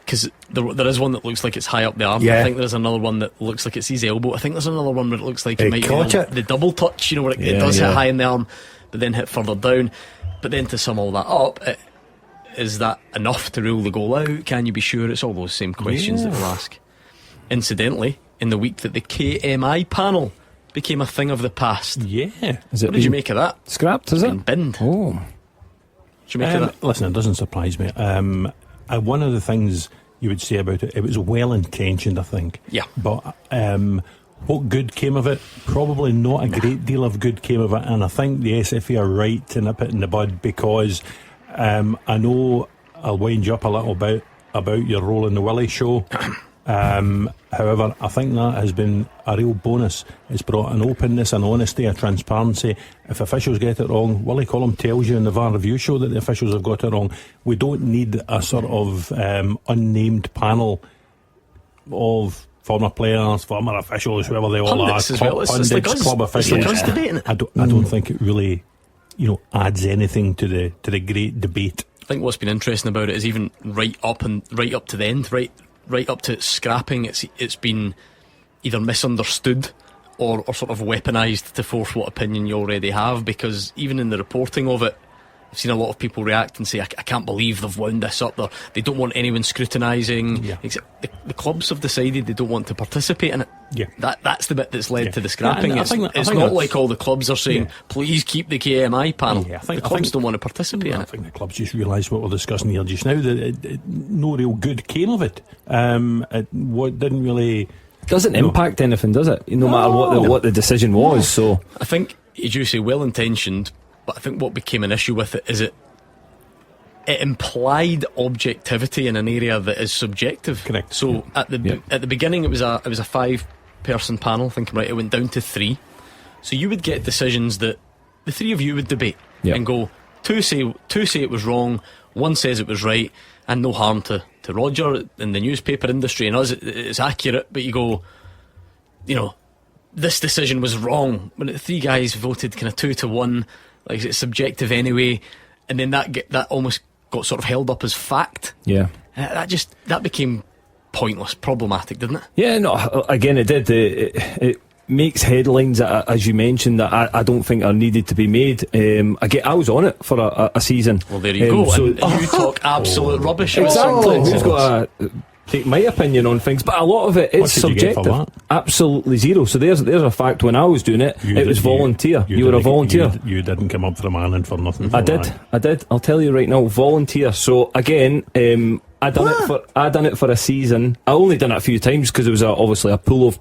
because there is one that looks like it's high up the arm. Yeah. I think there's another one that looks like it's his elbow. I think there's another one where it looks like it might caught be it. the double touch, where it does hit high in the arm, but then hit further down. But then to sum all that up, is that enough to rule the goal out? Can you be sure? It's all those same questions that we'll ask. Incidentally, in the week that the KMI panel became a thing of the past. Yeah. What did you make of that? Scrapped, is it? Binned. Oh. What did you make of that? Listen, it doesn't surprise me. One of the things you would say about it? It was well intentioned, I think. Yeah. But what good came of it? Probably not a great deal of good came of it, and I think the SFA are right to nip it in the bud, because I know I'll wind you up a little bit about your role in the Willie show. However, I think that has been a real bonus. It's brought an openness, an honesty, a transparency. If officials get it wrong, Willie Collum tells you in the VAR review show that the officials have got it wrong. We don't need a sort of unnamed panel of former players, former officials, whoever they all are, pundits, club officials. I don't think it really, adds anything to the great debate. I think what's been interesting about it is even right up to the end, right up to scrapping, it's been either misunderstood or sort of weaponised to force what opinion you already have, because even in the reporting of it, I've seen a lot of people react and say, I can't believe they've wound this up. They don't want anyone scrutinising. Yeah. The clubs have decided they don't want to participate in it. Yeah. That's the bit that's led to the scrapping. I It's think not like all the clubs are saying, please keep the KMI panel. Yeah, the clubs don't want to participate in it. I think the clubs just realised what we're discussing here just now, that no real good came of it. What didn't really... Doesn't impact anything, does it? No matter what the decision was. So I think, as you say, well intentioned, but I think what became an issue with it is it implied objectivity in an area that is subjective. Correct. So at the beginning it was a 5-person panel. I think I'm right. It went down to 3. So you would get decisions that the 3 of you would debate and go, two say it was wrong, 1 says it was right, and no harm to Roger in the newspaper industry and us. It's accurate, but you go, this decision was wrong. When the 3 guys voted kind of 2-1, like it's subjective anyway, and then that almost got sort of held up as fact. Yeah, that became pointless, problematic, didn't it? Yeah, no. Again, it did. It makes headlines, as you mentioned, that I don't think are needed to be made. I was on it for a season. Well, there you go. So and you talk absolute rubbish. Exactly. Who's got to take my opinion on things? But a lot of it is subjective. Absolutely zero. So there's a fact. When I was doing it, it was volunteer. You were a volunteer. You didn't come up for a man and for nothing. I did. I'll tell you right now, volunteer. So again, I done it for a season. I only done it a few times because there was obviously a pool of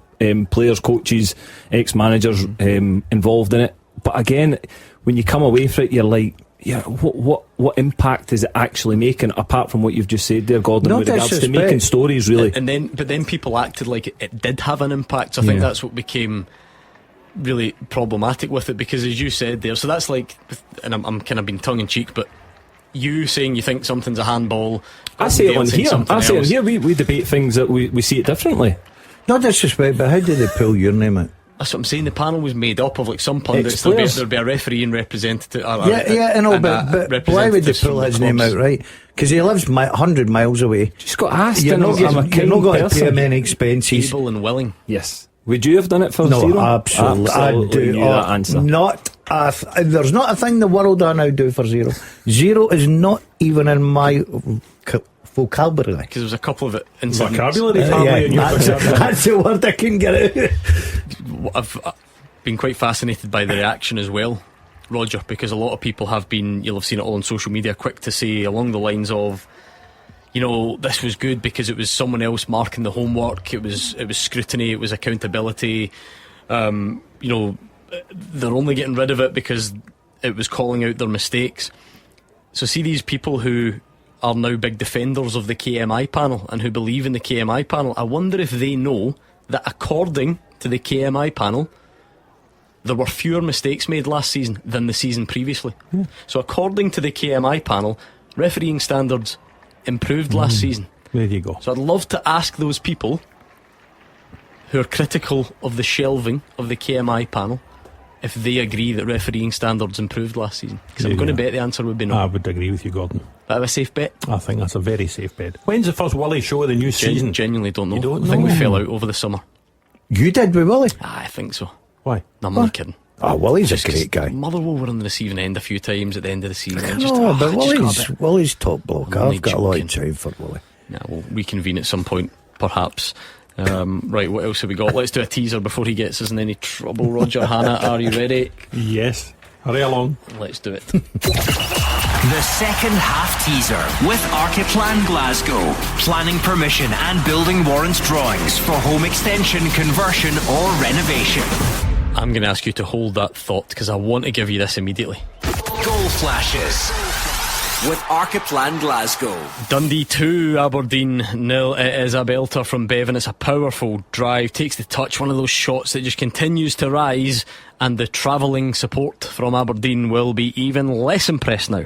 players, coaches, ex-managers involved in it. But again, when you come away from it, you're like, what impact is it actually making, apart from what you've just said there, Gordon, with regards to making stories, really? But then people acted like it did have an impact. So I think that's what became really problematic with it, because as you said there, so that's like, and I'm kind of being tongue in cheek, but you saying you think something's a handball. I say it on here. We debate things that we see it differently. No disrespect, but how did they pull your name out? That's what I'm saying. The panel was made up of like some pundits. There'll be a referee and representative. I know, but why would they pull his name out, right? Because he lives 100 miles away. Just got asked. You're not going to pay him any expenses. Able and willing. Yes. Would you have done it for zero? No, absolutely. I do. That answer. There's not a thing in the world I now do for zero. Zero is not even in my vocabulary. Because there was a couple of incidents. Vocabulary? That's the word I couldn't get out. I've been quite fascinated by the reaction as well, Roger, because a lot of people have been, you'll have seen it all on social media, quick to say along the lines of, this was good because it was someone else marking the homework, it was scrutiny, it was accountability. They're only getting rid of it because it was calling out their mistakes. So see these people who are now big defenders of the KMI panel and who believe in the KMI panel, I wonder if they know that according to the KMI panel there were fewer mistakes made last season than the season previously. So according to the KMI panel, refereeing standards improved last season. There you go. So I'd love to ask those people who are critical of the shelving of the KMI panel if they agree that refereeing standards improved last season, because I'm going to bet the answer would be no. I would agree with you, Gordon. Bit of a safe bet. I think that's a very safe bet. When's the first Willie show of the new season? Genuinely don't know. You don't I think we fell out over the summer. You did with Willie? I think so. Why? No, I'm not kidding. Willie's a great guy. Motherwell were on the receiving end a few times at the end of the season. But Willie's top bloke. I've got a lot of time for Willie. Yeah, we'll reconvene at some point, perhaps. Right, what else have we got? Let's do a teaser before he gets us in any trouble. Roger, Hannah, are you ready? Yes. Hurry along. Let's do it. The second half teaser with Archiplan Glasgow. Planning permission and building warrant drawings for home extension, conversion or renovation. I'm going to ask you to hold that thought because I want to give you this immediately. Goal flashes with Archiplan Glasgow. Dundee 2, Aberdeen 0. It is a belter from Bevan. It's a powerful drive, takes the touch, one of those shots that just continues to rise, and the travelling support from Aberdeen will be even less impressed now.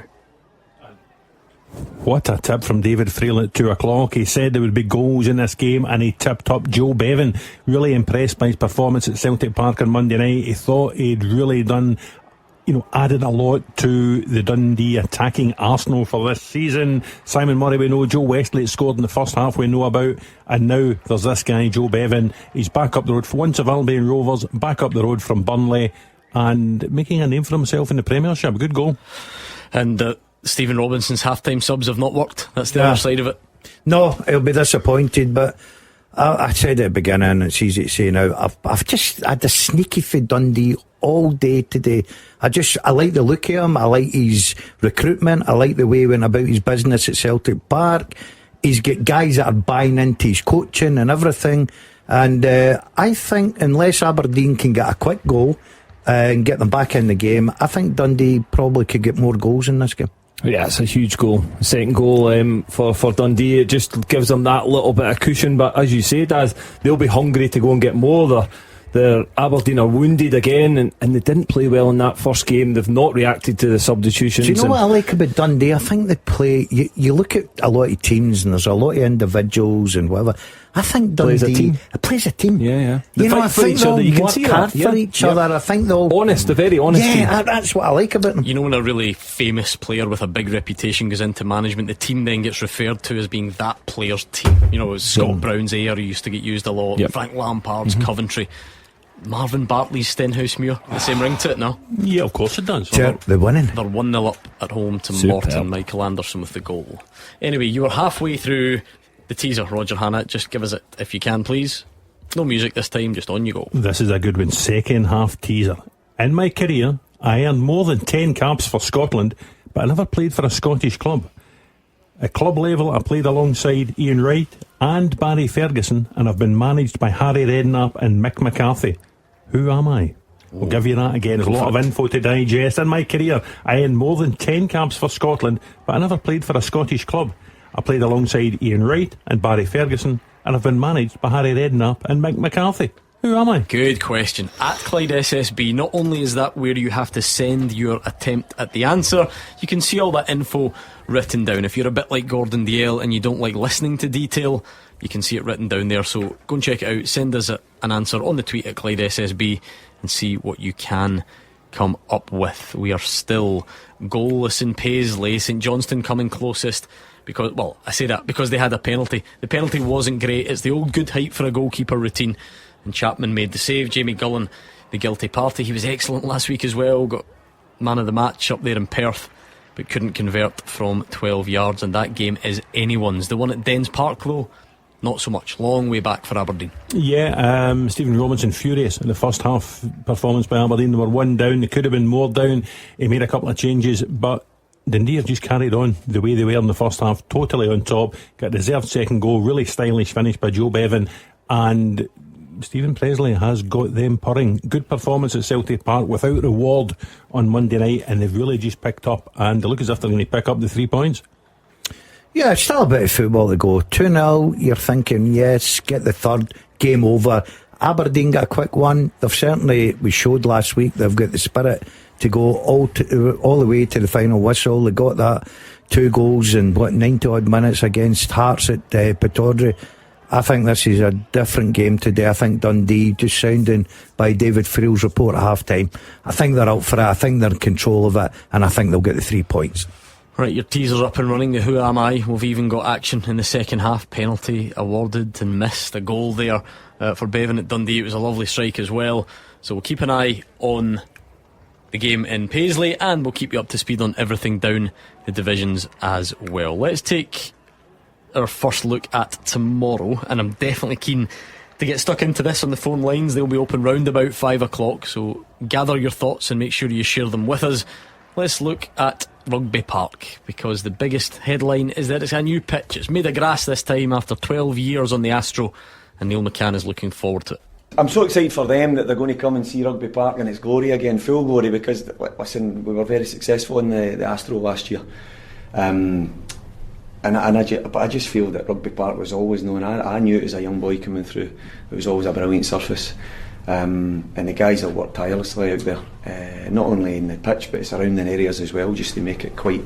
What a tip from David Freeland at 2 o'clock. He said there would be goals in this game, and he tipped up Joe Bevan. Really impressed by his performance at Celtic Park on Monday night. He thought he'd really done, added a lot to the Dundee attacking arsenal for this season. Simon Murray we know, Joe Westlake scored in the first half we know about, and now there's this guy Joe Bevan. He's back up the road for once of Albion Rovers, back up the road from Burnley, and making a name for himself in the Premiership. Good goal. And Stephen Robinson's half-time subs have not worked. That's the other side of it. No, he'll be disappointed, but I said at the beginning, it's easy to say now, I've just had a sneaky for Dundee all day today. I like the look of him, I like his recruitment, I like the way he went about his business at Celtic Park. He's got guys that are buying into his coaching and everything, and I think unless Aberdeen can get a quick goal and get them back in the game, I think Dundee probably could get more goals in this game. Yeah, it's a huge goal. Second goal for Dundee. It just gives them that little bit of cushion. But as you say, Daz, they'll be hungry to go and get more. Their Aberdeen are wounded again, and they didn't play well in that first game. They've not reacted to the substitutions. Do you know what I like about Dundee? I think they play. You look at a lot of teams, and there's a lot of individuals and whatever. I think Dundee plays a team. Yeah. They fight I for think each other. You can work see hard that for each other. I think they're very honest. Yeah, that's what I like about them. You know, when a really famous player with a big reputation goes into management, the team then gets referred to as being that player's team. You know, Scott Brown's Ayr used to get used a lot. Frank Lampard's Coventry. Marvin Bartley's Stenhousemuir, the same ring to it now. Yeah, of course it does. They're winning. They're 1-0 up at home to Morton. Michael Anderson with the goal. Anyway, you were halfway through the teaser, Roger Hannah. Just give us it if you can, please. No music this time, just on you go. This is a good one. Second half teaser. In my career, I earned more than 10 caps for Scotland, but I never played for a Scottish club. At club level, I played alongside Ian Wright and Barry Ferguson, and I've been managed by Harry Redknapp and Mick McCarthy. Who am I? We'll give you that again. There's a lot of info to digest. In my career, I earned more than 10 caps for Scotland, but I never played for a Scottish club. I played alongside Ian Wright and Barry Ferguson, and I've been managed by Harry Redknapp and Mick McCarthy. Who am I? Good question. At Clyde SSB, not only is that where you have to send your attempt at the answer, you can see all that info written down. If you're a bit like Gordon Dalziel and you don't like listening to detail, you can see it written down there. So go and check it out. Send us an answer on the tweet at Clyde SSB and see what you can come up with. We are still goalless in Paisley. St Johnstone coming closest. Because, well, I say that because they had a penalty. The penalty wasn't great. It's the old good height for a goalkeeper routine, and Chapman made the save. Jamie Gullen, the guilty party. He was excellent last week as well. Got man of the match up there in Perth, but couldn't convert from 12 yards, and that game is anyone's. The one at Dens Park, though, not so much. Long way back for Aberdeen. Yeah, Stephen Robinson furious in the first half performance by Aberdeen. They were 1 down. They could have been more down. He made a couple of changes, but Dundee have just carried on the way they were in the first half, totally on top. Got a deserved second goal, really stylish finish by Joe Bevan, and Stephen Presley has got them purring. Good performance at Celtic Park without reward on Monday night, and they've really just picked up, and they look as if they're going to pick up the 3 points. Yeah, it's still a bit of football to go. 2-0, you're thinking, yes, get the third, game over. Aberdeen got a quick one. They've certainly, we showed last week, they've got the spirit to go all the way to the final whistle. They got that 2 goals in 90 odd minutes against Hearts at Pittodrie. I think this is a different game today. I think Dundee, just sounding by David Friel's report at half time, I think they're out for it. I think they're in control of it, and I think they'll get the 3 points. Right, your teaser's up and running. The Who Am I? We've even got action in the second half. Penalty awarded and missed. A goal there for Bevan at Dundee. It was a lovely strike as well. So we'll keep an eye on the game in Paisley, and we'll keep you up to speed on everything down the divisions as well. Let's take our first look at tomorrow, and I'm definitely keen to get stuck into this on the phone lines. They'll be open round about 5 o'clock, so gather your thoughts and make sure you share them with us. Let's look at Rugby Park, because the biggest headline is that it's a new pitch. It's made of grass this time after 12 years on the Astro, and Neil McCann is looking forward to it. I'm so excited for them that they're going to come and see Rugby Park in its glory again, full glory, because listen, we were very successful in the Astro last year, but I just feel that Rugby Park was always known. I knew it as a young boy coming through. It was always a brilliant surface, and the guys have worked tirelessly out there, not only in the pitch but surrounding areas as well, just to make it quite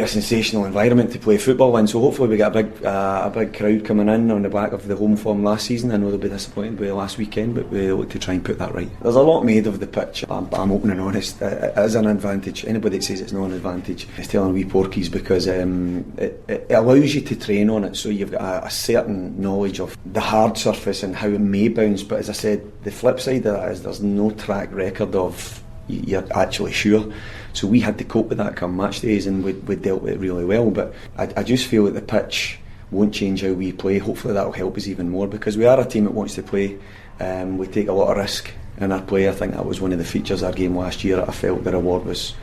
a sensational environment to play football in. So hopefully we get a big crowd coming in on the back of the home form last season. I know they'll be disappointed with last weekend, but we look to try and put that right. There's a lot made of the pitch. I'm open and honest. It is an advantage. Anybody that says it's not an advantage is telling wee porkies, because it allows you to train on it, so you've got a certain knowledge of the hard surface and how it may bounce. But as I said, the flip side of that is there's no track record of you're actually sure. So we had to cope with that come match days, and we dealt with it really well. But I just feel that the pitch won't change how we play. Hopefully that'll help us even more, because we are a team that wants to play. We take a lot of risk in our play. I think that was one of the features of our game last year. I felt the reward was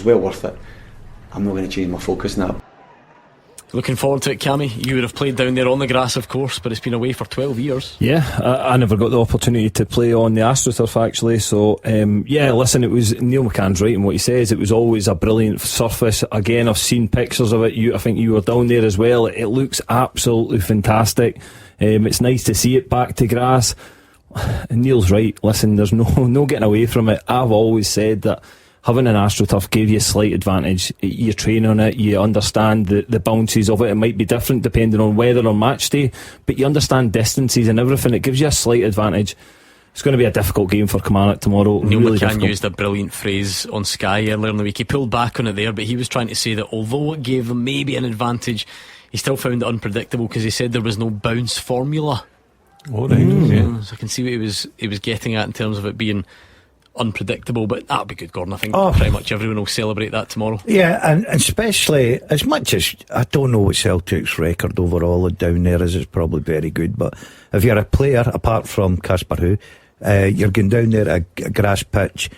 well worth it. I'm not going to change my focus now. Looking forward to it, Cammy. You would have played down there on the grass, of course, but it's been away for 12 years. Yeah, I never got the opportunity to play on the AstroTurf, actually. So, listen, it was Neil McCann's right in what he says. It was always a brilliant surface. Again, I've seen pictures of it. I think you were down there as well. It looks absolutely fantastic. It's nice to see it back to grass. And Neil's right. Listen, there's no getting away from it. I've always said that having an AstroTurf gave you a slight advantage. You train on it, you understand the bounces of it. It might be different depending on weather or match day, but you understand distances and everything. It gives you a slight advantage. It's going to be a difficult game for Kilmarnock tomorrow. Neil really McCann difficult. used a brilliant phrase on Sky earlier in the week. He pulled back on it there, but he was trying to say that although it gave them maybe an advantage, he still found it unpredictable, because he said there was no bounce formula. Oh, right. Okay. So I can see what he was getting at in terms of it being unpredictable, but that'll be good, Gordon. I think pretty much everyone will celebrate that tomorrow. Yeah, and especially, as much as I don't know what Celtic's record overall down there is, it's probably very good, but if you're a player, apart from Casper Hu, you're going down there a grass pitch,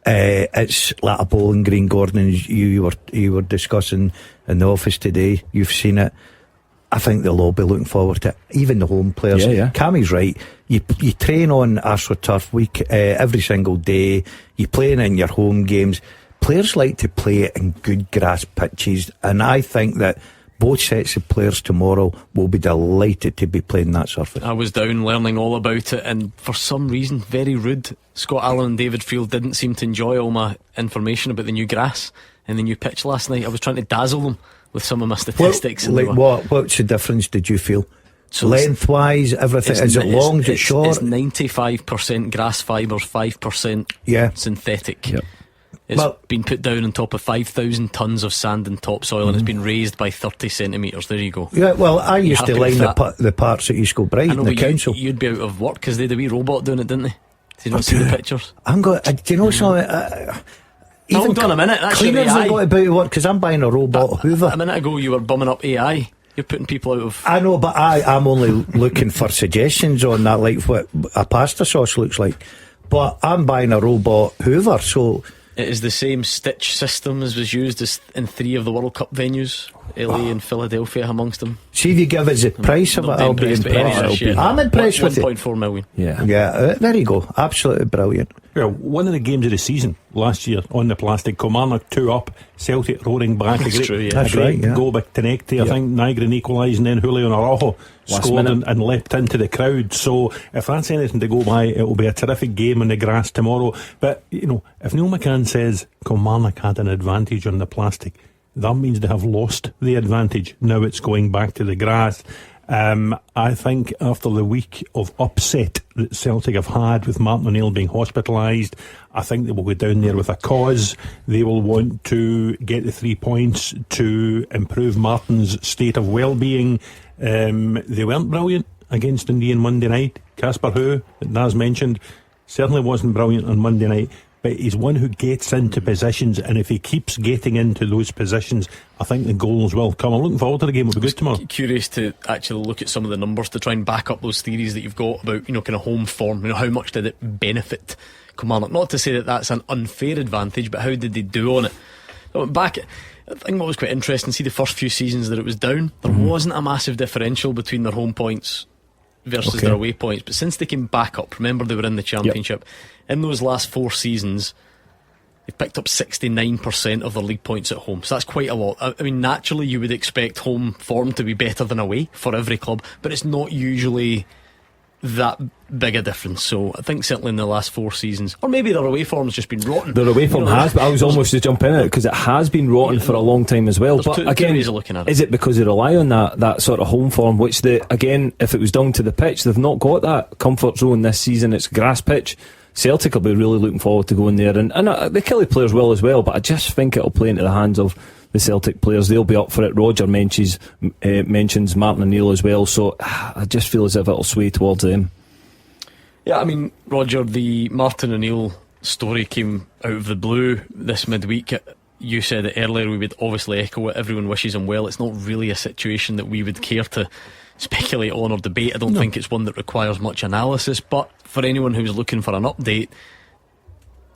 it's like a bowling green, Gordon, and you were discussing in the office today. You've seen it. I think they'll all be looking forward to it, even the home players. Yeah. Cammy's right. You train on AstroTurf week every single day. You're playing in your home games. Players like to play in good grass pitches, and I think that both sets of players tomorrow will be delighted to be playing that surface. I was down learning all about it, and for some reason, very rude, Scott Allen and David Field didn't seem to enjoy all my information about the new grass and the new pitch last night. I was trying to dazzle them with some of my statistics. What's the difference did you feel? So lengthwise, everything, is it long, is it short? It's 95% grass fibres, 5% synthetic. Yep. It's been put down on top of 5,000 tonnes of sand and topsoil, and it's been raised by 30 centimetres. There you go. Yeah, well, I used to line the parts at East Kilbride in the council. You'd be out of work because they had a wee robot doing it, didn't they? Did you not see the pictures? I'm going. Do you know something? Hold on a minute. That's cleaners AI. have got to be out of work because I'm buying a robot Hoover. A minute ago, you were bumming up AI. You're putting people out of. I know, but I'm only looking for suggestions on that, like what a pasta sauce looks like. But I'm buying a robot Hoover, so. It is the same stitch system as was used in 3 of the World Cup venues, LA and Philadelphia amongst them. See if you give us the price of it, I'll be impressed. I'm impressed with it. 1.4 million. Yeah, there you go. Absolutely brilliant. Well, one of the games of the season last year on the plastic, Kilmarnock 2 up, Celtic roaring back. That's right. Goal by Tenecti, I think Nygren equalised, and then Julio Araujo scored and leapt into the crowd. So if that's anything to go by, it will be a terrific game on the grass tomorrow. But you know, if Neil McCann says Kilmarnock had an advantage on the plastic, that means they have lost the advantage. Now it's going back to the grass. I think after the week of upset that Celtic have had with Martin O'Neill being hospitalised, I think they will go down there with a cause. They will want to get the 3 points to improve Martin's state of well-being. They weren't brilliant against Dundee on Monday night. Casper Hu, that Naz mentioned, certainly wasn't brilliant on Monday night. But he's one who gets into positions, and if he keeps getting into those positions, I think the goals will come. I'm looking forward to the game. It'll be good tomorrow. Curious to actually look at some of the numbers to try and back up those theories that you've got about, you know, kind of home form. You know, how much did it benefit Kilmarnock? Not to say that that's an unfair advantage, but how did they do on it? Back, I think what was quite interesting, see the first few seasons that it was down, there wasn't a massive differential between their home points versus their away points. But since they came back up, remember they were in the Championship, in those last 4 seasons they've picked up 69% of their league points at home. So that's quite a lot. I mean, naturally you would expect home form to be better than away for every club, but it's not usually that big a difference. So I think certainly in the last 4 seasons, or maybe their away form's just been rotten. Their away form has, but I was almost to jump in it because it has been rotten for a long time as well. But again, ways of looking at it. Is it because they rely on that sort of home form, which again, if it was down to the pitch, they've not got that comfort zone this season. It's grass pitch. Celtic will be really looking forward to going there, and the Kelly players will as well, but I just think it'll play into the hands of the Celtic players. They'll be up for it. Roger mentions Martin O'Neill as well, so I just feel as if it'll sway towards them. Yeah, I mean, Roger, the Martin O'Neill story came out of the blue this midweek. You said it earlier, we would obviously echo it. Everyone wishes him well. It's not really a situation that we would care to speculate on or debate. I don't think it's one that requires much analysis, but for anyone who's looking for an update,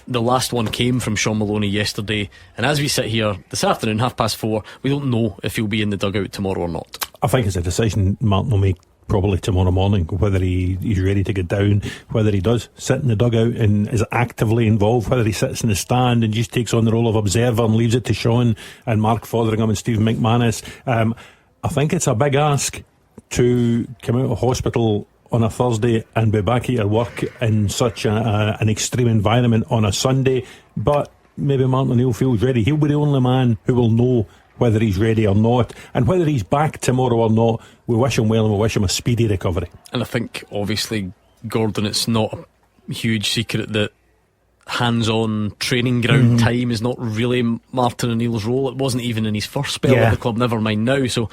the last one came from Sean Maloney yesterday, and as we sit here this afternoon, 4:30, we don't know if he'll be in the dugout tomorrow or not. I think it's a decision Martin will make probably tomorrow morning, whether he's ready to get down, whether he does sit in the dugout and is actively involved, whether he sits in the stand and just takes on the role of observer and leaves it to Sean and Mark Fotheringham and Stephen McManus. I think it's a big ask to come out of hospital on a Thursday and be back at your work in such an extreme environment on a Sunday, but maybe Martin O'Neill feels ready. He'll be the only man who will know whether he's ready or not, and whether he's back tomorrow or not. We wish him well and we wish him a speedy recovery. And I think obviously, Gordon, it's not a huge secret that hands-on training ground time is not really Martin O'Neill's role. It wasn't even in his first spell at the club, never mind now. So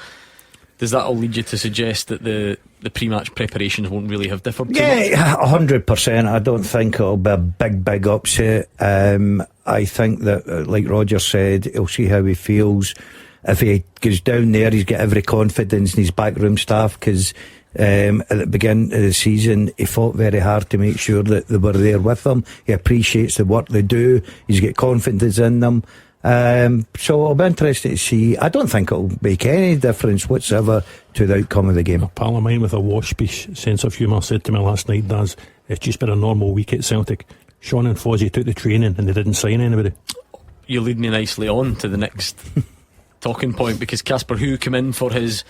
does that all lead you to suggest that the pre-match preparations won't really have differed too much? 100%. I don't think it'll be a big upset. I think that, like Roger said, he'll see how he feels. If he goes down there, he's got every confidence in his backroom staff, because at the beginning of the season he fought very hard to make sure that they were there with him. He appreciates the work they do. He's got confidence in them. So I'll be interested to see. I don't think it'll make any difference whatsoever to the outcome of the game. A pal of mine with a waspish sense of humour said to me last night, Daz, it's just been a normal week at Celtic. Sean and Fozzie took the training and they didn't sign anybody. You lead me nicely on to the next talking point, because Casper Hu came in for his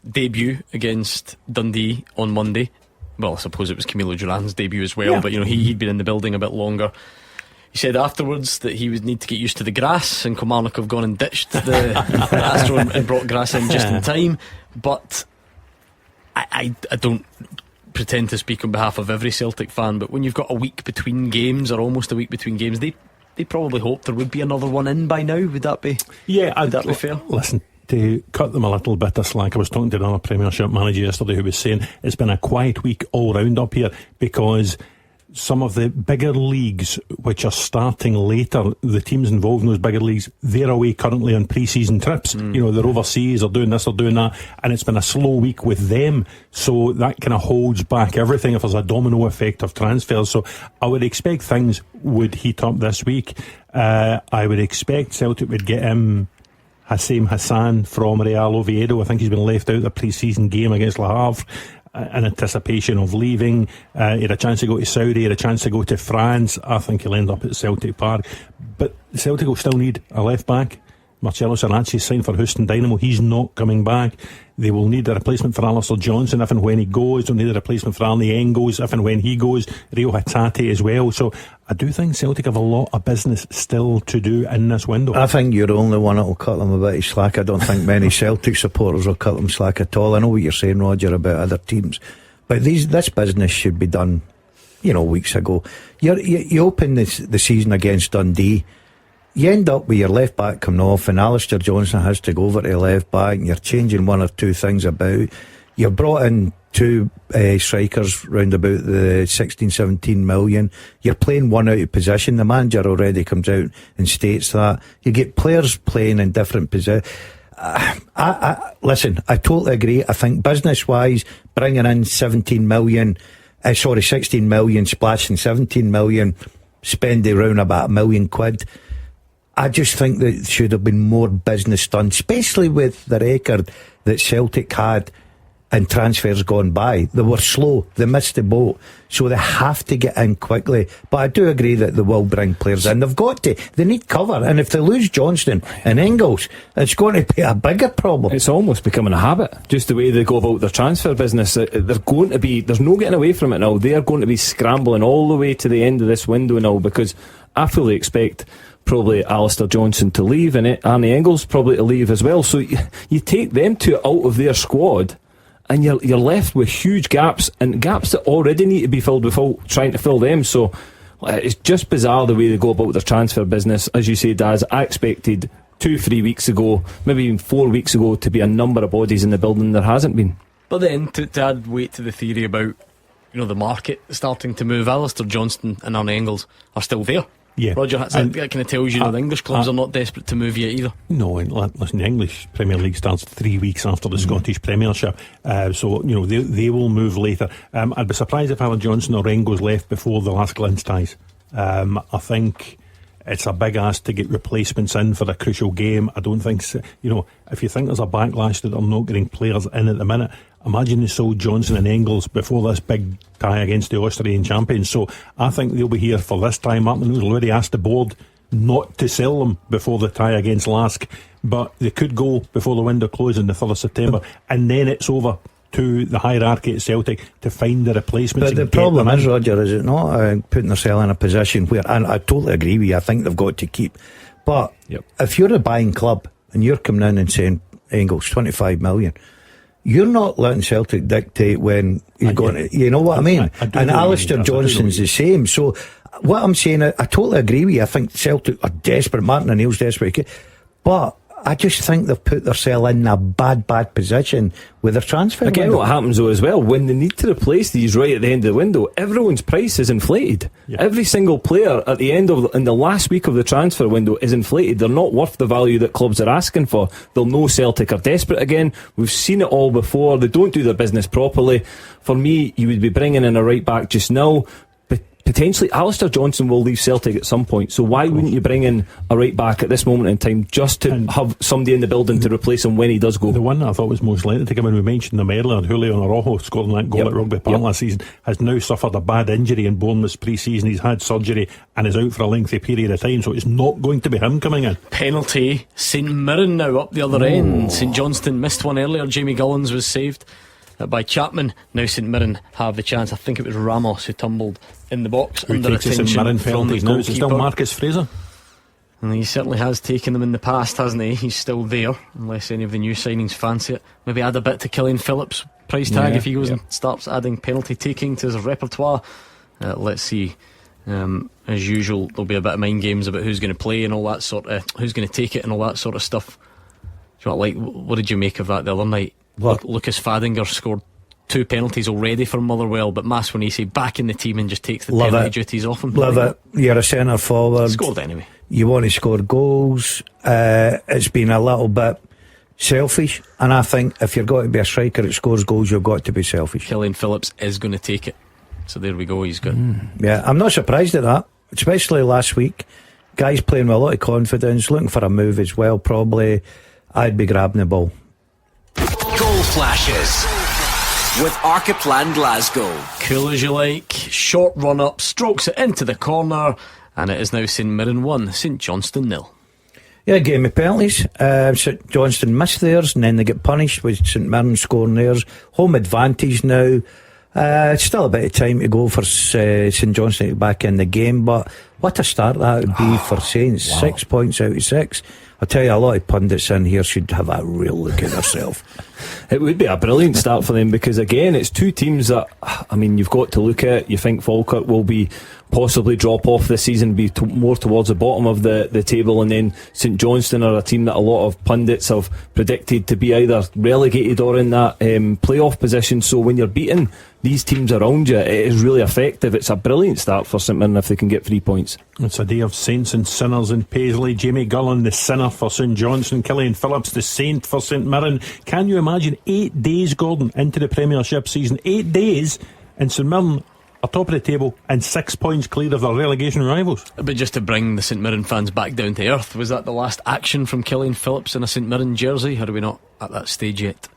debut against Dundee on Monday. Well, I suppose it was Camilo Duran's debut as well, but he'd been in the building a bit longer. He said afterwards that he would need to get used to the grass, and Kilmarnock have gone and ditched the Astro and brought grass in just in time. But I don't pretend to speak on behalf of every Celtic fan, but when you've got a week between games, or almost a week between games, they probably hoped there would be another one in by now. Would that be? Yeah, would that be fair? Listen, to cut them a little bit of slack, I was talking to another Premiership manager yesterday who was saying it's been a quiet week all round up here, because some of the bigger leagues which are starting later, the teams involved in those bigger leagues, they're away currently on pre-season trips. They're overseas, or doing this or doing that, and it's been a slow week with them, so that kind of holds back everything if there's a domino effect of transfers. So I would expect things would heat up this week. I would expect Celtic would get him Hassem Hassan from Real Oviedo. I think he's been left out of the pre-season game against Le Havre in anticipation of leaving. He had a chance to go to Saudi, he had a chance to go to France. I think he'll end up at Celtic Park, but Celtic will still need a left back. Marcelo Saracchi signed for Houston Dynamo, he's not coming back. They will need a replacement for Alistair Johnson if and when he goes. They'll need a replacement for Arnie Engels if and when he goes. Rio Hatate as well. So I do think Celtic have a lot of business still to do in this window. I think you're the only one that will cut them a bit of slack. I don't think many Celtic supporters will cut them slack at all. I know what you're saying, Roger, about other teams, but this business should be done weeks ago. You open the season against Dundee, you end up with your left back coming off, and Alistair Johnson has to go over to left back, and you're changing one or two things about. You've brought in two strikers round about the 16-17 million. You're playing one out of position. The manager already comes out and states that. You get players playing in different positions. Listen, I totally agree. I think business wise, bringing in 16 million, splashing 17 million, spending around about £1 million. I just think that there should have been more business done, especially with the record that Celtic had in transfers gone by. They were slow, they missed the boat, so they have to get in quickly. But I do agree that they will bring players in. They've got to. They need cover, and if they lose Johnston and Engels, it's going to be a bigger problem. It's almost becoming a habit, just the way they go about their transfer business. They're going to be, there's no getting away from it now. They are going to be scrambling all the way to the end of this window now, because I fully expect probably Alistair Johnson to leave, and Arnie Engels probably to leave as well. So you take them two out of their squad, and you're left with huge gaps, and gaps that already need to be filled without trying to fill them. So it's just bizarre the way they go about their transfer business. As you say, Daz, I expected 2-3 weeks ago, maybe even 4 weeks ago, to be a number of bodies in the building. There hasn't been. But then to add weight to the theory about, you know, the market starting to move, Alistair Johnston and Arnie Engels are still there. Yeah, Roger, that kind of tells you, the English clubs are not desperate to move yet either. No, and listen, the English Premier League starts 3 weeks after the Scottish Premiership, so you know they will move later. I'd be surprised if Alan Johnson or Engels left before the last Glyn's ties. I think it's a big ask to get replacements in for a crucial game. I don't think, you know, if you think there's a backlash that they're not getting players in at the minute, imagine they sold Johnson and Engels before this big tie against the Austrian champions. So I think they'll be here for this time. Martin has already asked the board not to sell them before the tie against Lask, but they could go before the window closes on the 3rd of September, and then it's over to the hierarchy at Celtic to find the replacements. But the problem is, Roger, is it not putting themselves in a position where, and I totally agree with you, I think they've got to keep, but if you're a buying club and you're coming in and saying Engels 25 million, you're not letting Celtic dictate when he's going to, you know what I mean? And Alistair Johnston's the same. So what I'm saying, I totally agree with you. I think Celtic are desperate, Martin O'Neill's desperate, but I just think they've put themselves in a bad position with their transfer Again, window. what happens though as well, when they need to replace these right at the end of the window, everyone's price is inflated. Every single player at the end of in the last week of the transfer window is inflated. They're not worth the value that clubs are asking for. They'll know Celtic are desperate again. We've seen it all before. They don't do their business properly. For me, you would be bringing in a right back just now. Potentially Alistair Johnson will leave Celtic at some point, so why wouldn't you bring in a right back at this moment in time just to have somebody in the building to replace him when he does go? The one that I thought was most likely to come in, we mentioned them earlier, Julio Narojo scoring that goal at Rugby Park last season, has now suffered a bad injury in Bournemouth's pre-season. He's had surgery and is out for a lengthy period of time, so it's not going to be him coming in. Penalty, St Mirren now up the other end. St Johnstone missed one earlier. Jamie Gullins was saved by Chapman. Now St Mirren have the chance. I think it was Ramos who tumbled in the box under attention from the goalkeeper. Is it still Marcus Fraser? And he certainly has taken them in the past, hasn't he? He's still there, unless any of the new signings fancy it. Maybe add a bit to Killian Phillips' price tag if he goes and starts adding penalty taking to his repertoire. Let's see. As usual, there'll be a bit of mind games about who's going to play and all that sort of, who's going to take it and all that sort of stuff. Do you know, like, what did you make of that the other night? Lucas Fadinger scored 2 penalties already for Motherwell, but Maswanisi back in the team and just takes the penalty duties off him. Love it. You're a centre forward. Scored anyway. You want to score goals. It's been a little bit selfish, and I think if you're going to be a striker that scores goals, you've got to be selfish. Killian Phillips is going to take it, so there we go. He's good. Yeah, I'm not surprised at that, especially last week. Guys playing with a lot of confidence, looking for a move as well. Probably I'd be grabbing the ball. Goal flashes with Archiplan Glasgow. Cool as you like. Short run up, strokes it into the corner, and it is now St Mirren 1, St Johnstone 0. Yeah, game of penalties. St Johnstone missed theirs, and then they get punished with St Mirren scoring theirs. Home advantage now. It's still a bit of time to go for St Johnstone to get back in the game, but what a start that would be for Saints. 6 points out of 6. I'll tell you, a lot of pundits in here should have a real look at themselves. It would be a brilliant start for them, because again, it's two teams that, I mean, you've got to look at. You think Falkirk will be possibly drop off this season, be more towards the bottom of the table, and then St Johnstone are a team that a lot of pundits have predicted to be either relegated or in that playoff position. So when you're beating these teams around you, it is really effective. It's a brilliant start for St Mirren if they can get 3 points. It's a day of saints and sinners in Paisley. Jamie Gullan, the sinner for St Johnstone. Killian Phillips, the saint for St Mirren. Can you imagine 8 days, Gordon, into the Premiership season? 8 days, and St Mirren are top of the table and 6 points clear of their relegation rivals. But just to bring the St Mirren fans back down to earth, was that the last action from Killian Phillips in a St Mirren jersey? Or are we not at that stage yet?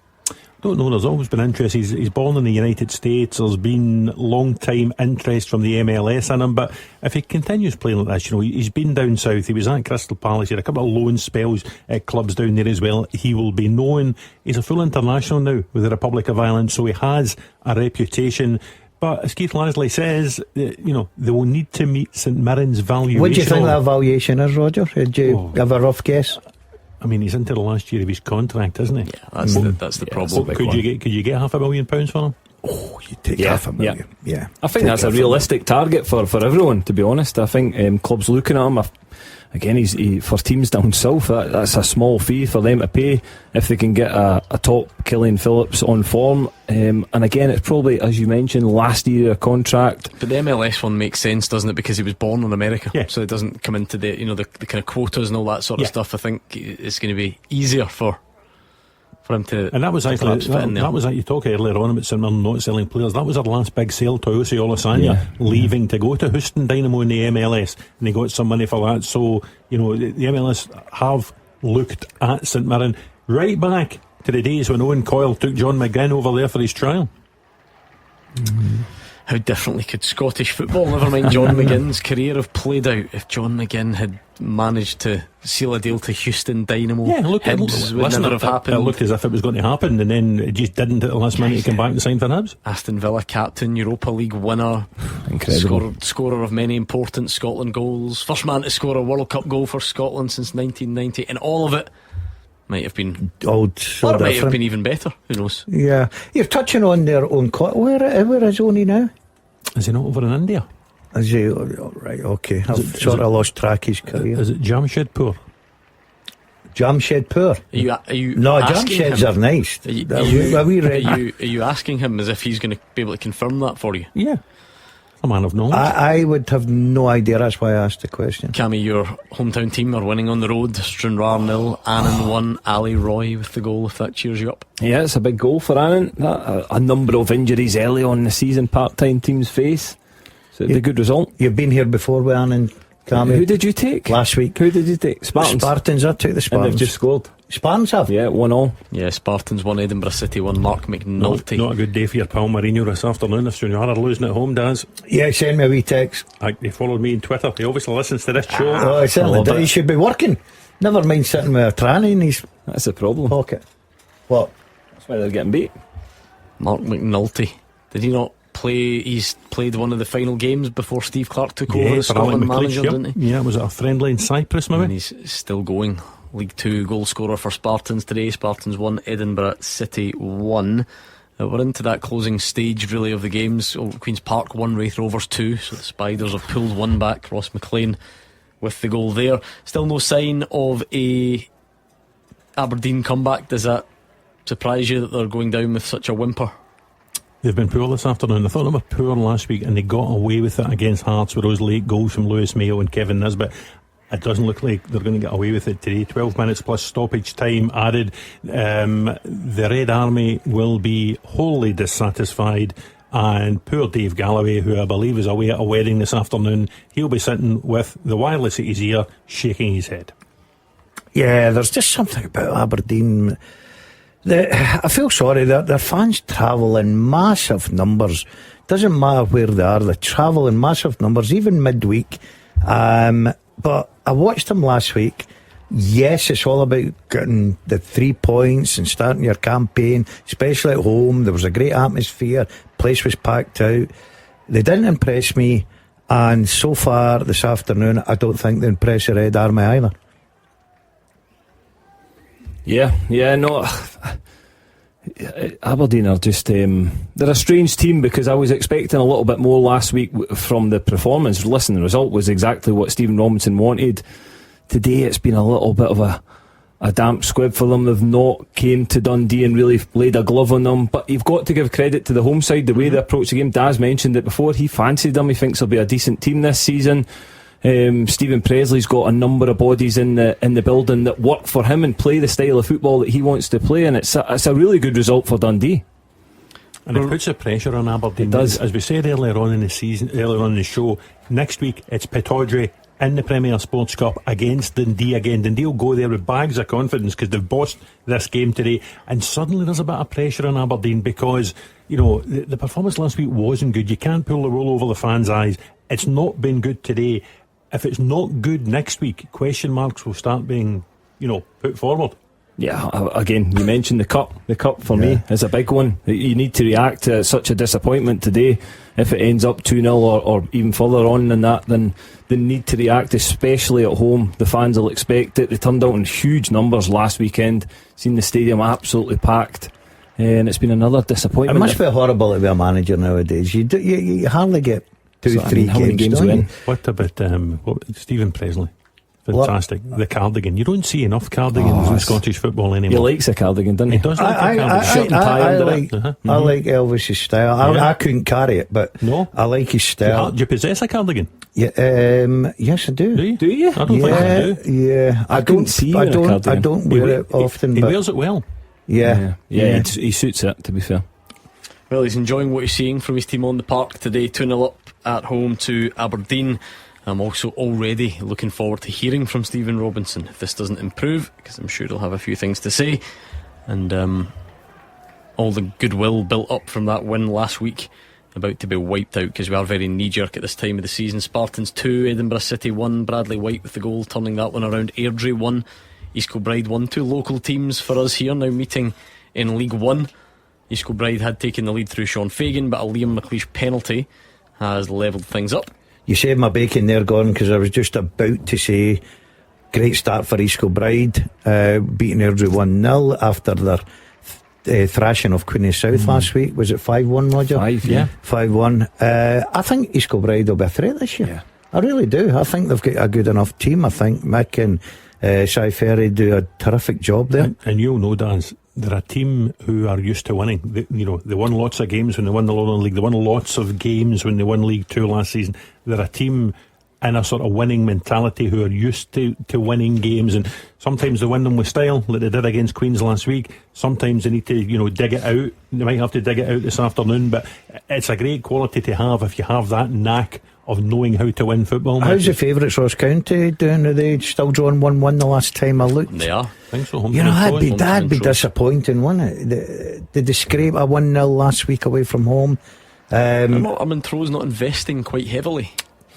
Don't know, there's always been interest. He's born in the United States. There's been long time interest from the MLS in him, but if he continues playing like this, he's been down south. He was at Crystal Palace. He had a couple of loan spells at clubs down there as well. He will be known. He's a full international now with the Republic of Ireland, so he has a reputation. But as Keith Lasley says, they will need to meet St Mirren's valuation. What do you think that valuation is, Roger? Did you have a rough guess? I mean, he's into the last year of his contract, isn't he? Yeah, that's the problem. Could you get £500,000 for him? Oh, you take £500,000. Yeah. I think that's a realistic target for everyone, to be honest. I think clubs looking at him, again, he for teams down south, that's a small fee for them to pay if they can get a top Killian Phillips on form. And again, it's probably, as you mentioned, last year a contract. But the MLS one makes sense, doesn't it? Because he was born in America, so it doesn't come into the the kind of quotas and all that sort of stuff. I think it's going to be easier for him to. And that was actually that was like you talk earlier on about St Mirren not selling players. That was our last big sale, Toyosi Olasanya leaving to go to Houston Dynamo in the MLS, and they got some money for that. So the MLS have looked at St Mirren right back to the days when Owen Coyle took John McGinn over there for his trial. How differently could Scottish football, never mind John McGinn's career, have played out if John McGinn had managed to seal a deal to Houston Dynamo? Hibs would never have happened. It looked as if it was going to happen, and then it just didn't at the last minute to come back and sign for Hibs. Aston Villa captain, Europa League winner, incredible scorer of many important Scotland goals, first man to score a World Cup goal for Scotland since 1990, and all of it might have been old, or it might have been even better. Who knows? Yeah, you're touching on their own. Where is Oni now? Is he not over in India? Is he? Oh, right, okay. I've sort of lost track of his career. Is it Jamshedpur? Jamshedpur? Are you no, Jamsheds are nice. Are you asking him as if he's going to be able to confirm that for you? Yeah. A man of knowledge. I would have no idea. That's why I asked the question. Cammy, your hometown team are winning on the road. Stranraer 0, Annan 1, Ali Roy with the goal, if that cheers you up. Yeah, it's a big goal for Annan. A number of injuries early on in the season part-time teams face, so it'd be a good result. You've been here before with Annan, Cammy. Who did you take? Last week. Who did you take? Spartans. I took the Spartans. And they've just scored. Spartans have? Yeah, 1-1. Yeah, Spartans 1, Edinburgh City 1, Mark McNulty. Not a good day for your pal Mourinho this afternoon if Stranraer are losing at home, Daz. Yeah, send me a wee text. He followed me on Twitter. He obviously listens to this show. Oh, certainly does. He should be working. Never mind sitting with a tranny in his That's a problem. pocket. What? That's why they're getting beat. Mark McNulty. Did he not play? He's played one of the final games before Steve Clarke took over as Scotland manager, didn't he? Yeah, was it a friendly in Cyprus maybe? And he's still going. League 2 goal scorer for Spartans today. Spartans 1, Edinburgh City 1. We're into that closing stage really of the games. Queen's Park 1, Wraith Rovers 2. So the Spiders have pulled one back. Ross McLean with the goal there. Still no sign of a Aberdeen comeback. Does that surprise you that they're going down with such a whimper? They've been poor this afternoon. I thought they were poor last week and they got away with it against Hearts with those late goals from Lewis Mayo and Kevin Nisbet. It doesn't look like they're going to get away with it today. 12 minutes plus stoppage time added. The Red Army will be wholly dissatisfied, and poor Dave Galloway, who I believe is away at a wedding this afternoon, he'll be sitting with the wireless at his ear shaking his head. Yeah, there's just something about Aberdeen. I feel sorry that their fans travel in massive numbers. Doesn't matter where they are, they travel in massive numbers, even midweek. But I watched them last week. Yes, it's all about getting the 3 points and starting your campaign, especially at home. There was a great atmosphere, place was packed out. They didn't impress me, and so far this afternoon I don't think they impress the Red Army either. No, Aberdeen are just they're a strange team, because I was expecting a little bit more last week from the performance. Listen, the result was exactly what Stephen Robinson wanted. Today it's been a little bit of a damp squib for them. They've not came to Dundee and really laid a glove on them, but you've got to give credit to the home side, the way they approach the game. Daz mentioned it before, he fancied them, he thinks they'll be a decent team this season. Stephen Presley's got a number of bodies in the building that work for him and play the style of football that he wants to play, and it's a really good result for Dundee. And it puts the pressure on Aberdeen. It does. As we said earlier on in the season, earlier on in the show, next week it's Pittodrie in the Premier Sports Cup against Dundee again. Dundee will go there with bags of confidence because they've bossed this game today, and suddenly there's a bit of pressure on Aberdeen because, you know, the performance last week wasn't good. You can't pull the wool over the fans' eyes. It's not been good today. If it's not good next week, question marks will start being, you know, put forward. Yeah, again, you mentioned the cup. The cup for me is a big one. You need to react to such a disappointment today. If it ends up 2-0 or even further on than that, then they need to react, especially at home. The fans will expect it. They turned out in huge numbers last weekend. Seen the stadium absolutely packed, and it's been another disappointment. It must be horrible to be a manager nowadays. You hardly get 2-3 games win. What about Stephen Presley? Fantastic. The cardigan. You don't see enough cardigans in Scottish football anymore. He likes a cardigan, doesn't he? He does like a cardigan. Shirt and tie under it. I like Elvis's style. I couldn't carry it, but I like his style. Do you possess a cardigan? Yeah, yes, I do. Do you? I don't think I do. Yeah, I don't wear it often. He wears it well. Yeah. He suits it, to be fair. Well, he's enjoying what he's seeing from his team on the park today. 2-0 up at home to Aberdeen. I'm also already looking forward to hearing from Stephen Robinson if this doesn't improve, because I'm sure he'll have a few things to say. And all the goodwill built up from that win last week about to be wiped out, because we are very knee-jerk at this time of the season. Spartans 2, Edinburgh City 1, Bradley White with the goal, turning that one around. Airdrie 1, East Kilbride 1. Two local teams for us here now meeting in League 1. East Kilbride had taken the lead through Sean Fagan, but a Liam McLeish penalty has levelled things up. You saved my bacon there, Gordon, because I was just about to say great start for East Kilbride, beating Airdrie 1-0 after their thrashing of Queen's South last week. Was it 5-1, Roger? 5-1. I think East Kilbride will be a threat this year. I really do. I think they've got a good enough team. I think Mick and Cy Ferry do a terrific job there. And you'll know, Dan, they're a team who are used to winning. They won lots of games when they won the Lowland League. They won lots of games when they won League 2 last season. They're a team in a sort of winning mentality who are used to winning games, and sometimes they win them with style, like they did against Queens last week. Sometimes they need to dig it out. They might have to dig it out this afternoon, but it's a great quality to have if you have that knack of knowing how to win football matches. How's the favourites Ross County doing? Are they still drawing 1-1 the last time I looked? They are. I think so. That'd be disappointing, wouldn't it? Did they scrape a 1-0 last week away from home? Armintro's not investing quite heavily.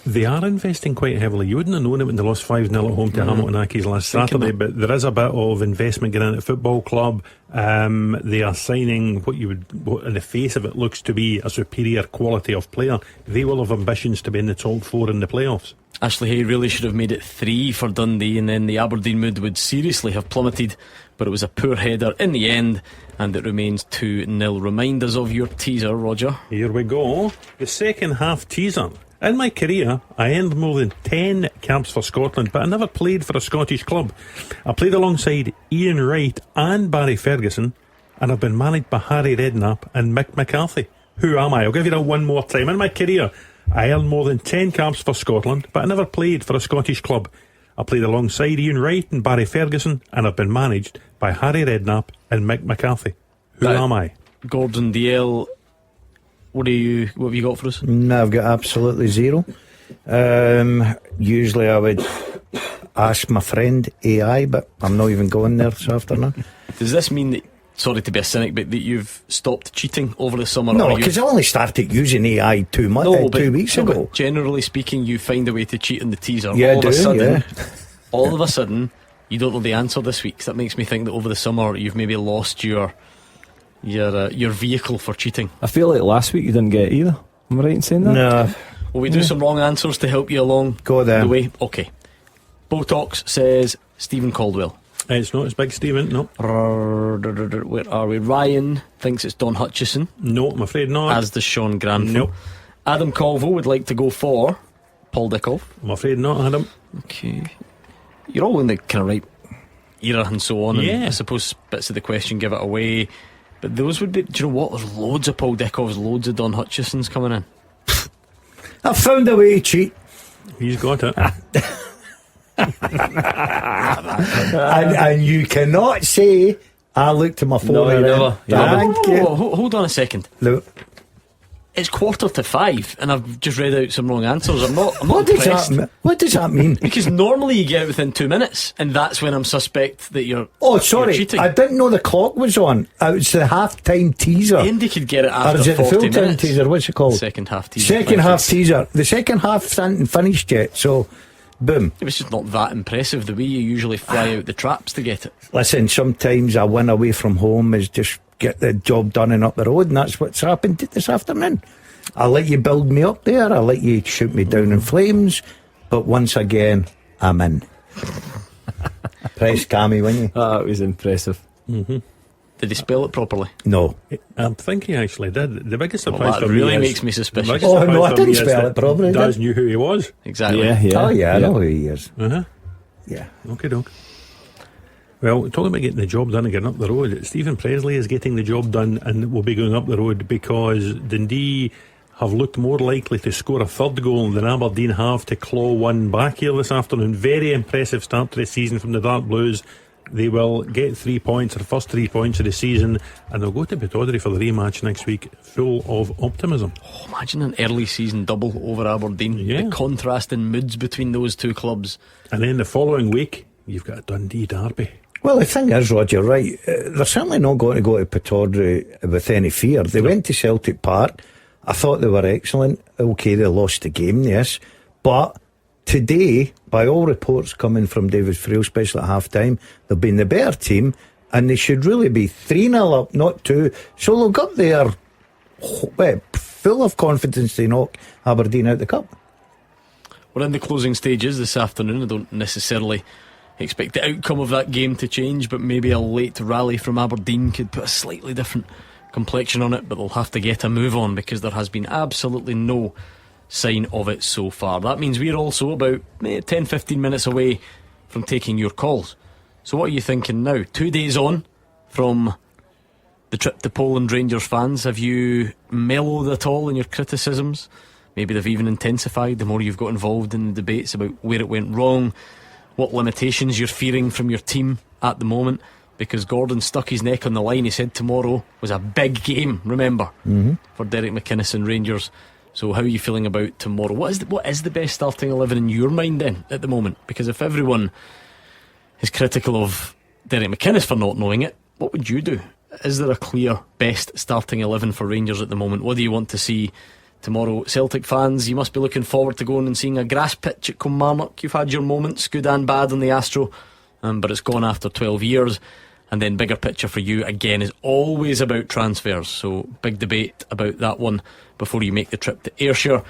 They are investing quite heavily. You wouldn't have known it when they lost 5-0 at home to Hamilton Accies last Saturday, but there is a bit of investment going into the football club. They are signing what in the face of it looks to be a superior quality of player. They will have ambitions to be in the top 4 in the playoffs. Ashley Hay really should have made it 3 for Dundee, and then the Aberdeen mood would seriously have plummeted, but it was a poor header in the end, and it remains 2-0. Remind us of your teaser, Roger. Here we go. The second half teaser. In my career, I earned more than 10 caps for Scotland, but I never played for a Scottish club. I played alongside Ian Wright and Barry Ferguson, and I've been managed by Harry Redknapp and Mick McCarthy. Who am I? I'll give you that one more time. In my career, I earned more than 10 caps for Scotland, but I never played for a Scottish club. I played alongside Ian Wright and Barry Ferguson, and I've been managed by Harry Redknapp and Mick McCarthy. Who am I? Gordon Dalziel. What have you got for us? No, I've got absolutely zero. Usually I would ask my friend AI, but I'm not even going there this afternoon. Does this mean that, sorry to be a cynic, but that you've stopped cheating over the summer? No, because I only started using AI 2 weeks ago. But generally speaking, you find a way to cheat on the teaser. Yeah, all of a sudden, you don't know the answer this week. So that makes me think that over the summer you've maybe lost your vehicle for cheating. I feel like last week you didn't get it either. Am I right in saying that? No. Will we do some wrong answers to help you along the way? Okay. Botox says Stephen Caldwell. It's not as big, Stephen. No. Where are we? Ryan thinks it's Don Hutchison. No, I'm afraid not. As does Sean Granville. Nope. Adam Colville would like to go for Paul Dickoff. I'm afraid not, Adam. Okay. You're all in the kind of right era and so on. Yeah. And I suppose bits of the question give it away. But those would be, do you know what? There's loads of Paul Dickoffs, loads of Don Hutchisons coming in. I've found a way to cheat. He's got it. and you cannot say I looked at my phone. No, you never. Thank you. Hold on a second. Look. It's 4:45 and I've just read out some wrong answers. I'm not What impressed. What does that mean? Because normally you get it within 2 minutes, and that's when I'm suspect that you're. Oh, you're sorry, cheating. I didn't know the clock was on. It was the half-time teaser. Andy could get it Or after is it the 40 full-time minutes. teaser? What's it called? Second half teaser. Second half teaser. The second half hasn't finished yet, so boom. It was just not that impressive the way you usually fly out the traps to get it. Listen, sometimes a win away from home is just get the job done and up the road, and that's what's happened this afternoon. I'll let you build me up there, I'll let you shoot me down in flames, but once again, I'm in. Press Cammy, wouldn't you? It was impressive. Mm-hmm. Did he spell it properly? No. I think he actually did. The biggest Well, surprise that for really me makes me suspicious. the biggest Oh, surprise no, I for didn't me is spell that it properly, Daz did? knew who he was. Exactly. Oh, yeah, I know who he is. Yeah. Okay, doke. Well, talking about getting the job done and getting up the road, Stephen Presley is getting the job done and will be going up the road because Dundee have looked more likely to score a third goal than Aberdeen have to claw one back here this afternoon. Very impressive start to the season from the Dark Blues. They will get 3 points, their first 3 points of the season, and they'll go to Pittodrie for the rematch next week, full of optimism. Oh, imagine an early season double over Aberdeen. The contrasting moods between those two clubs. And then the following week, you've got a Dundee derby. Well, the thing is, Roger, right, they're certainly not going to go to Pittodrie with any fear. They went to Celtic Park. I thought they were excellent. Okay, they lost the game, yes. But today, by all reports coming from David Friel, especially at half-time, they've been the better team, and they should really be 3-0 up, not 2. So they'll go up there full of confidence to knock Aberdeen out the cup. We're in the closing stages this afternoon. I don't necessarily expect the outcome of that game to change, but maybe a late rally from Aberdeen could put a slightly different complexion on it, but they'll have to get a move on because there has been absolutely no sign of it so far. That means we're also about 10-15 minutes away from taking your calls. So what are you thinking now? 2 days on from the trip to Poland, Rangers fans, have you mellowed at all in your criticisms? Maybe they've even intensified the more you've got involved in the debates about where it went wrong, what limitations you're fearing from your team at the moment. Because Gordon stuck his neck on the line. He said tomorrow was a big game, remember, for Derek McInnes and Rangers. So how are you feeling about tomorrow? What is the best starting 11 in your mind then at the moment? Because if everyone is critical of Derek McInnes for not knowing it, what would you do? Is there a clear best starting 11 for Rangers at the moment? What do you want to see tomorrow? Celtic fans, you must be looking forward to going and seeing a grass pitch at Kilmarnock. You've had your moments, good and bad, on the Astro, but it's gone after 12 years. And then bigger picture for you again is always about transfers, so big debate about that one before you make the trip to Ayrshire.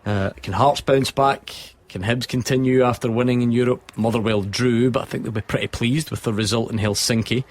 Can Hearts bounce back? Can Hibs continue after winning in Europe? Motherwell drew, but I think they'll be pretty pleased with the result in Helsinki.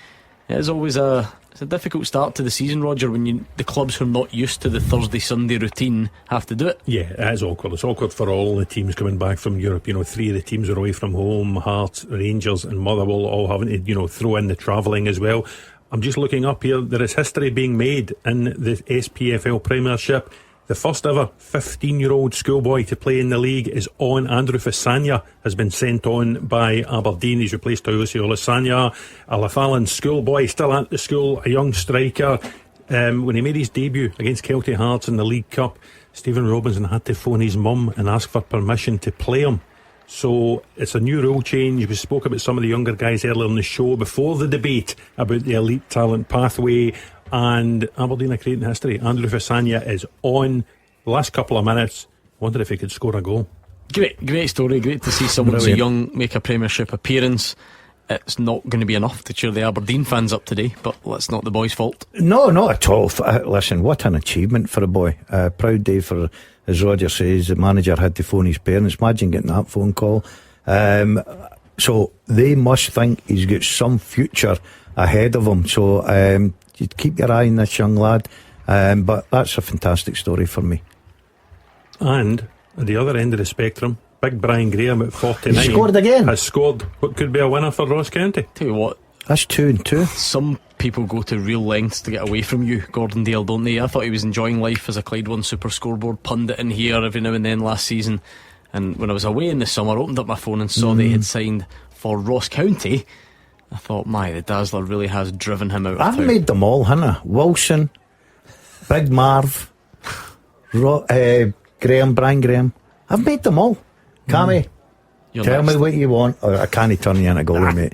It is always a difficult start to the season, Roger, when the clubs who are not used to the Thursday-Sunday routine have to do it. Yeah, it is awkward. It's awkward for all the teams coming back from Europe. 3 of the teams are away from home. Hearts, Rangers and Motherwell all having to throw in the travelling as well. I'm just looking up here. There is history being made in the SPFL Premiership. The first ever 15-year-old schoolboy to play in the league is on. Andrew Fasanya has been sent on by Aberdeen. He's replaced Taosi Olasanya, a Lathalan schoolboy, still at the school, a young striker. When he made his debut against Kelty Hearts in the League Cup, Stephen Robinson had to phone his mum and ask for permission to play him. So it's a new rule change. We spoke about some of the younger guys earlier in the show before the debate about the elite talent pathway. And Aberdeen are creating history. Andrew Fasanya is on the last couple of minutes. Wondered if he could score a goal. Great story. Great to see someone so young make a Premiership appearance. It's not going to be enough to cheer the Aberdeen fans up today, but that's not the boy's fault. No, not at all. Listen, what an achievement for a boy. Proud day for, as Roger says, the manager had to phone his parents. Imagine getting that phone call. So they must think he's got some future ahead of him. So you keep your eye on this young lad. But that's a fantastic story for me. And at the other end of the spectrum, big Brian Graham at 49 he scored again. Has scored what could be a winner for Ross County. Tell you what, that's 2-2. Some people go to real lengths to get away from you, Gordon Dale, don't they? I thought he was enjoying life as a Clyde One Super Scoreboard pundit in here every now and then last season. And when I was away in the summer, I opened up my phone and saw they had signed for Ross County I thought, the Dazzler really has driven him out of I've town. made them all, haven't I? Wilson, Big Marv, Brian Graham. I've made them all. Cammy, tell me what you want. I can't turn you in a goalie, mate.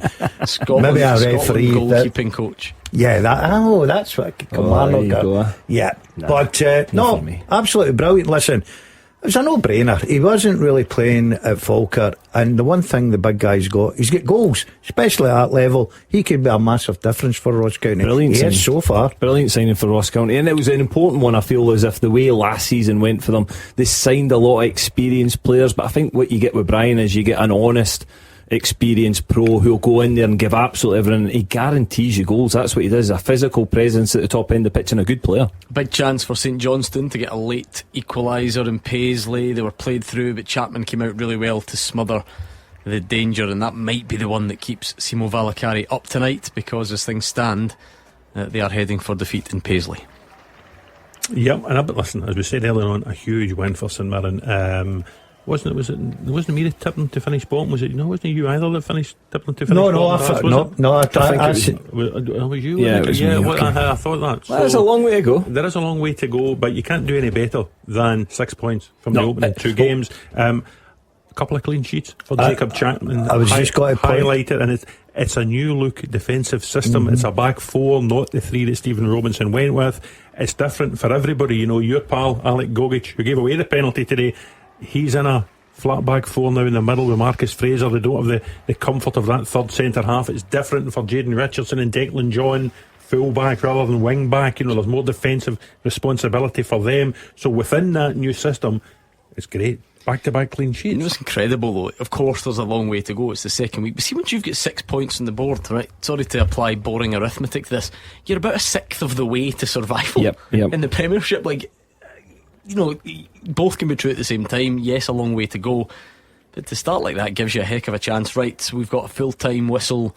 Maybe a referee. Goalkeeping coach. Yeah, that's what Kilmarnock got. Yeah, no, but no, absolutely brilliant. Listen, it was a no-brainer. He wasn't really playing at Falkirk, and the one thing the big guy's got, he's got goals, especially at that level. He could be a massive difference for Ross County. Brilliant signing so far. Brilliant signing for Ross County, and it was an important one. I feel as if the way last season went for them, they signed a lot of experienced players, but I think what you get with Brian is you get an honest, experienced pro who'll go in there and give absolutely everything. He guarantees you goals. That's what he does. A physical presence at the top end of the pitch and a good player. Big chance for St Johnstone to get a late equaliser in Paisley. They were played through, but Chapman came out really well to smother the danger, and that might be the one that keeps Simo Valakari up tonight, because as things stand, they are heading for defeat in Paisley. Yep, but listen, as we said earlier on, a huge win for St Mirren. Wasn't me that tipped them to finish bottom? Was it? No, wasn't it you either that finished tipped them to finish bottom? I think it was you. Yeah, it was me. I thought that. Well, there's a long way to go. There is a long way to go, but you can't do any better than 6 points from the opening 2 games. A couple of clean sheets for Jacob Chapman. I was just going to highlight it, and it's a new look defensive system. It's a back 4, not the 3 that Stephen Robinson went with. It's different for everybody. You know, your pal Alec Gogic, who gave away the penalty today, he's in a flat back 4 now in the middle with Marcus Fraser. They don't have the comfort of that third centre half. It's different for Jayden Richardson and Declan John, full back rather than wing back. You know, there's more defensive responsibility for them. So within that new system, it's great. Back-to-back clean sheets. It was incredible, though. Of course, there's a long way to go. It's the second week. But see, once you've got 6 points on the board, right? Sorry to apply boring arithmetic to this. You're about a sixth of the way to survival in the Premiership. Like, you know, both can be true at the same time. Yes, a long way to go, but to start like that gives you a heck of a chance. Right, so we've got a full-time whistle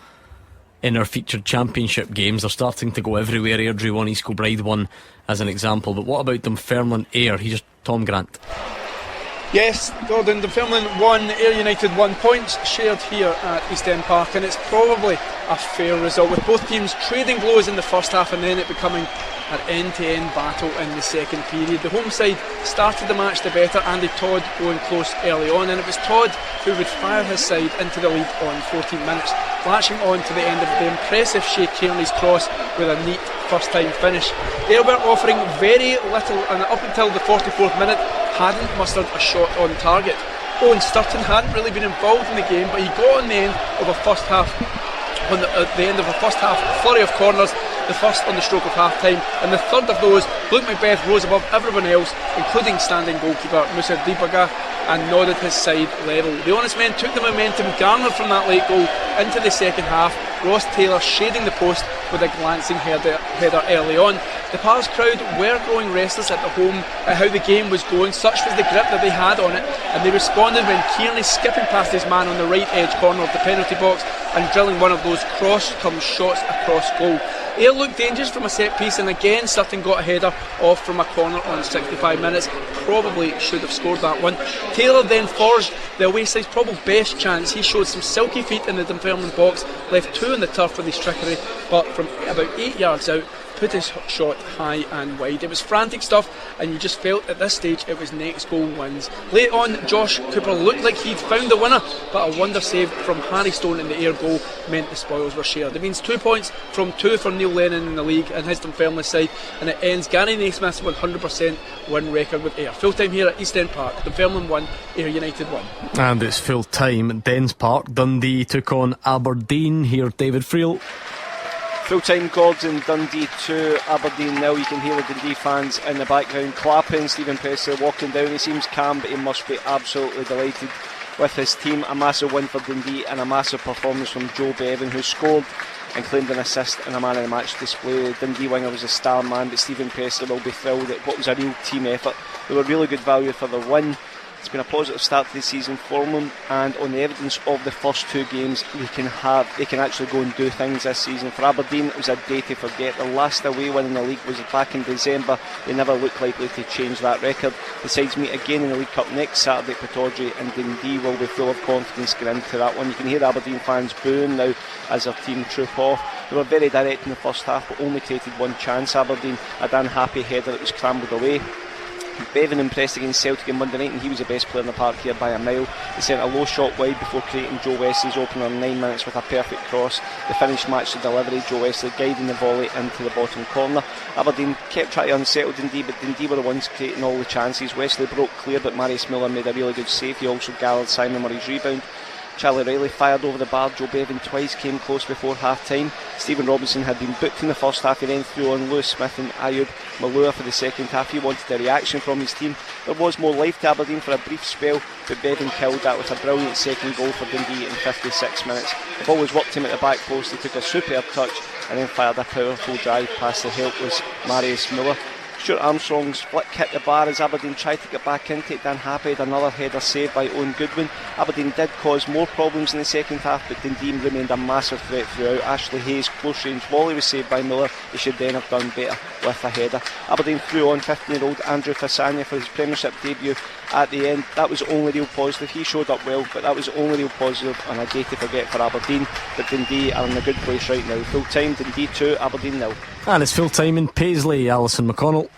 in our featured championship games. They're starting to go everywhere. Airdrie won, East Kilbride won as an example, but what about Dunfermline Ayr? Here's Tom Grant. Yes, Gordon, Dunfermline 1, Ayr United 1, points shared here at East End Park, and it's probably a fair result, with both teams trading blows in the first half and then it becoming an end-to-end battle in the second period. The home side started the match the better, Andy Todd going close early on, and it was Todd who would fire his side into the lead on 14 minutes, flashing on to the end of the impressive Shea Kearney's cross with a neat first-time finish. Ayr were offering very little, and up until the 44th minute hadn't mustered a shot on target. Owen Sturton hadn't really been involved in the game, but he got on the end of a first half, flurry of corners, the first on the stroke of half time, and the third of those, Luke Macbeth rose above everyone else, including standing goalkeeper Musa Dibaga, and nodded his side level. The Honest Men took the momentum garnered from that late goal into the second half, Ross Taylor shading the post with a glancing header early on. The Pars crowd were growing restless at the home at how the game was going, such was the grip that they had on it, and they responded when Kearney skipping past his man on the right edge corner of the penalty box and drilling one of those cross-come shots across goal. Ayr looked dangerous from a set piece, and again Sutton got a header off from a corner on 65 minutes. Probably should have scored that one. Taylor then forged the away side's probable best chance. He showed some silky feet in the Dunfermline box, left 2 in the turf with his trickery, but from about 8 yards out put his shot high and wide. It was frantic stuff, and you just felt at this stage it was next goal wins. Late on, Josh Cooper looked like he'd found the winner, but a wonder save from Harry Stone in the Ayr goal meant the spoils were shared. It means 2 points from 2 for Neil Lennon in the league and his Dunfermline side, and it ends Gary Naismith's 100% win record with Ayr. Full time here at East End Park, Dunfermline 1, Ayr United 1. And it's full time at Dens Park. Dundee took on Aberdeen. Here, David Friel. Full time Gordon, Dundee 2, Aberdeen 0. You can hear the Dundee fans in the background clapping. Stephen Paisley walking down. He seems calm, but he must be absolutely delighted with his team. A massive win for Dundee and a massive performance from Joe Bevan, who scored and claimed an assist in a man of the match display. The Dundee winger was a star man, but Stephen Paisley will be thrilled at what was a real team effort. They were really good value for the win. It's been a positive start to the season for them, and on the evidence of the first 2 games, they can actually go and do things this season. For Aberdeen, it was a day to forget. The last away win in the league was back in December. They never look likely to change that record. The sides meet again in the League Cup next Saturday at Pittodrie, and Dundee will be full of confidence going into that one. You can hear the Aberdeen fans booing now as their team troop off. They were very direct in the first half, but only created one chance. Aberdeen, a Dan Happy header that was scrambled away. Bevan impressed against Celtic on Monday night, and he was the best player in the park here by a mile. He sent a low shot wide before creating Joe Wesley's opener in 9 minutes with a perfect cross. The finish matched the delivery, Joe Wesley guiding the volley into the bottom corner. Aberdeen kept trying to unsettle Dundee, but Dundee were the ones creating all the chances. Wesley broke clear, but Marius Miller made a really good save. He also gathered Simon Murray's rebound. Charlie Riley fired over the bar. Joe Bevan twice came close before half time. Stephen Robinson had been booked in the first half. He then threw on Lewis Smith and Ayub Malua for the second half. He wanted a reaction from his team. There was more life to Aberdeen for a brief spell, but Bevan killed that with a brilliant second goal for Dundee in 56 minutes. The ball was worked him at the back post. He took a superb touch and then fired a powerful drive past the helpless Marius Miller. Stuart Armstrong's flick hit the bar as Aberdeen tried to get back into it. Dan Happy had another header saved by Owen Goodwin. Aberdeen did cause more problems in the second half, but Dundee remained a massive threat throughout. Ashley Hayes' close range volley was saved by Miller. He should then have done better with a header. Aberdeen threw on 15-year-old Andrew Fasania for his Premiership debut at the end. That was the only real positive. He showed up well, but that was the only real positive on a day to forget for Aberdeen. But Dundee are in a good place right now. Full time, Dundee 2, Aberdeen 0. And it's full time in Paisley. Alison McConnell.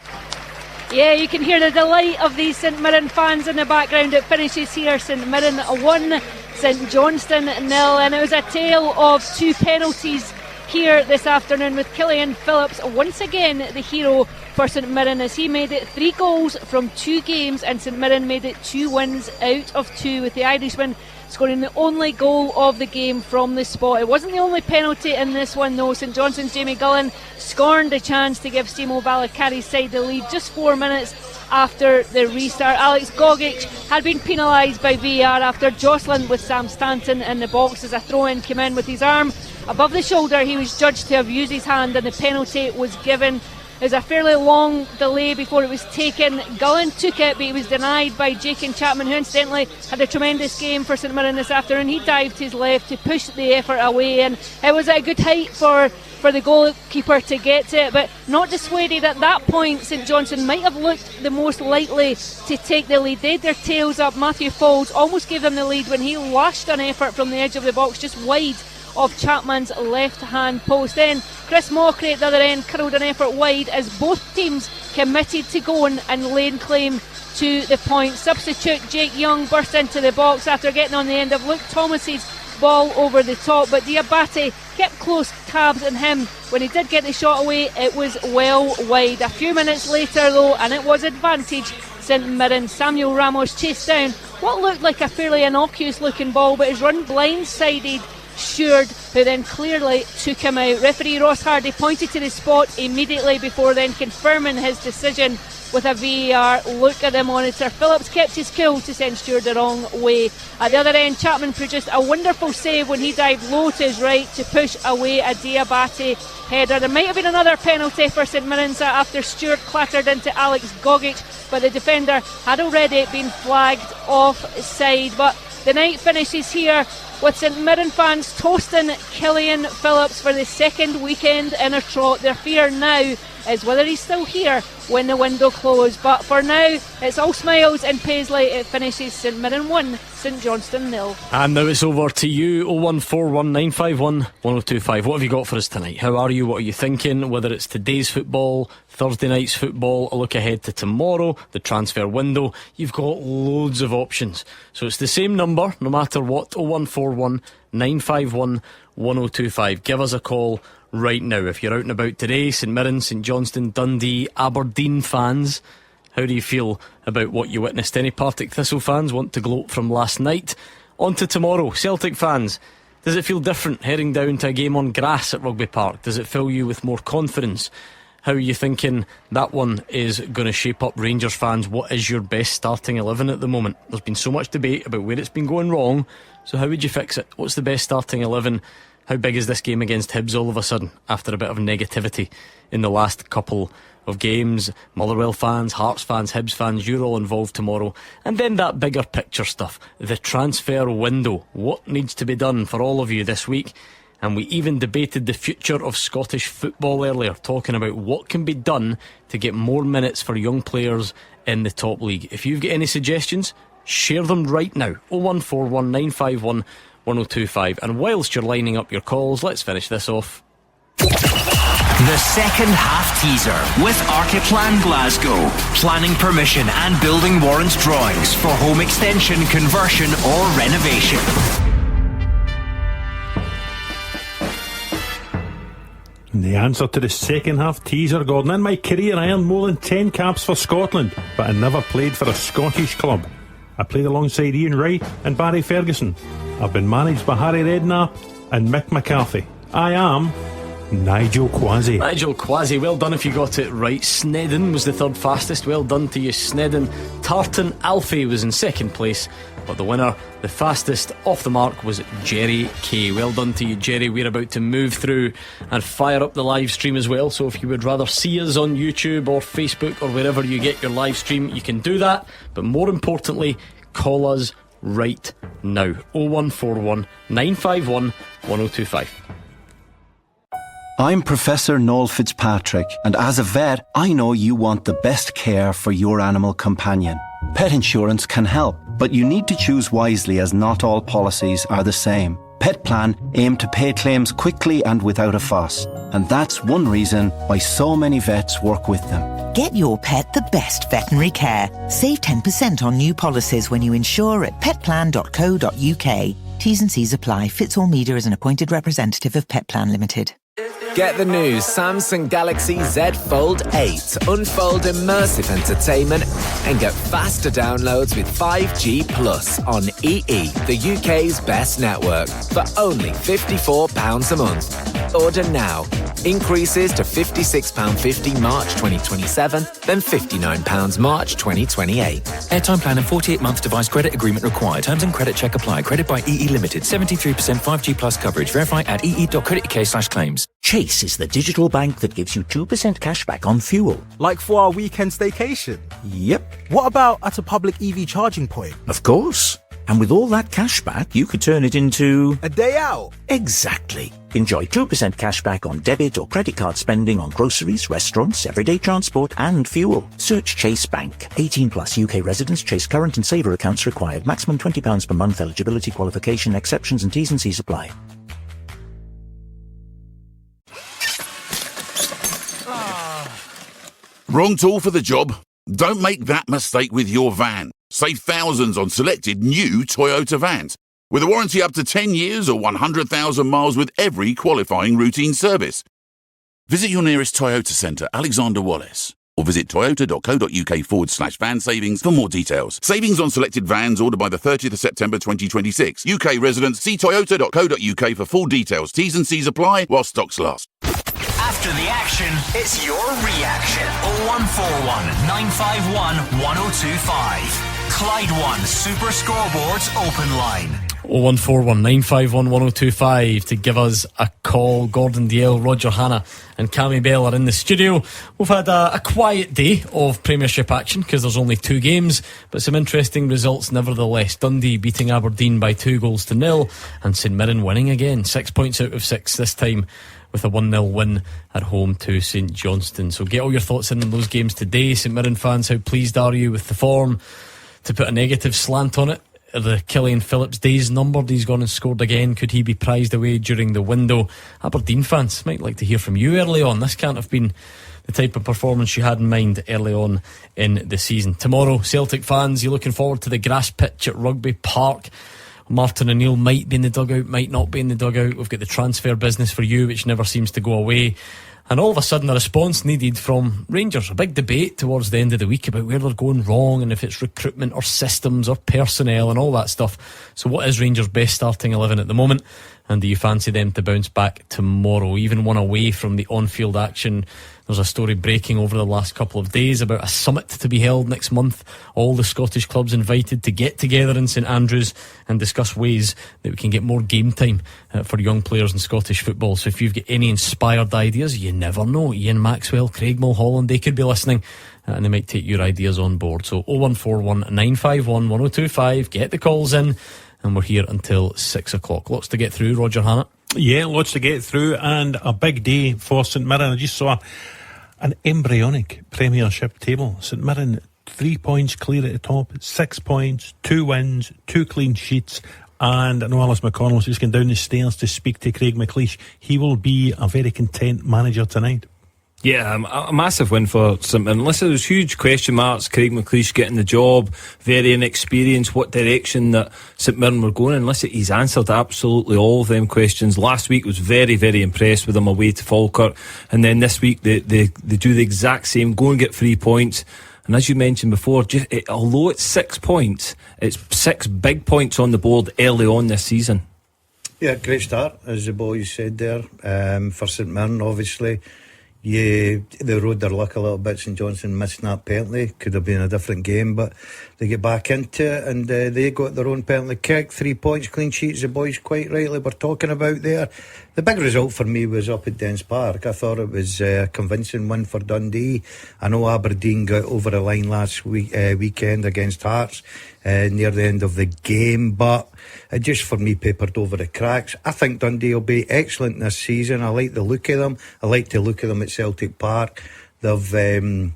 Yeah, you can hear the delight of these St Mirren fans in the background. It finishes here, St Mirren 1, St Johnstone 0, and it was a tale of 2 penalties here this afternoon, with Killian Phillips once again the hero for St Mirren, as he made it 3 goals from 2 games, and St Mirren made it 2 wins out of 2, with the Irishman scoring the only goal of the game from the spot. It wasn't the only penalty in this one though. St Johnstone's Jamie Gullen scorned a chance to give Stemo Valakari's side the lead just 4 minutes after the restart. Alex Gogic had been penalised by VAR after jostling with Sam Stanton in the box as a throw-in came in with his arm above the shoulder. He was judged to have used his hand and the penalty was given. There was a fairly long delay before it was taken. Gullen took it, but he was denied by Jake Chapman, who incidentally had a tremendous game for St Mirren this afternoon. He dived his left to push the effort away, and it was a good height for the goalkeeper to get to it, but not dissuaded. At that point, St Johnstone might have looked the most likely to take the lead. They had their tails up. Matthew Faulds almost gave them the lead when he lashed an effort from the edge of the box just wide of Chapman's left hand post. Then Chris Mockery at the other end curled an effort wide as both teams committed to going and laying claim to the point. Substitute Jake Young burst into the box after getting on the end of Luke Thomas's ball over the top, but Diabate kept close tabs on him. When he did get the shot away, it was well wide. A few minutes later though, and it was advantage St Mirren. Samuel Ramos chased down what looked like a fairly innocuous looking ball, but his run blindsided Stewart, who then clearly took him out. Referee Ross Hardy pointed to the spot immediately before then confirming his decision with a VAR look at the monitor. Phillips kept his cool to send Stewart the wrong way. At the other end, Chapman produced a wonderful save when he dived low to his right to push away a Diabate header. There might have been another penalty for St Mirren after Stewart clattered into Alex Gogic, but the defender had already been flagged offside. But the night finishes here with St Mirren fans toasting Killian Phillips for the second weekend in a trot. Their fear now is whether he's still here when the window closed. But for now, it's all smiles in Paisley. It finishes St Mirren 1, St Johnstone 0. And now it's over to you. 01419511025. What have you got for us tonight? How are you? What are you thinking? Whether it's today's football, Thursday night's football, a look ahead to tomorrow, the transfer window, you've got loads of options. So it's the same number no matter what. 01419511025. Give us a call right now. If you're out and about today, St Mirren, St Johnstone, Dundee, Aberdeen fans, how do you feel about what you witnessed? Any Partick Thistle fans want to gloat from last night? On to tomorrow. Celtic fans, does it feel different heading down to a game on grass at Rugby Park? Does it fill you with more confidence? How are you thinking that one is going to shape up? Rangers fans, what is your best starting 11 at the moment? There's been so much debate about where it's been going wrong, so how would you fix it? What's the best starting 11 How big is this game against Hibs all of a sudden after a bit of negativity in the last couple of games? Motherwell fans, Hearts fans, Hibs fans, you're all involved tomorrow. And then that bigger picture stuff, the transfer window, what needs to be done for all of you this week. And we even debated the future of Scottish football earlier, talking about what can be done to get more minutes for young players in the top league. If you've got any suggestions, share them right now. 0141 951 1025. And whilst you're lining up your calls, let's finish this off. The second half teaser with Archiplan Glasgow. Planning permission and building warrant drawings for home extension, conversion or renovation. The answer to the second half teaser, Gordon. In my career I earned more than 10 caps for Scotland, but I never played for a Scottish club. I played alongside Ian Wright and Barry Ferguson. I've been managed by Harry Redknapp and Mick McCarthy. I am Nigel Quasi. Nigel Quasi, well done if you got it right. Snedden was the third fastest. Well done to you, Snedden. Tartan Alfie was in second place, but the winner, the fastest off the mark, was Jerry Kay. Well done to you, Jerry. We're about to move through and fire up the live stream as well, so if you would rather see us on YouTube or Facebook or wherever you get your live stream, you can do that. But more importantly, call us right now. 0141 951 1025. I'm Professor Noel Fitzpatrick, and as a vet, I know you want the best care for your animal companion. Pet insurance can help, but you need to choose wisely as not all policies are the same. Pet Plan aim to pay claims quickly and without a fuss, and that's one reason why so many vets work with them. Get your pet the best veterinary care. Save 10% on new policies when you insure at petplan.co.uk. T's and C's apply. Fits all media as an appointed representative of Pet Plan Limited. Get the new Samsung Galaxy Z Fold 8. Unfold immersive entertainment and get faster downloads with 5G Plus on EE, the UK's best network, for only £54 a month. Order now. Increases to £56.50 March 2027, then £59 March 2028. Airtime plan and 48-month device credit agreement required. Terms and credit check apply. Credit by EE Limited. 73% 5G Plus coverage. Verify at ee.co.uk/claims. Chase is the digital bank that gives you 2% cash back on fuel. Like for our weekend staycation? Yep. What about at a public EV charging point? Of course. And with all that cash back, you could turn it into a day out. Exactly. Enjoy 2% cash back on debit or credit card spending on groceries, restaurants, everyday transport and fuel. Search Chase Bank. 18 plus UK residents. Chase current and saver accounts required. Maximum £20 per month. Eligibility, qualification, exceptions and T's and C's apply. Wrong tool for the job? Don't make that mistake with your van. Save thousands on selected new Toyota vans, with a warranty up to 10 years or 100,000 miles with every qualifying routine service. Visit your nearest Toyota centre, Alexander Wallace, or visit toyota.co.uk/van savings for more details. Savings on selected vans ordered by the 30th of September 2026. UK residents, see toyota.co.uk for full details. T's and C's apply while stocks last. After the action, it's your reaction. 0141 951 1025. Clyde One Super Scoreboard's open line. 0141 951 1025 to give us a call. Gordon Dalziel, Roger Hannah and Cammy Bell are in the studio. We've had a quiet day of Premiership action because there's only 2 games, but some interesting results nevertheless. Dundee beating Aberdeen by 2-0 and St Mirren winning again, 6 points out of 6 this time, with a 1-0 win at home to St Johnstone. So get all your thoughts in on those games today. St Mirren fans, how pleased are you with the form? To put a negative slant on it, are the Killian Phillips days numbered? He's gone and scored again. Could he be prized away during the window? Aberdeen fans, might like to hear from you early on. This can't have been the type of performance you had in mind early on in the season. Tomorrow, Celtic fans, you're looking forward to the grass pitch at Rugby Park. Martin O'Neill might be in the dugout, might not be in the dugout. We've got the transfer business for you, which never seems to go away. And all of a sudden a response needed from Rangers. A big debate towards the end of the week about where they're going wrong and if it's recruitment or systems or personnel and all that stuff. So what is Rangers' best starting 11 at the moment? And do you fancy them to bounce back tomorrow? Even one away from the on-field action There's a story breaking over the last couple of days about a summit to be held next month. All the Scottish clubs invited to get together in St Andrews and discuss ways that we can get more game time for young players in Scottish football. So if you've got any inspired ideas, you never know, Ian Maxwell, Craig Mulholland, they could be listening, and they might take your ideas on board. So 0141 951 1025, get the calls in, and we're here until 6 o'clock. Lots to get through, Roger Hannett. Yeah, lots to get through, and a big day for St Mirren. I just saw an embryonic Premiership table. St Mirren 3 points clear at the top, 6 points, 2 wins, 2 clean sheets. And I know Alice McConnell's just going down the stairs to speak to Craig McLeish. He will be a very content manager tonight. Yeah, a massive win for St Mirren. Listen, there's huge question marks. Craig McLeish getting the job, very inexperienced, what direction that St Mirren were going in. Listen, he's answered absolutely all of them questions. Last week was very, very impressed with them away to Falkirk, and then this week they do the exact same, go and get 3 points. And as you mentioned before, although it's 6 points, it's 6 big points on the board early on this season. Yeah, great start, as the boys said there, for St Mirren, obviously. Yeah, they rode their luck a little bit. St Johnstone missed that penalty. Could have been a different game, but they get back into it, and they got their own penalty kick. 3 points, clean sheets, the boys quite rightly were talking about there. The big result for me was up at Dens Park. I thought it was a convincing win for Dundee. I know Aberdeen got over the line last weekend against Hearts near the end of the game, but it just for me papered over the cracks. I think Dundee will be excellent this season. I like the look of them. I like to look at them at Celtic Park. They've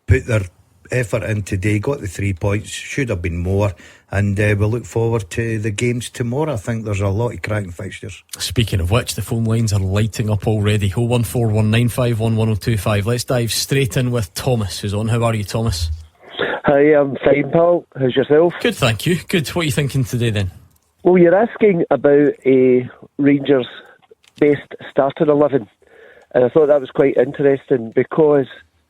put their effort in today, got the 3 points, should have been more, and we'll look forward to the games tomorrow. I think there's a lot of cracking fixtures. Speaking of which, the phone lines are lighting up already. 01419511025. Let's dive straight in with Thomas, who's on. How are you, Thomas? Hi, I'm fine, pal. How's yourself? Good, thank you. Good. What are you thinking today then? Well, you're asking about Rangers' best starting 11, and I thought that was quite interesting because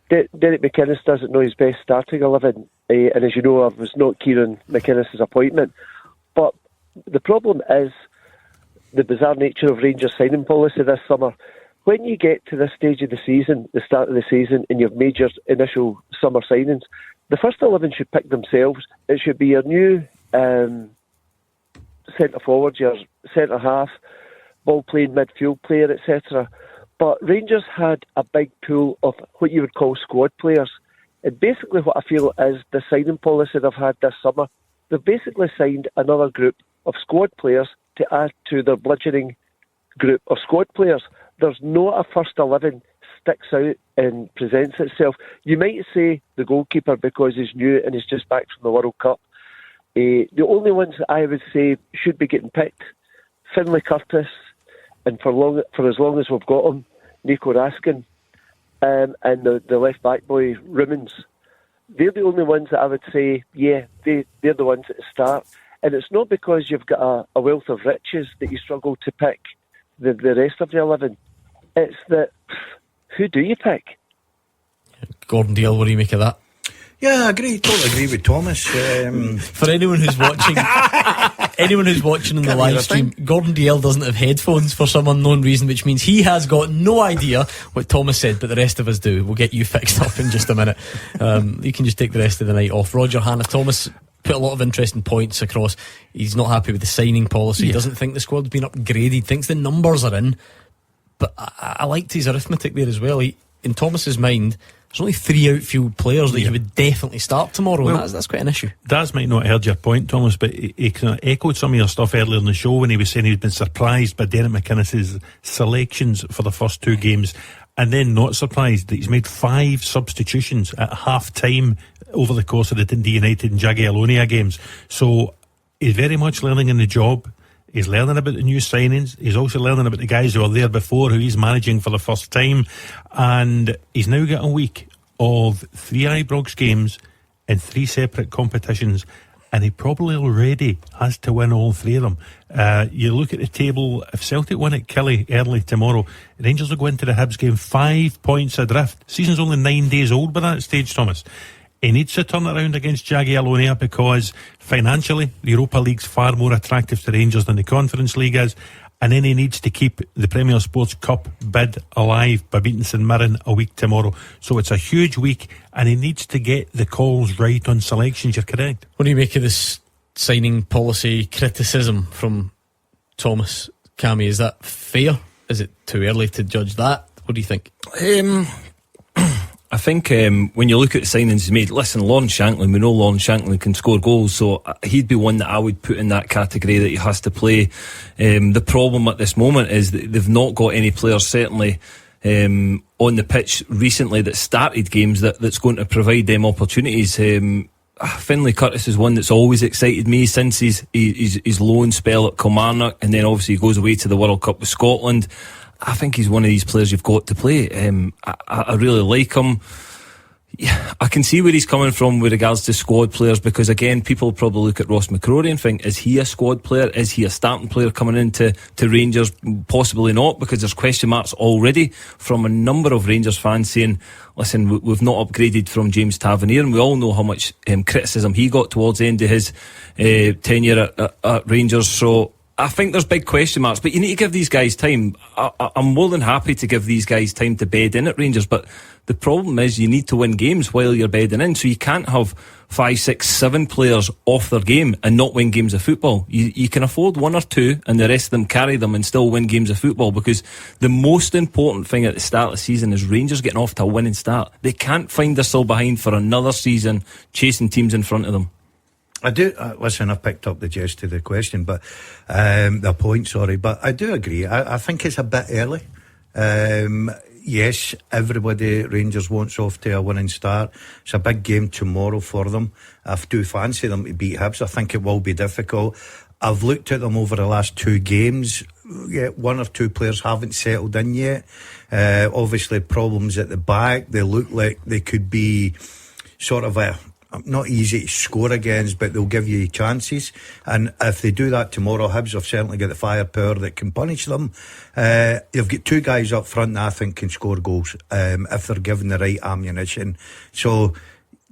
Derek McInnes doesn't know his best starting 11, and as you know, I was not keen on McInnes' appointment. But the problem is the bizarre nature of Rangers' signing policy this summer. When you get to this stage of the season, the start of the season, and you've made your initial summer signings, the first 11 should pick themselves. It should be your new centre forward, your centre half, ball playing midfield player, etc. But Rangers had a big pool of what you would call squad players. And basically what I feel is the signing policy they've had this summer, they've basically signed another group of squad players to add to their bludgeoning group of squad players. There's not a first 11 sticks out and presents itself. You might say the goalkeeper because he's new and he's just back from the World Cup. The only ones that I would say should be getting picked, Finlay Curtis, and for as long as we've got him, Nico Raskin, and the left back boy Rimmons. They're the only ones that I would say, yeah, they're the ones that start. And it's not because you've got a wealth of riches that you struggle to pick the rest of the 11. It's that, who do you pick? Gordon Dalziel, what do you make of that? Yeah, I agree. Totally agree with Thomas. For anyone who's watching, in the live stream, Gordon Dalziel doesn't have headphones for some unknown reason, which means he has got no idea what Thomas said, but the rest of us do. We'll get you fixed up in just a minute. You can just take the rest of the night off. Roger Hannah, Thomas put a lot of interesting points across. He's not happy with the signing policy. He doesn't think the squad's been upgraded, thinks the numbers are in. But I liked his arithmetic there as well. In Thomas's mind, there's only 3 outfield players that he would definitely start tomorrow, and that's quite an issue. Daz might not have heard your point, Thomas, but he kind of echoed some of your stuff earlier in the show when he was saying he'd been surprised by Derek McInnes' selections for the first 2 games, and then not surprised that he's made 5 substitutions at half time over the course of the Dundee United and Jagiellonia games. So he's very much learning in the job. He's learning about the new signings. He's also learning about the guys who were there before, who he's managing for the first time. And he's now got a week of 3 Ibrox games in 3 separate competitions. And he probably already has to win all 3 of them. You look at the table, if Celtic win at Killie early tomorrow, Rangers will go into the Hibs game 5 points adrift. Season's only 9 days old by that stage, Thomas. He needs to turn around against Jagiellonia because financially the Europa League's far more attractive to Rangers than the Conference League is, and then he needs to keep the Premier Sports Cup bid alive by beating St Mirren a week tomorrow. So it's a huge week, and he needs to get the calls right on selections. You're correct. What do you make of this signing policy criticism from Thomas, Cammy? Is that fair? Is it too early to judge that? What do you think? I think when you look at the signings he's made, listen, Lawrence Shankland, we know Lawrence Shankland can score goals, so he'd be one that I would put in that category that he has to play. The problem at this moment is that they've not got any players, certainly on the pitch recently, that started games that's going to provide them opportunities. Finlay Curtis is one that's always excited me since his loan spell at Kilmarnock, and then obviously he goes away to the World Cup with Scotland. I think he's one of these players you've got to play. I really like him. Yeah, I can see where he's coming from with regards to squad players, because again, people probably look at Ross McCrory and think, is he a squad player? Is he a starting player coming into Rangers? Possibly not, because there's question marks already from a number of Rangers fans saying, listen, we've not upgraded from James Tavernier, and we all know how much criticism he got towards the end of his tenure at Rangers. So I think there's big question marks, but you need to give these guys time. I'm more than happy to give these guys time to bed in at Rangers, but the problem is you need to win games while you're bedding in, so you can't have 5, 6, 7 players off their game and not win games of football. You can afford 1 or 2 and the rest of them carry them and still win games of football, because the most important thing at the start of the season is Rangers getting off to a winning start. They can't find themselves behind for another season chasing teams in front of them. I do, listen, I've picked up the gist of the question, but the point, sorry, but I do agree. I think it's a bit early. Yes, everybody at Rangers wants off to a winning start. It's a big game tomorrow for them. I do fancy them to beat Hibs. I think it will be difficult. I've looked at them over the last 2 games. Yeah, 1 or 2 players haven't settled in yet. Obviously, problems at the back. They look like they could be sort of not easy to score against, but they'll give you chances. And if they do that tomorrow, Hibs have certainly got the firepower that can punish them. You've got 2 guys up front that I think can score goals if they're given the right ammunition. So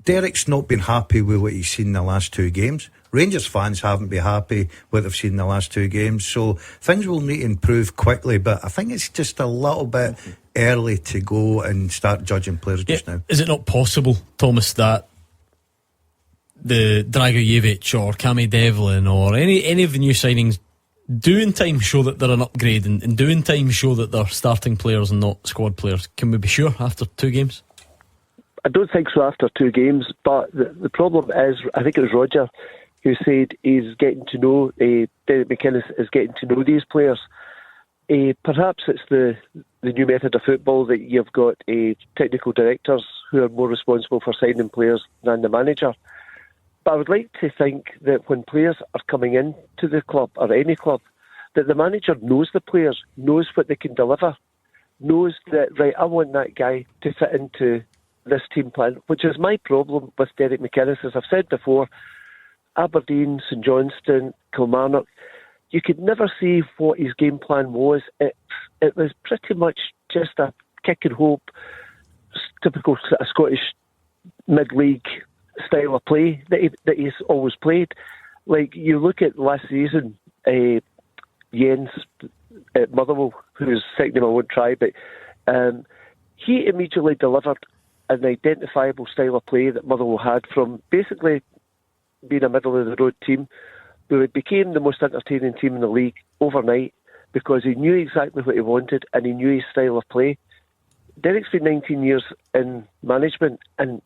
Derek's not been happy with what he's seen in the last 2 games. Rangers fans haven't been happy with what they've seen in the last 2 games. So things will need to improve quickly, but I think it's just a little bit early to go and start judging players just now. Is it not possible, Thomas, that the Dragojevic or Cammy Devlin or any of the new signings do in time show that they're an upgrade and do in time show that they're starting players and not squad players? Can we be sure after 2 games? I don't think so after 2 games, but the problem is, I think it was Roger who said he's getting to know, Derek McInnes is getting to know these players. Perhaps it's the new method of football that you've got technical directors who are more responsible for signing players than the manager. But I would like to think that when players are coming into the club, or any club, that the manager knows the players, knows what they can deliver, knows that, right, I want that guy to fit into this team plan, which is my problem with Derek McInnes. As I've said before, Aberdeen, St Johnstone, Kilmarnock, you could never see what his game plan was. It was pretty much just a kick and hope, typical Scottish mid-league style of play that he's always played. Like, you look at last season, Jens at Motherwell, whose second name I won't try, but he immediately delivered an identifiable style of play that Motherwell had, from basically being a middle-of-the-road team, who became the most entertaining team in the league overnight because he knew exactly what he wanted and he knew his style of play. Derek's been 19 years in management, and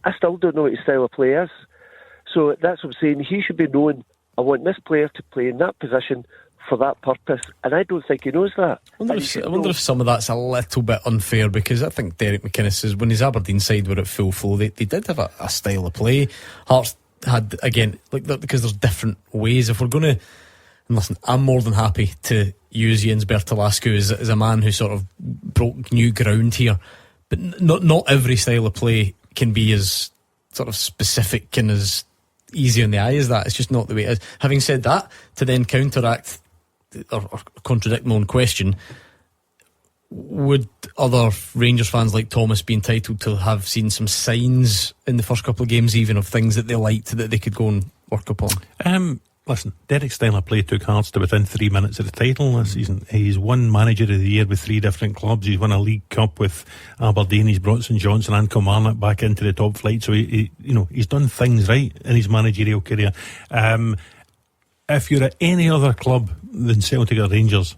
I still don't know what his style of play is. So that's what I'm saying. He should be knowing, I want this player to play in that position for that purpose, and I don't think he knows that. I wonder if some of that's a little bit unfair, because I think Derek McInnes is, when his Aberdeen side were at full flow, they did have a style of play. Hearts had, again, like, because there's different ways. If we're going to, and listen, I'm more than happy to use Jens Bertolascu as a man who sort of broke new ground here, but not every style of play can be as sort of specific and as easy on the eye as that. It's just not the way it is. Having said that, to then counteract or contradict my own question, would other Rangers fans like Thomas be entitled to have seen some signs in the first couple of games even of things that they liked that they could go and work upon? Listen, Derek Styler played took Hearts to within 3 minutes of the title last season. He's won Manager of the Year with 3 different clubs. He's won a League Cup with Aberdeen. He's brought St Johnstone and Kilmarnock back into the top flight. So he's done things right in his managerial career. If you're at any other club than Celtic or Rangers,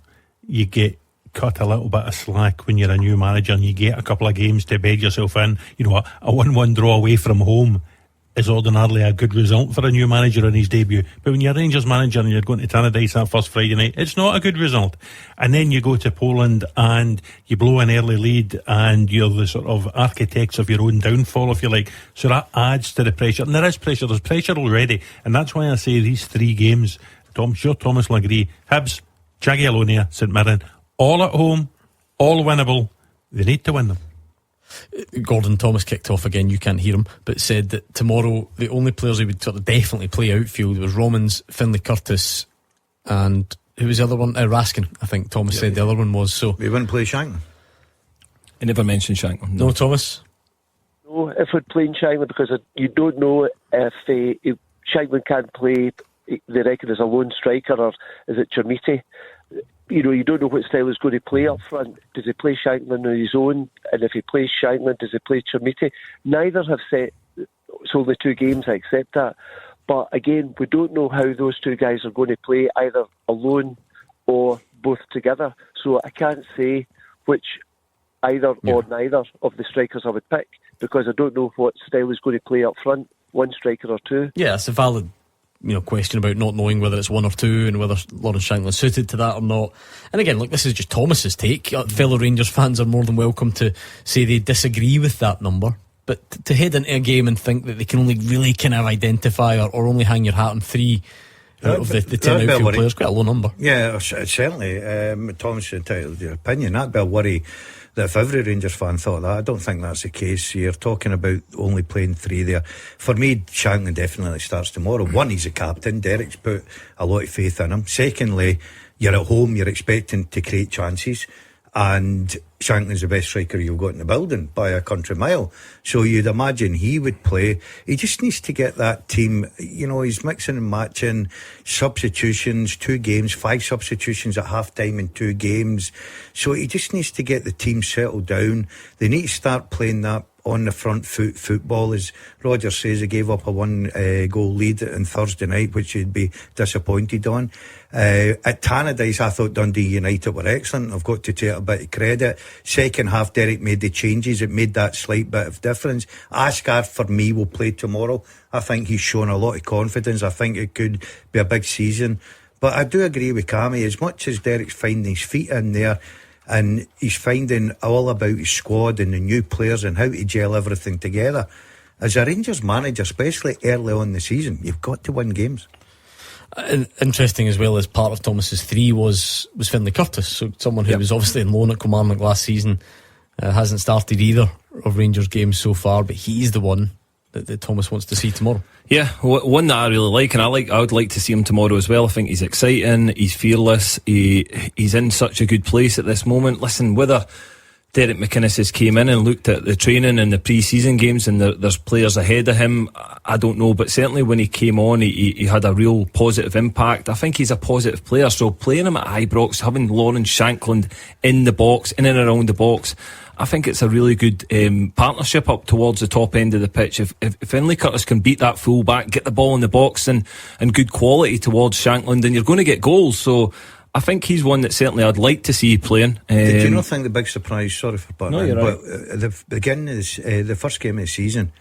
you get cut a little bit of slack when you're a new manager and you get a couple of games to bed yourself in. A 1-1 draw away from home is ordinarily a good result for a new manager in his debut. But when you're a Rangers manager and you're going to Tannadice that first Friday night, it's not a good result. And then you go to Poland and you blow an early lead and you're the sort of architects of your own downfall, if you like. So that adds to the pressure. And there is pressure. There's pressure already. And that's why I say these 3 games, I'm sure Thomas will agree, Hibs, Jagiellonia, St Mirren, all at home, all winnable. They need to win them. Gordon Thomas kicked off again, you can't hear him, but said that tomorrow the only players he would sort of definitely play outfield was Romans, Finlay Curtis, and who was the other one? Raskin, I think Thomas said the other one was. So he wouldn't play Shankland. He never mentioned Shankland. No, Thomas? No, if we're playing Shankland, because you don't know if Shankland can't play, they reckon as a lone striker, or is it Chermiti? You don't know what style he's going to play up front. Does he play Shankland on his own? And if he plays Shankland, does he play Chermiti? Neither have said. It's only 2 games, I accept that. But again, we don't know how those 2 guys are going to play, either alone or both together. So I can't say which either or neither of the strikers I would pick, because I don't know what style he's going to play up front, one striker or 2. Yeah, it's a valid question about not knowing whether it's 1 or 2 and whether Lawrence Shankland's suited to that or not. And again, look, this is just Thomas's take. Fellow Rangers fans are more than welcome to say they disagree with that number, but to head into a game and think that they can only really kind of identify or only hang your hat on 3 out of the 10 outfield players, quite a low number. Yeah, certainly. Thomas, entitled to your opinion. That'd be a worry that if every Rangers fan thought that. I don't think that's the case. You're talking about only playing 3 there. For me, Shankland definitely starts tomorrow. 1, he's a captain. Derek's put a lot of faith in him. Secondly, you're at home, you're expecting to create chances, and Shankland's the best striker you've got in the building by a country mile. So you'd imagine he would play. He just needs to get that team, he's mixing and matching, substitutions, 2 games, 5 substitutions at half time in 2 games. So he just needs to get the team settled down. They need to start playing that on the front foot football. As Roger says, he gave up a 1 goal lead on Thursday night, which he'd be disappointed on. At Tannadice, I thought Dundee United were excellent. I've got to take a bit of credit. Second half, Derek made the changes. It made that slight bit of difference. Asgard, for me, will play tomorrow. I think he's shown a lot of confidence. I think it could be a big season. But I do agree with Cammy. As much as Derek's finding his feet in there, and he's finding all about his squad and the new players and how to gel everything together, as a Rangers manager, especially early on in the season, you've got to win games. Interesting as well, as part of Thomas's 3 was Finlay Curtis, so someone who was obviously on loan at Kilmarnock last season, hasn't started either of Rangers games so far, but he's the one that Thomas wants to see tomorrow. Yeah, one that I really like, and I would like to see him tomorrow as well. I think he's exciting, he's fearless, he's in such a good place at this moment. Listen, whether Derek McInnes has came in and looked at the training and the pre-season games and there's players ahead of him, I don't know, but certainly when he came on, he had a real positive impact. I think he's a positive player, so playing him at Ibrox, having Lawrence Shankland in the box, in and around the box, I think it's a really good partnership up towards the top end of the pitch. If Finlay Curtis can beat that full back, get the ball in the box and good quality towards Shankland, then you're going to get goals. So I think he's one that certainly I'd like to see playing. Did you not think the big surprise, sorry for butting in, you're right, but the beginning of the first game of the season,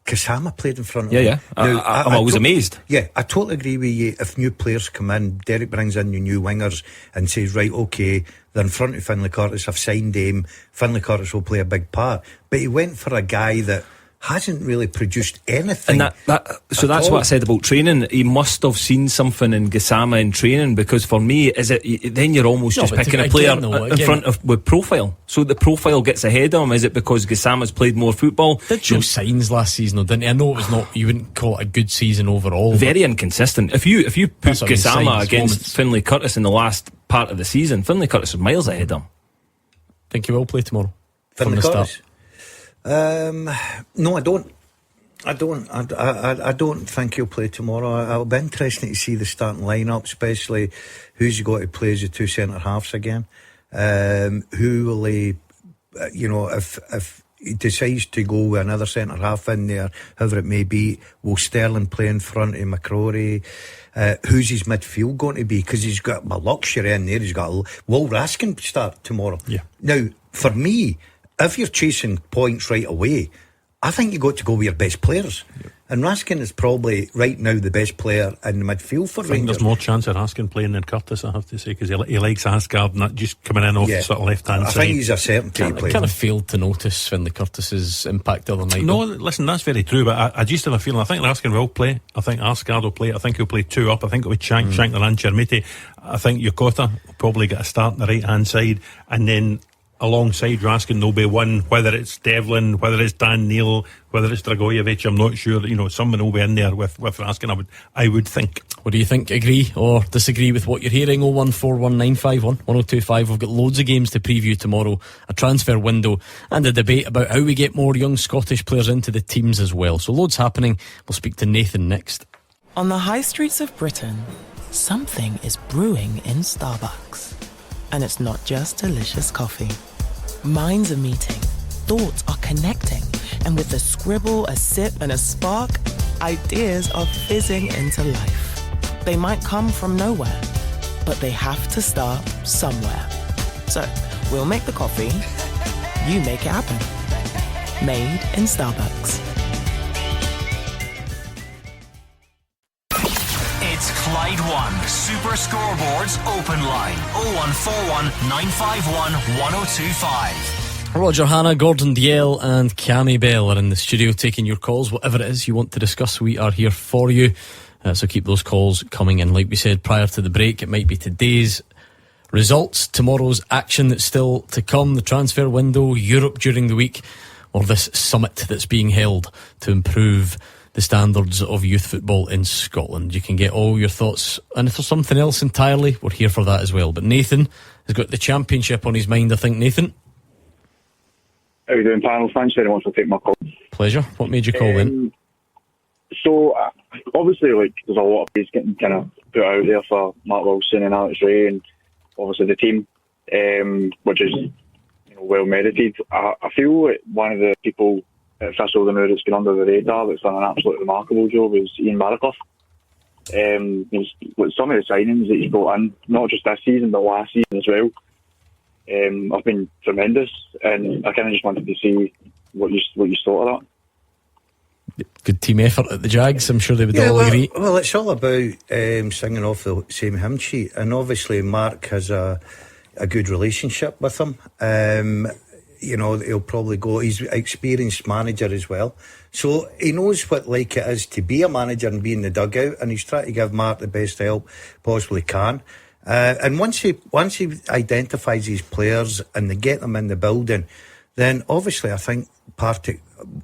Kasama played in front of him. Yeah. I'm always amazed. Yeah, I totally agree with you. If new players come in, Derek brings in the new wingers and says, right, okay, they're in front of Finlay Curtis, I've signed him, Finlay Curtis will play a big part. But he went for a guy that hasn't really produced anything. And that's what I said about training. He must have seen something in Gassama in training, because for me, then you're almost just picking a player in front of with profile. So the profile gets ahead of him. Is it because Gassama's played more football? Did show signs last season, though, didn't he? I know it was not, you wouldn't call it a good season overall. Very inconsistent. If you put Gassama against Finlay Curtis in the last part of the season, Finlay Curtis is miles ahead of him. Think he will play tomorrow? Finlay Curtis? No, I don't. I don't think he'll play tomorrow. It'll be interesting to see the starting lineup, especially who's got to play as the two centre halves again. Who will he? If he decides to go with another centre half in there, however it may be, will Sterling play in front of McCrory? Who's his midfield going to be? Because he's got a luxury in there. He's got Will Raskin start tomorrow. Yeah. Now, for me, if you're chasing points right away, I think you've got to go with your best players. Yep. And Raskin is probably right now the best player in the midfield for Rangers. I think there's more chance of Raskin playing than Curtis, I have to say, because he likes Asgard, not just coming in off the sort of left-hand side. I think he's a certainty player. I kind of failed to notice Finlay Curtis's impact the other night. No, listen, that's very true, but I just have a feeling, I think Raskin will play. I think Asgard will play. I think he'll play two up. I think it'll be Shankland and Chermiti. I think Yokota will probably get a start on the right-hand side, and then alongside Raskin there'll be one, whether it's Devlin, whether it's Dan Neil, whether it's Dragojevic, I'm not sure. Someone will be in there with Raskin, I would think. What do you think? Agree or disagree with what you're hearing? 01419511025. We've got loads of games to preview tomorrow, a transfer window, and a debate about how we get more young Scottish players into the teams as well. So loads happening. We'll speak to Nathan next. On the high streets of Britain, something is brewing in Starbucks. And it's not just delicious coffee. Minds are meeting, thoughts are connecting, and with a scribble, a sip, and a spark, ideas are fizzing into life. They might come from nowhere, but they have to start somewhere. So, we'll make the coffee, you make it happen. Made in Starbucks. It's Clyde One Super Scoreboard's open line 0141 951 1025. Roger Hannah, Gordon Dalziel and Cammy Bell are in the studio taking your calls. Whatever it is you want to discuss, we are here for you. So keep those calls coming in. Like we said prior to the break, it might be today's results, tomorrow's action that's still to come, the transfer window, Europe during the week, or this summit that's being held to improve the standards of youth football in Scotland. You can get all your thoughts, and if there's something else entirely, we're here for that as well. But Nathan has got the championship on his mind, I think. Nathan, how are you doing, panel? Thanks very much for taking my call. Pleasure. What made you call in? So obviously, there's a lot of praise getting kind of put out there for Mark Wilson and Alex Ray, and obviously the team, which is well merited. I feel that one of the people at Thistle the now that's been under the radar that's done an absolutely remarkable job is Ian Barraclough. Some of the signings that he's brought in, not just this season but last season as well, have been tremendous, and I kind of just wanted to see what you thought of that. Good team effort at the Jags, I'm sure they would all agree. Well, it's all about singing off the same hymn sheet, and obviously Mark has a good relationship with him. He'll probably go. He's an experienced manager as well, so he knows what it is to be a manager and be in the dugout, and he's trying to give Mark the best help possibly can. And once he identifies his players and they get them in the building, then obviously I think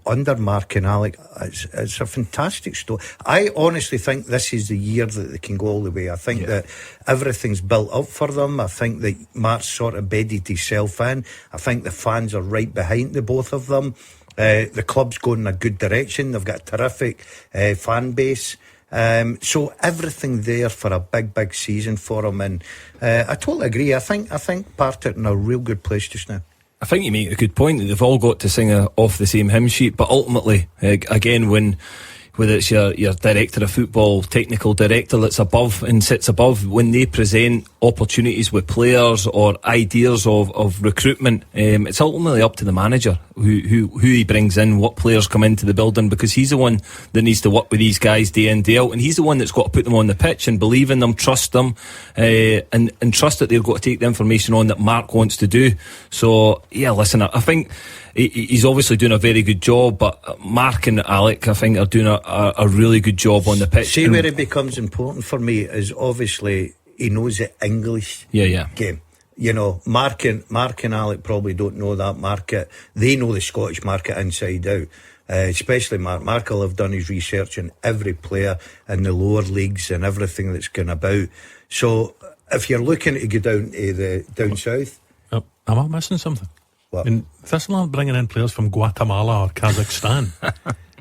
under Mark and Alec, it's a fantastic story. I honestly think this is the year that they can go all the way. I think that everything's built up for them. I think that Mark's sort of bedded himself in. I think the fans are right behind the both of them. The club's going in a good direction. They've got a terrific fan base. So everything there for a big season for them. And I totally agree. I think Partick in a real good place just now. I think you make a good point that they've all got to sing off the same hymn sheet, but ultimately, again, whether it's your director of football, technical director that's above and sits above, when they present opportunities with players or ideas of recruitment, it's ultimately up to the manager who he brings in, what players come into the building, because he's the one that needs to work with these guys day in, day out, and he's the one that's got to put them on the pitch and believe in them, trust them, and trust that they've got to take the information on that Mark wants to do. So yeah, listen, I think he's obviously doing a very good job, but Mark and Alec, I think, are doing a really good job on the pitch. See, where it becomes important for me is obviously he knows the English game. Mark and Alec probably don't know that market. They know the Scottish market inside out. Especially Mark. Mark will have done his research on every player in the lower leagues and everything that's going about. So if you're looking to go down south, am I missing something? What? Thistle aren't bringing in players from Guatemala or Kazakhstan.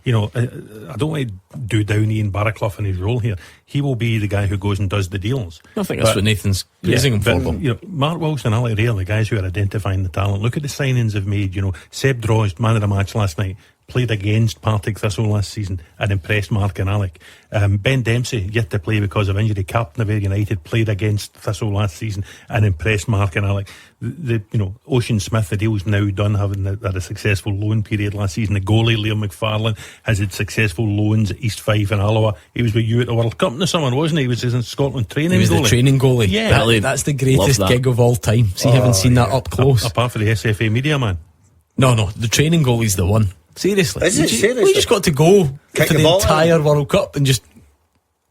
you know, I don't want to do down Ian Barraclough in his role here. He will be the guy who goes and does the deals. I think that's what Nathan's praising him for. You know, Mark Wilson, Ali Ray are the guys who are identifying the talent. Look at the signings they've made. You know, Seb Drost, man of the match last night, played against Partick Thistle last season and impressed Mark and Alec. Ben Dempsey, yet to play because of injury, captain of Ayr United, played against Thistle last season and impressed Mark and Alec. You know, Ocean Smith, the deal's now done, having had a successful loan period last season. The goalie, Liam McFarlane, has had successful loans at East Fife and Alloa. He was with you at the World Cup in the summer, wasn't he? He was in Scotland training. He was goalie. The training goalie. Yeah, that's the greatest gig of all time. See, having seen that up close. Apart from the SFA media man. No, the training goalie's the one. Seriously. Is it? Seriously? We just got to go Kick for the the ball entire World Cup and just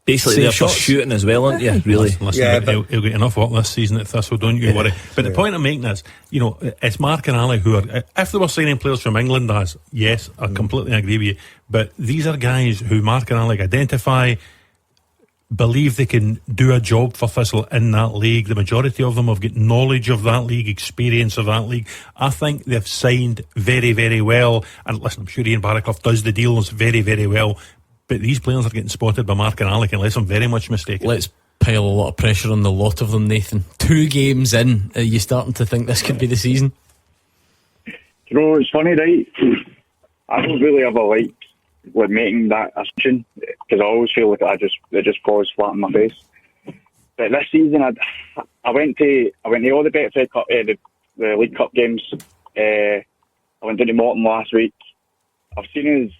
basically save they're for shots. shooting as well, aren't you? Really? Listen, he'll get enough work this season at Thistle, don't you worry. But the point I'm making is, you know, it's Mark and Ali who are, if they were signing players from England, yes, I completely agree with you, but these are guys who Mark and Ali identify, believe they can do a job for Thistle in that league. The majority of them have got knowledge of that league, experience of that league. I think they've signed very, very well. And listen, I'm sure Ian Barraclough does the deals very, very well. But these players are getting spotted by Mark and Alec, unless I'm very much mistaken. Let's pile a lot of pressure on the lot of them, Nathan. 2 games in, are you starting to think this could be the season? You know, it's funny, right? I don't really ever like making that assumption, because I always feel like it just falls flat in my face. But this season, I went to all the Betfred Cup, the League Cup games. I went down to Morton last week. I've seen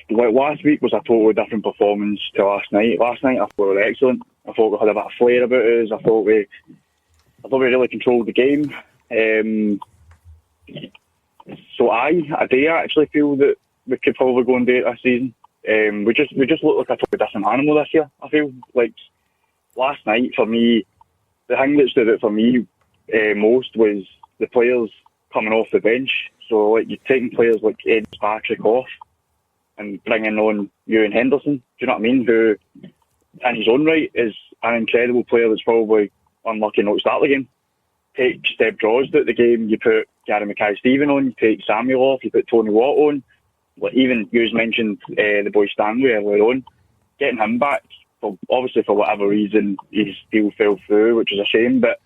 last week was a totally different performance to last night. Last night I thought we were excellent. I thought we had a bit of flair about us. I thought we really controlled the game. So I do actually feel that we could probably go and do it this season. We just look like a totally different animal this year. I feel like last night for me, the thing that stood out for me most was the players coming off the bench. So like you're taking players like Ed Patrick off and bringing on Ewan Henderson. Do you know what I mean? Who, in his own right, is an incredible player that's probably unlucky not to start the game. Take Steb Drozd out the game. You put Gary Mackay-Steven on. You take Samuel off. You put Tony Watt on. Even you mentioned the boy Stanley earlier on. Getting him back, obviously for whatever reason, his deal fell through, which is a shame. But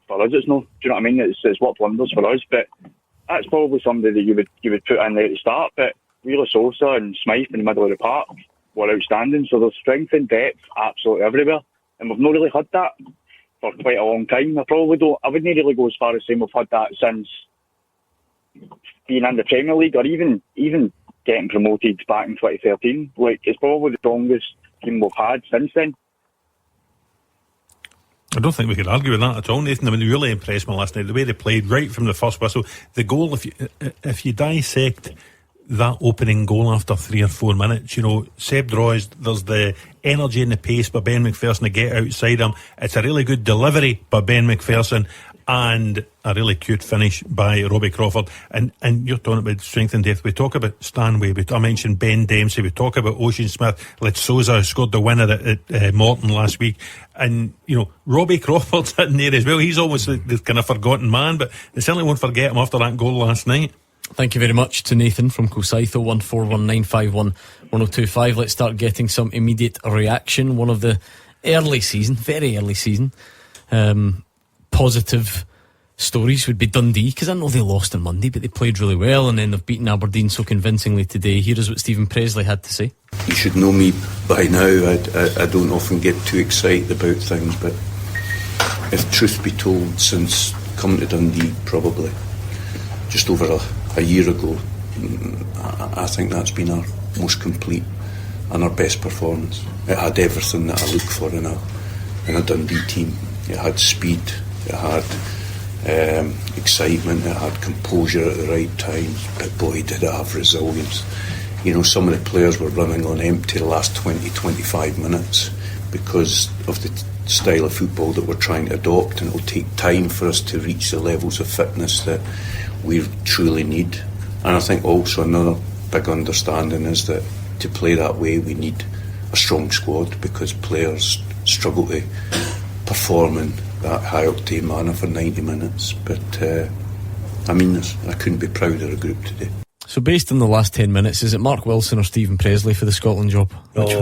for us, it's no. Do you know what I mean? It's worked wonders for us. But that's probably somebody that you would put in there to start. But Wheeler Sosa and Smythe in the middle of the park were outstanding. So there's strength and depth absolutely everywhere, and we've not really had that for quite a long time. I wouldn't really go as far as saying we've had that since being in the Premier League, or even getting promoted back in 2013. Like, it's probably the strongest team we've had since then. I don't think we could argue with that at all, Nathan. I mean, they really impressed me last night. The way they played right from the first whistle. The goal, if you dissect that opening goal after 3 or 4 minutes, you know, Seb Droz, there's the energy and the pace by Ben McPherson to get outside him. It's a really good delivery by Ben McPherson and a really cute finish by Robbie Crawford. And you're talking about strength and depth. We talk about Stanway, I mentioned Ben Dempsey, we talk about Ocean Smith, Letsoza, who scored the winner at Morton last week. And, you know, Robbie Crawford's in there as well. He's almost the kind of forgotten man, but they certainly won't forget him after that goal last night. Thank you very much to Nathan from Kilsyth, 01419511025. Let's start getting some immediate reaction. One of the very early season positive stories would be Dundee, because I know they lost on Monday, but they played really well, and then they've beaten Aberdeen so convincingly today. Here is what Stephen Presley had to say. You should know me by now. I don't often get too excited about things, but if truth be told, since coming to Dundee probably just over a year ago, I think that's been our most complete and our best performance. It had everything that I look for in a Dundee team. It had speed, it had excitement, it had composure at the right times, but boy did it have resilience. You know, some of the players were running on empty the last 20-25 minutes because of the style of football that we're trying to adopt, and it will take time for us to reach the levels of fitness that we truly need. And I think also another big understanding is that to play that way we need a strong squad, because players struggle to perform in that high octane manner for 90 minutes. But I mean this, I couldn't be prouder of the group today. So based on the last 10 minutes, is it Mark Wilson or Stephen Presley for the Scotland job? Which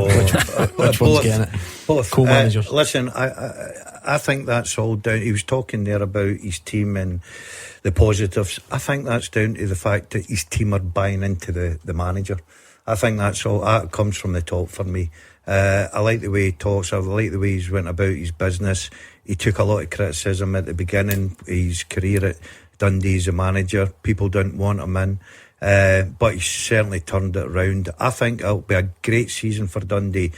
one's getting it? Both. Co-managers. Listen, I think that's all down. He was talking there about his team and the positives. I think that's down to the fact that his team are buying into the manager. I think that's all. That comes from the top for me. I like the way he talks. I like the way he's went about his business. He took a lot of criticism at the beginning of his career at Dundee as a manager. People didn't want him in. But he's certainly turned it around. I think it'll be a great season for Dundee.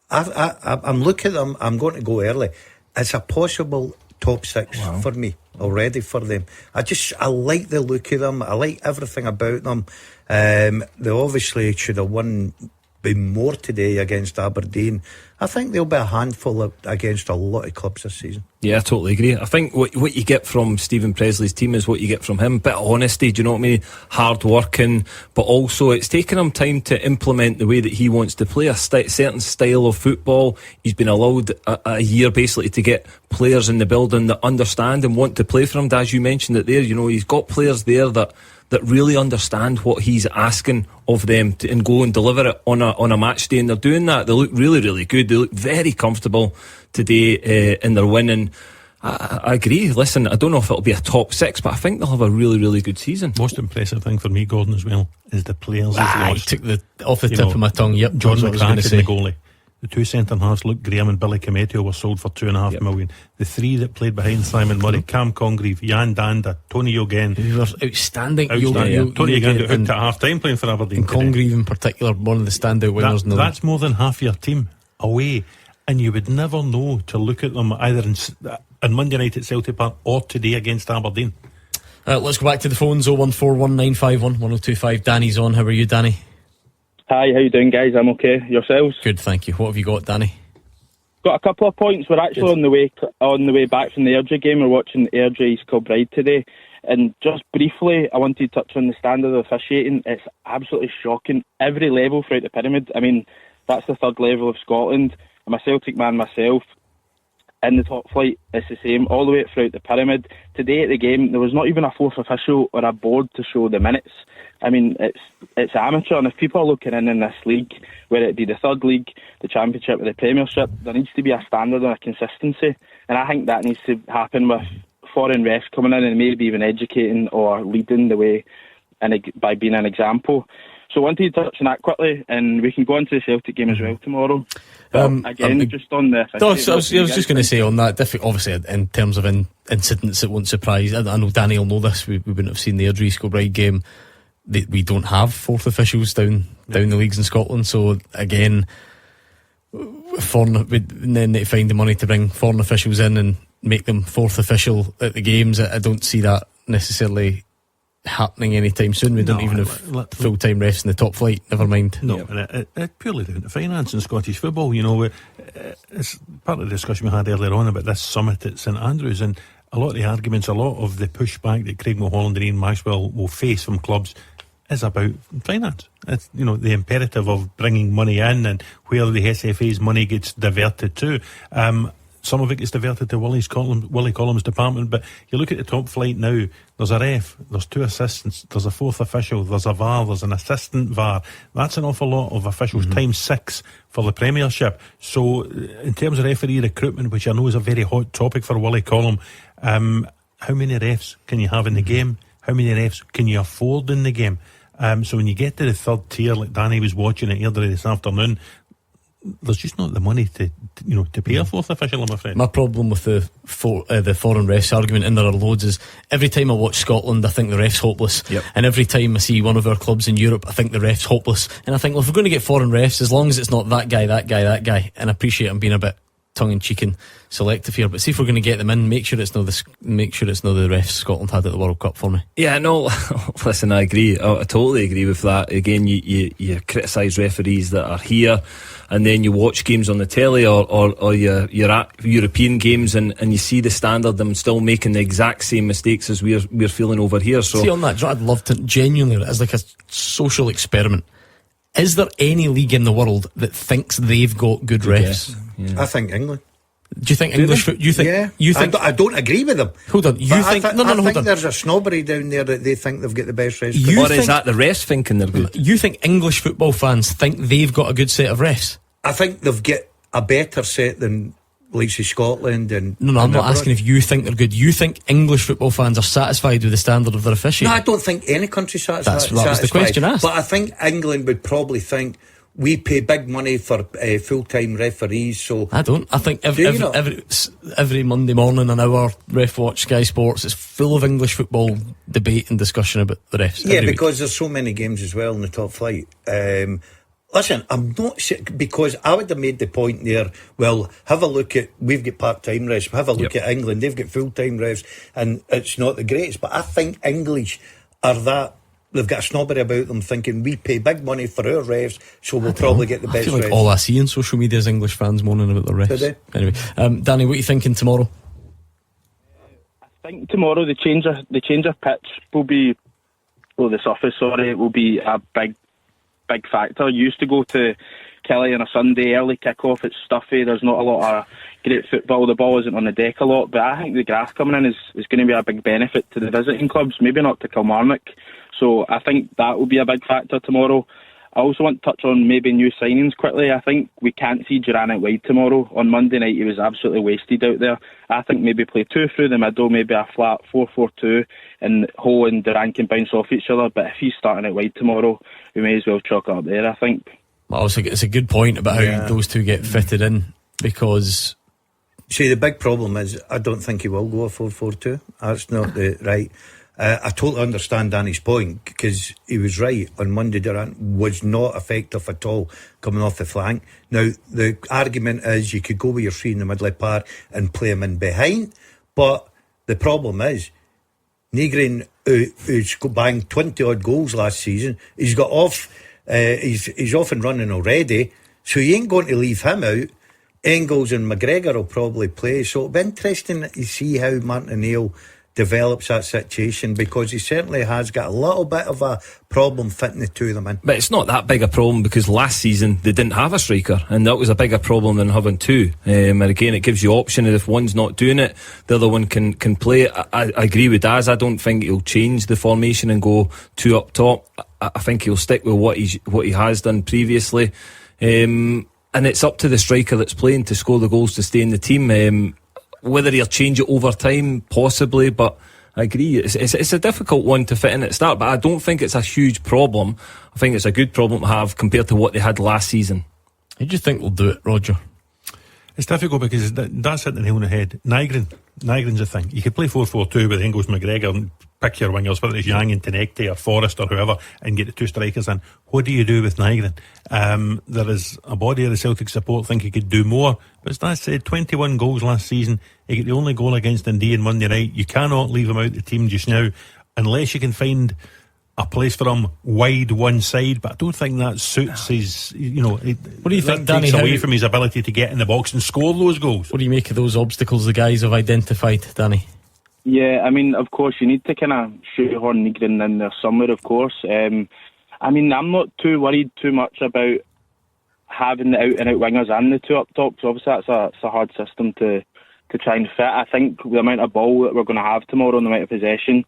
I'm looking at them. I'm going to go early. It's a possible top 6 for me already for them. I like the look of them. I like everything about them. They obviously should have won by more today against Aberdeen. I think they'll be a handful against a lot of clubs this season. Yeah, I totally agree. I think what you get from Stephen Presley's team is what you get from him. Bit of honesty, do you know what I mean? Hard working, but also it's taken him time to implement the way that he wants to play a certain style of football. He's been allowed a year basically to get players in the building that understand and want to play for him. As you mentioned it there, you know, he's got players there that really understand what he's asking of them and go and deliver it on a match day, and they're doing that. They look really, really good. They look very comfortable today in their win, and I agree. Listen, I don't know if it'll be a top 6, but I think they'll have a really, really good season. Most impressive thing for me, Gordon, as well, is the players he's lost. I took off the tip of my tongue. Yep, John McCracken, the goalie. The 2 centre-halves, Luke Graham and Billy Cometto, were sold for $2.5 million. The 3 that played behind Simon Murray, Cam Congreve, Jan Danda, Tony Yogen. Who were outstanding. Tony Yogen got hooked at half-time playing for Aberdeen. And Congreve in particular, one of the standout winners in the league. That's more than half your team away. And you would never know to look at them either on Monday night at Celtic Park or today against Aberdeen. Let's go back to the phones. 01419511025. Danny's on. How are you, Danny? Hi, how you doing, guys? I'm okay. Yourselves? Good, thank you. What have you got, Danny? Got a couple of points. We're actually on the way back from the Airdrie game. We're watching Airdrie East Kilbride today, and just briefly, I wanted to touch on the standard of officiating. It's absolutely shocking. Every level throughout the pyramid. I mean, that's the third level of Scotland. I'm a Celtic man myself. In the top flight, it's the same all the way throughout the pyramid. Today at the game, there was not even a fourth official or a board to show the minutes. I mean, it's amateur, and if people are looking in this league, whether it be the third league, the Championship or the Premiership, there needs to be a standard and a consistency, and I think that needs to happen with foreign refs coming in and maybe even educating or leading the way by being an example. So I wanted to touch on that quickly, and we can go on to the Celtic game as well tomorrow. Just on the... I was just going to say on that, obviously in terms of incidents, it won't surprise. I know Danny will know this. We wouldn't have seen the Airdrie Kilbride game. We don't have fourth officials down the leagues in Scotland. So again, then they find the money to bring foreign officials in and make them fourth official at the games. I don't see that necessarily happening anytime soon. We don't even have full-time refs in the top flight, never mind. No, and it's purely down to finance in Scottish football. You know, it's part of the discussion we had earlier on about this summit at St Andrews, and a lot of the arguments, a lot of the pushback that Craig Mulholland and Ian Maxwell will face from clubs is about finance. It's, you know, the imperative of bringing money in and where the SFA's money gets diverted to. Some of it gets diverted to Willie Collum's department, but you look at the top flight now, there's a ref, there's 2 assistants, there's a fourth official, there's a VAR, there's an assistant VAR. That's an awful lot of officials, times 6 for the Premiership. So in terms of referee recruitment, which I know is a very hot topic for Willie Collum, how many refs can you have in the game? How many refs can you afford in the game? So when you get to the third tier, like Danny was watching it earlier this afternoon, there's just not the money to pay a fourth official, I'm afraid. My problem with the foreign refs argument, and there are loads, is every time I watch Scotland I think the ref's hopeless, and every time I see one of our clubs in Europe I think the ref's hopeless, and I think, well, if we're going to get foreign refs, as long as it's not that guy, and I appreciate I'm being a bit tongue-in-cheek and selective here, but see if we're going to get them in, make sure it's not the refs Scotland had at the World Cup for me. Yeah, no, listen, I agree. I totally agree with that. Again, you criticise referees that are here, and then you watch games on the telly or you're at European games and you see the standard them still making the exact same mistakes as we're feeling over here. So see, on that, I'd love to genuinely, as like a social experiment, is there any league in the world that thinks they've got good refs? I think England. Do you think English? Do you think? Yeah. You think? I don't agree with them. Hold on. You think? I hold think on. there's a snobbery down there that they think they've got the best refs. Or is that the refs thinking they're good? You think English football fans think they've got a good set of refs? I think they've got a better set than likes of Scotland and. No, I'm not asking if you think they're good. You think English football fans are satisfied with the standard of their officiating? No, I don't think any country's satisfied. That was the question asked. But I think England would probably think we pay big money for full-time referees. So I don't. I think every Monday morning on our Ref Watch Sky Sports is full of English football debate and discussion about the refs. Yeah, because there's so many games as well in the top flight. Listen, I'm not because I would have made the point there. Well, have a look at we've got part-time refs. Have a look at England; they've got full-time refs, and it's not the greatest. But I think English are that. They've got a snobbery about them, thinking we pay big money for our refs, so we'll probably get the best. I feel like refs. all I see on social media is English fans moaning about the refs. Anyway, Danny, what are you thinking tomorrow? I think tomorrow the change of pitch will be, the surface, will be a big factor. You used to go to Kelly on a Sunday, early kick-off, it's stuffy, there's not a lot of great football, the ball isn't on the deck a lot, but I think the grass coming in is going to be a big benefit to the visiting clubs, maybe not to Kilmarnock. So I think that will be a big factor tomorrow. I also want to touch on maybe new signings quickly. I think we can't see Durant White tomorrow. On Monday night he was absolutely wasted out there. I think maybe play two through the middle, maybe a flat 4-4-2, and Ho and Durant can bounce off each other. But if he's starting at wide tomorrow, we may as well chalk it up there, I think. Well, it's a good point about how those two get fitted in, because... See, the big problem is I don't think he will go a 4-4-2. That's not the right... I totally understand Danny's point, because he was right. On Monday, Durant was not effective at all coming off the flank. Now, the argument is you could go with your three in the middle of the park and play him in behind, but the problem is Nygren, who's banged 20-odd goals last season, he's got off, he's off and running already, so you ain't going to leave him out. Engels and McGregor will probably play, so it'll be interesting to see how Martin O'Neill develops that situation, because he certainly has got a little bit of a problem fitting the two of them in. But it's not that big a problem, because last season they didn't have a striker, and that was a bigger problem than having two. And again, it gives you option, and if one's not doing it, the other one can play. I agree with Daz. I don't think he'll change the formation and go two up top. I think he'll stick with what he has done previously, and it's up to the striker that's playing to score the goals to stay in the team. Whether he'll change it over time, possibly, but I agree, it's a difficult one to fit in at the start, but I don't think it's a huge problem. I think it's a good problem to have compared to what they had last season. How do you think they'll do it, Roger? It's difficult because that's hitting the nail on the head. Nygren's a thing. You could play 4-4-2 with Engels, McGregor, and pick your wingers, whether it's Yang and Tenekte or Forrest or whoever, and get the two strikers in. What do you do with Nygren? There is a body of the Celtic support think he could do more, but as that said, 21 goals last season. He got the only goal against Dundee on Monday night. You cannot leave him out the team just now unless you can find a place for him wide one side, but I don't think that suits his, what do you think, Danny? Takes away from his ability to get in the box and score those goals. What do you make of those obstacles the guys have identified, Danny? Yeah, I mean, of course, you need to kind of shoehorn Nygren in there somewhere, of course. I mean, I'm not too worried too much about having the out-and-out wingers and the two up top, because obviously that's a hard system to try and fit. I think the amount of ball that we're going to have tomorrow and the amount of possession,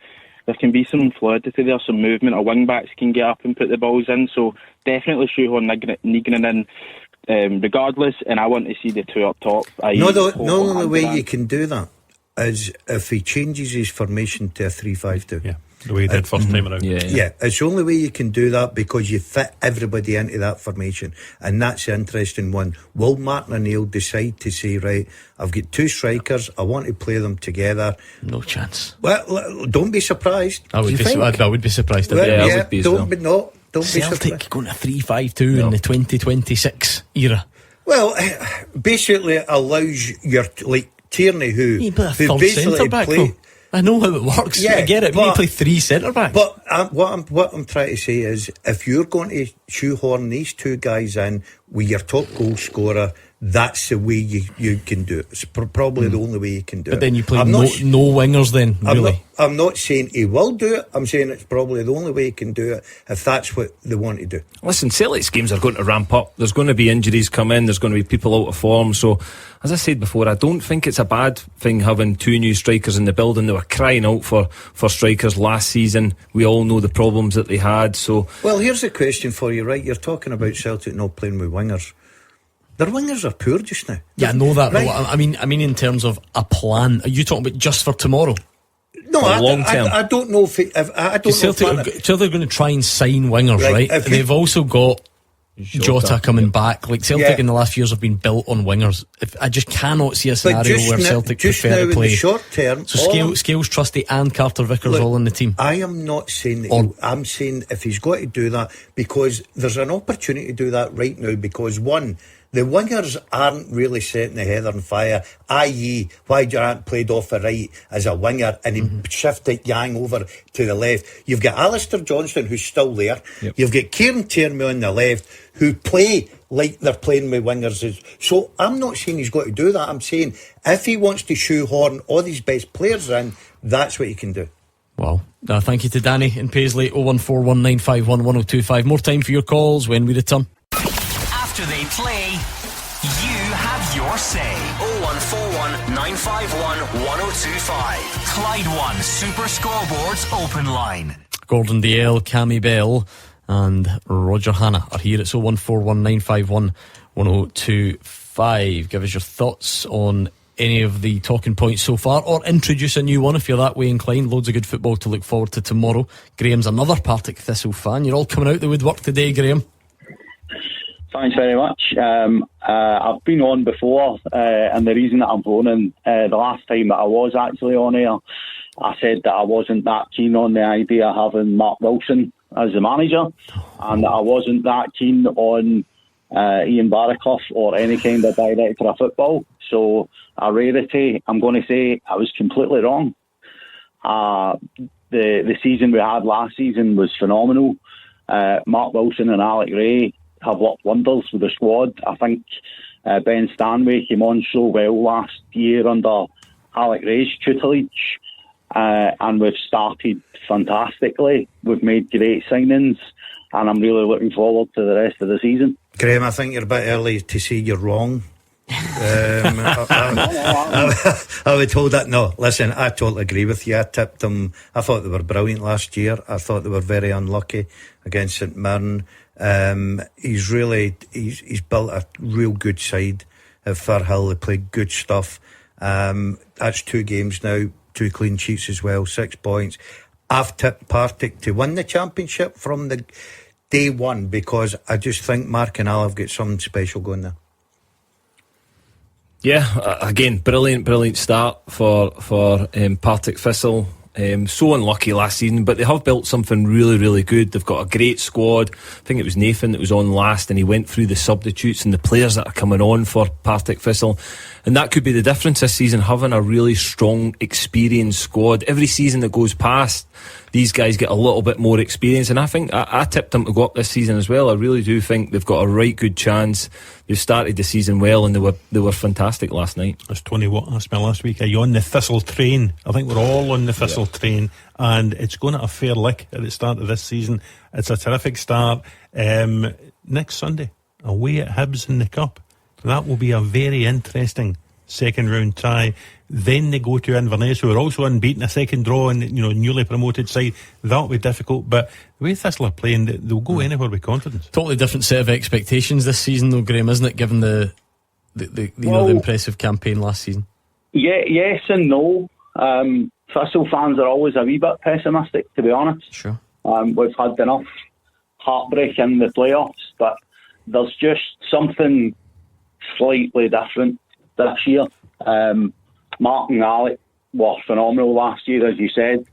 there can be some fluidity there, some movement. Our wing-backs can get up and put the balls in, so definitely shoehorn Nygren in regardless, and I want to see the two up top. The only way you can do that is if he changes his formation to a 3-5-2. Yeah, the way he did first time around. Yeah, it's the only way you can do that, because you fit everybody into that formation, and that's the interesting one. Will Martin O'Neill decide to say, right, I've got two strikers, I want to play them together? No chance. Well, don't be surprised. I would be surprised. I would be Don't be Celtic going to 3-5-2 in the 2026 era. Well, basically it allows your, like Tierney, who basically played. I know how it works. Yeah, I get it. But you play three centre backs. But what I'm trying to say is, if you're going to shoehorn these two guys in with your top goal scorer. That's the way you can do it. It's probably the only way you can do it. But then you play no wingers then, really? I'm not saying he will do it. I'm saying it's probably the only way he can do it if that's what they want to do. Listen, Celtic's games are going to ramp up. There's going to be injuries come in. There's going to be people out of form. So, as I said before, I don't think it's a bad thing having two new strikers in the building. They were crying out for strikers last season. We all know the problems that they had. So, well, here's a question for you, right? You're talking about Celtic not playing with wingers. Their wingers are poor just now. Yeah, I know that. Right. No, I mean, in terms of a plan. Are you talking about just for tomorrow? No, long term. I don't know if I don't know. Celtic are going to try and sign wingers, right? And they've also got Jota coming back. Like Celtic in the last few years have been built on wingers. I just cannot see a scenario where Celtic prefer to play. In the short term, so Scales, Trusty, and Carter Vickers all in the team. I am not saying that. I'm saying if he's got to do that, because there's an opportunity to do that right now. Because one, the wingers aren't really setting the heather on fire, i.e. why Durant played off the right as a winger and he shifted Yang over to the left. You've got Alistair Johnston, who's still there. Yep. You've got Kieran Tierney on the left, who play like they're playing with wingers. So I'm not saying he's got to do that. I'm saying if he wants to shoehorn all these best players in, that's what he can do. Well, thank you to Danny in Paisley. 01419511025. More time for your calls when we return. After they play, you have your say. 0141 951 1025. Clyde One Super Scoreboard's open line. Gordon Dalziel, Cammy Bell and Roger Hanna are here. It's 01419511025. Give us your thoughts on any of the talking points so far, or introduce a new one if you're that way inclined. Loads of good football to look forward to tomorrow. Graham's another Partick Thistle fan. You're all coming out the woodwork today, Graham. Thanks very much. I've been on before, and the reason that I'm phoning, the last time that I was actually on air, I said that I wasn't that keen on the idea of having Mark Wilson as the manager, and that I wasn't that keen on Ian Barraclough or any kind of director of football. So, a rarity, I'm going to say I was completely wrong. The season we had last season was phenomenal. Mark Wilson and Alec Ray have worked wonders with the squad. I think Ben Stanway came on so well last year under Alec Ray's tutelage, and we've started fantastically. We've made great signings, and I'm really looking forward to the rest of the season. Graham, I think you're a bit early to say you're wrong. I would hold that. No, listen, I totally agree with you. I tipped them. I thought they were brilliant last year. I thought they were very unlucky against St Mirren. He's built a real good side at Firhill. They played good stuff. That's 2 games now, 2 clean sheets as well, 6 points. I've tipped Partick to win the championship from the day one, because I just think Mark and Al have got something special going there. Yeah, again, brilliant start for Partick Thistle. So unlucky last season, but they have built something really good. They've got a great squad. I think it was Nathan that was on last, and he went through the substitutes and the players that are coming on for Partick Thistle, and that could be the difference this season, having a really strong, experienced squad. Every season that goes past, these guys get a little bit more experience, and I think I tipped them to go up this season as well. I really do think they've got a right good chance. They've started the season well, and they were fantastic last night. As Tony Watt asked me last week, are you on the Thistle train? I think we're all on the Thistle train, and it's going at a fair lick at the start of this season. It's a terrific start. Next Sunday, away at Hibs in the Cup. That will be a very interesting second round tie. Then they go to Inverness, who are also unbeaten, a second draw, and newly promoted side. That'll be difficult, but the way Thistle are playing, they'll go anywhere with confidence. Totally different set of expectations this season, though, Graham, isn't it? Given the impressive campaign last season. Yeah, yes and no. Thistle fans are always a wee bit pessimistic, to be honest. Sure. We've had enough heartbreak in the playoffs, but there's just something slightly different this year. Mark and Alec were phenomenal last year, as you said,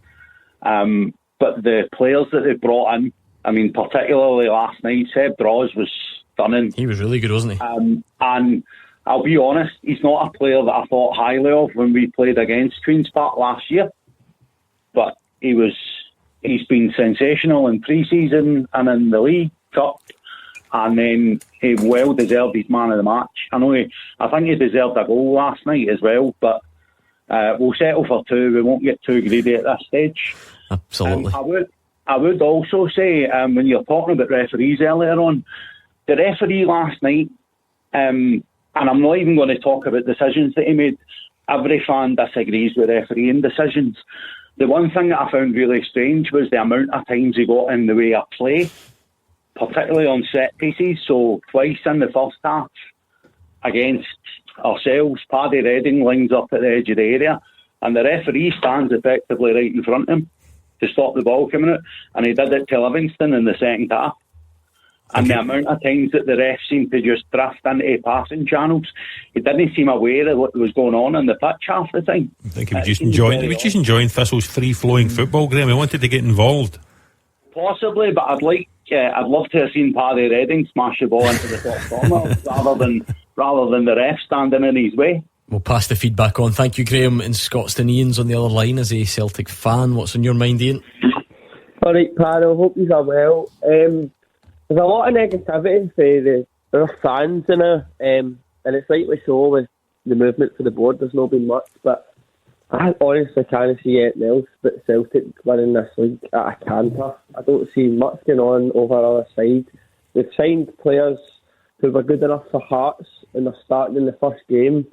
but the players that they brought in, I mean, particularly last night, Seb Draws was stunning. He was really good, wasn't he? And I'll be honest, he's not a player that I thought highly of when we played against Queen's Park last year, but he's been sensational in pre-season and in the League Cup, and then he well deserved his man of the match. I think he deserved a goal last night as well, but we'll settle for 2. We won't get too greedy at this stage. Absolutely. I would also say, when you're talking about referees earlier on, the referee last night, and I'm not even going to talk about decisions that he made. Every fan disagrees with refereeing decisions. The one thing that I found really strange was the amount of times he got in the way of play, particularly on set pieces. So twice in the first half against ourselves, Paddy Redding lines up at the edge of the area, and the referee stands effectively right in front of him to stop the ball coming out, and he did it to Livingston in the second half. And the amount of times that the ref seemed to just drift into passing channels, he didn't seem aware of what was going on the pitch half the time. I think he was just enjoying Thistle's free-flowing football, Graham. He wanted to get involved. Possibly, but I'd love to have seen Paddy Redding smash the ball into the top corner rather than the ref standing in his way. We'll pass the feedback on. Thank you, Graham. In Scotstoun, Ian's on the other line as a Celtic fan. What's on your mind, Ian? Alright, panel, hope you're well. There's a lot of negativity for the fans in it, and it's rightly so with the movement for the board. There's not been much, but I honestly can't see anything else but Celtic winning this league at a canter. I don't see much going on over the other side. They've signed players who were good enough for Hearts and they're starting in the first game.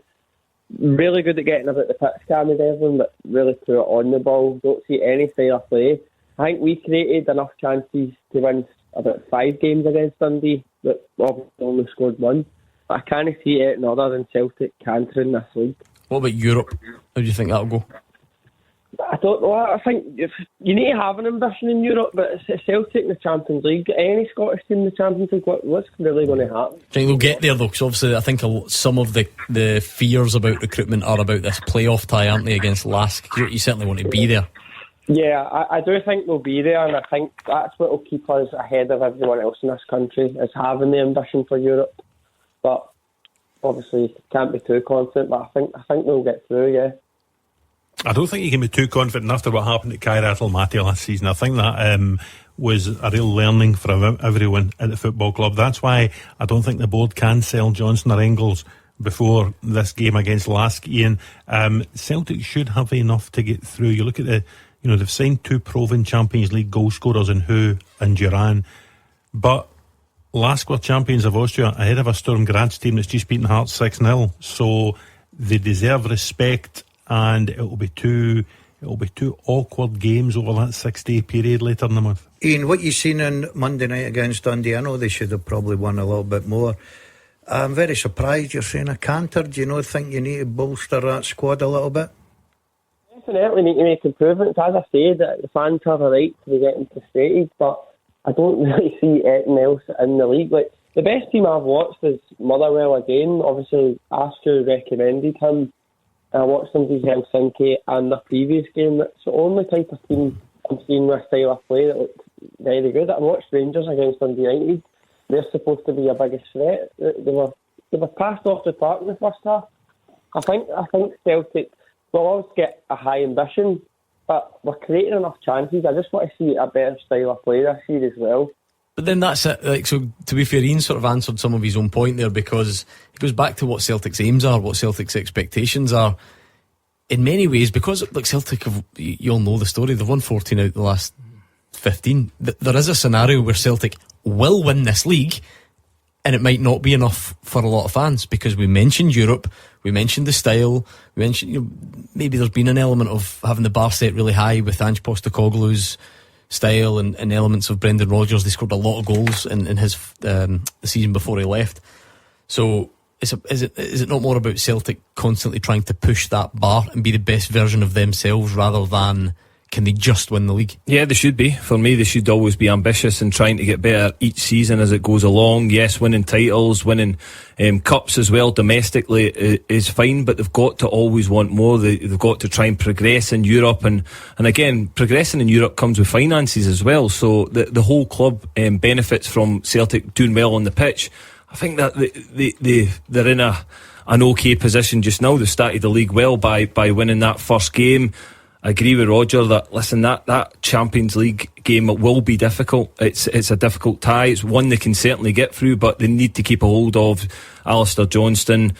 Really good at getting about the pitch, Cammy Devlin, but really poor on the ball. Don't see any style of play. I think we created enough chances to win about 5 games against Dundee, but obviously only scored 1. I can't see anything other than Celtic cantering this league. What about Europe? How do you think that'll go? I don't know. I think you need to have an ambition in Europe, but it's Celtic in the Champions League. Any Scottish team in the Champions League, what's really going to happen? Do you think they'll get there though? Because obviously I think some of the fears about recruitment are about this playoff tie, aren't they, against Lask? You certainly want to be there. Yeah, I do think we'll be there, and I think that's what will keep us ahead of everyone else in this country, is having the ambition for Europe. But obviously can't be too confident, but I think we'll get through, yeah. I don't think you can be too confident after what happened at Kairat Almaty last season. I think that was a real learning for everyone at the football club. That's why I don't think the board can sell Johnson or Engels before this game against Lask, Ian. Celtic should have enough to get through. You look at they've signed 2 proven Champions League goal scorers in Hu and Duran, but Lask were champions of Austria ahead of a Sturm Graz team that's just beaten Hearts 6-0, so they deserve respect, and it'll be two awkward games over that 6-day period later in the month. Ian, what you seen on Monday night against Dundee, I know they should have probably won a little bit more. I'm very surprised you're saying a canter. Do you not think you need to bolster that squad a little bit? Definitely need to make improvements. As I said, the fans have a right to be getting frustrated, but I don't really see anything else in the league. Like, the best team I've watched is Motherwell again. Obviously, Astro recommended him. I watched them v Helsinki and the previous game. That's the only type of team I'm seeing with style of play that looks very good. I watched Rangers against Dundee United. They're supposed to be your biggest threat. They were passed off the park in the first half. I think Celtic will always get a high ambition, but we're creating enough chances. I just want to see a better style of play this year as well. But then that's it. Like, so to be fair, Ian sort of answered some of his own point there, because it goes back to what Celtic's aims are, what Celtic's expectations are. In many ways, because like Celtic have, you all know the story, they've won 14 out of the last 15. There is a scenario where Celtic will win this league, and it might not be enough for a lot of fans, because we mentioned Europe, we mentioned the style, we mentioned maybe there's been an element of having the bar set really high with Ange Postecoglou's style and elements of Brendan Rodgers. They scored a lot of goals in his the season before he left. So is it not more about Celtic constantly trying to push that bar and be the best version of themselves, rather than can they just win the league? Yeah, they should be. For me, they should always be ambitious and trying to get better each season as it goes along. Yes, winning titles, winning cups as well domestically is fine, but they've got to always want more. They've got to try and progress in Europe, and again, progressing in Europe comes with finances as well. So the whole club benefits from Celtic doing well on the pitch. I think that they're in an okay position just now. They started the league well by winning that first game. I agree with Roger that, listen, that Champions League game will be difficult. It's a difficult tie. It's one they can certainly get through, but they need to keep a hold of Alistair Johnston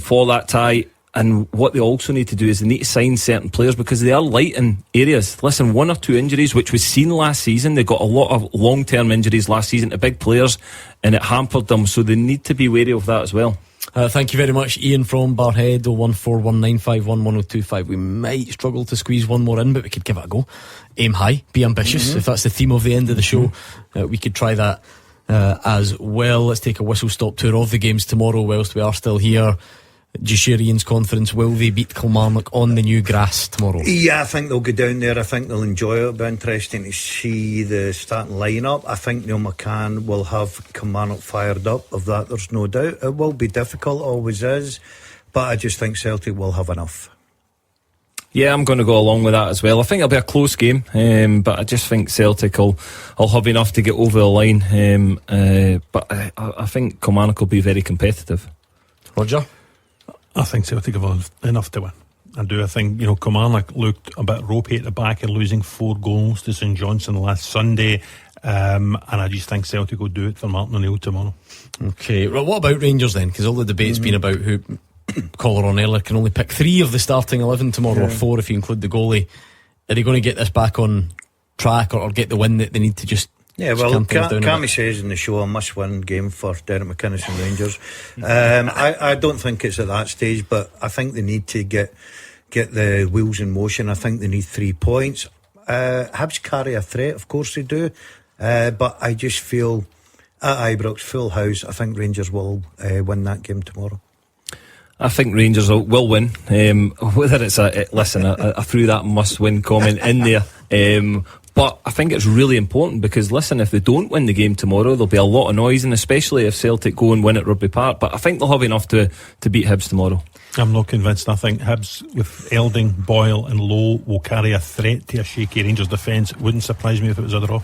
for that tie. And what they also need to do is they need to sign certain players because they are light in areas. Listen, 1 or 2 injuries, which was seen last season. They got a lot of long-term injuries last season to big players, and it hampered them. So they need to be wary of that as well. Thank you very much, Ian from Barhead. 01419511025. We might struggle to squeeze one more in, but we could give it a go. Aim high, be ambitious. If that's the theme of the end of the show, we could try that as well. Let's take a whistle-stop tour of the games tomorrow whilst we are still here. Do you share Ian's confidence? Will they beat Kilmarnock on the new grass tomorrow? Yeah, I think they'll go down there. I think they'll enjoy it. It'll be interesting to see the starting line-up. I think Neil McCann will have Kilmarnock fired up. Of that, there's no doubt. It will be difficult, always is, but I just think Celtic will have enough. Yeah, I'm going to go along with that as well. I think it'll be a close game, but I just think Celtic will have enough to get over the line. But I think Kilmarnock will be very competitive. Roger? I think Celtic have enough to win. I do. I think, Kilmarnock looked a bit ropey at the back and losing 4 goals to St Johnstone last Sunday. And I just think Celtic will do it for Martin O'Neill tomorrow. Okay, well, what about Rangers then? Because all the debate's been about who caller on earlier can only pick 3 of the starting 11 tomorrow, or 4 if you include the goalie. Are they going to get this back on track or get the win that they need to just... Yeah, well, Cammy says in the show a must-win game for Derek McInnes and Rangers. I don't think it's at that stage, but I think they need to get the wheels in motion. I think they need 3 points. Hibs carry a threat, of course they do, but I just feel at Ibrox, full house, I think Rangers will win that game tomorrow. I think Rangers will win. Whether it's I threw that must-win comment in there. But I think it's really important because, listen, if they don't win the game tomorrow, there'll be a lot of noise, and especially if Celtic go and win at Rugby Park. But I think they'll have enough to beat Hibs tomorrow. I'm not convinced. I think Hibs with Elding, Boyle and Lowe will carry a threat to a shaky Rangers defence. It wouldn't surprise me if it was a draw.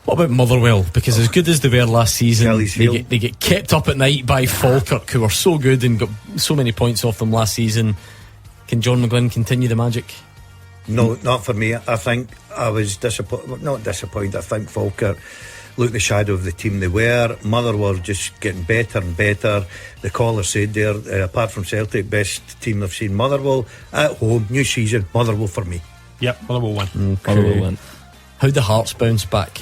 What about Motherwell? Because as good as they were last season, they get kept up at night by Falkirk, who were so good and got so many points off them last season. Can John McGlynn continue the magic? No, not for me. I think I was not disappointed. I think Falkirk looked the shadow of the team they were. Motherwell just getting better and better. The caller said there, apart from Celtic, best team they've seen. Motherwell at home, new season, Motherwell for me. Yep, Motherwell win. Okay. Motherwell win. How'd the Hearts bounce back?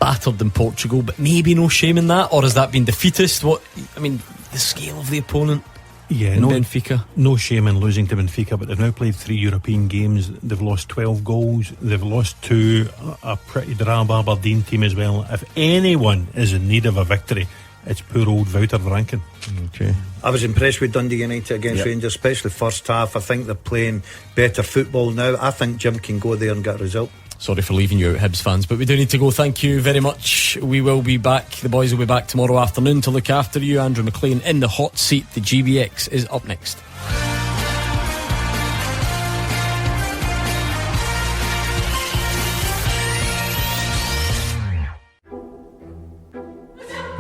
Battered in Portugal, but maybe no shame in that, or has that been defeatist? The scale of the opponent. Yeah, Benfica. No shame in losing to Benfica, but they've now played 3 European games. They've lost 12 goals. They've lost to a pretty drab Aberdeen team as well. If anyone is in need of a victory, it's poor old Wouter Vranken. Okay. I was impressed with Dundee United against Rangers, especially first half. I think they're playing better football now. I think Jim can go there and get a result. Sorry for leaving you out, Hibs fans, but we do need to go. Thank you very much. We will be back. The boys will be back tomorrow afternoon to look after you. Andrew McLean in the hot seat. The GBX is up next.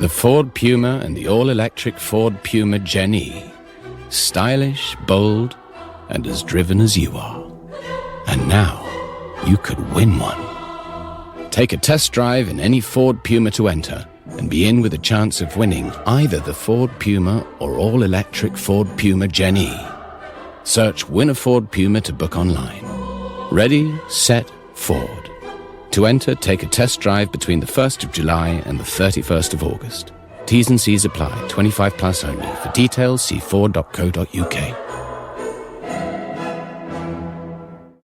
The Ford Puma and the all-electric Ford Puma Gen E. Stylish, bold, and as driven as you are. And now you could win one. Take a test drive in any Ford Puma to enter and be in with a chance of winning either the Ford Puma or all-electric Ford Puma Gen E. Search Win a Ford Puma to book online. Ready, set, Ford. To enter, take a test drive between the 1st of July and the 31st of August. T's and C's apply. 25 plus only. For details, see Ford.co.uk.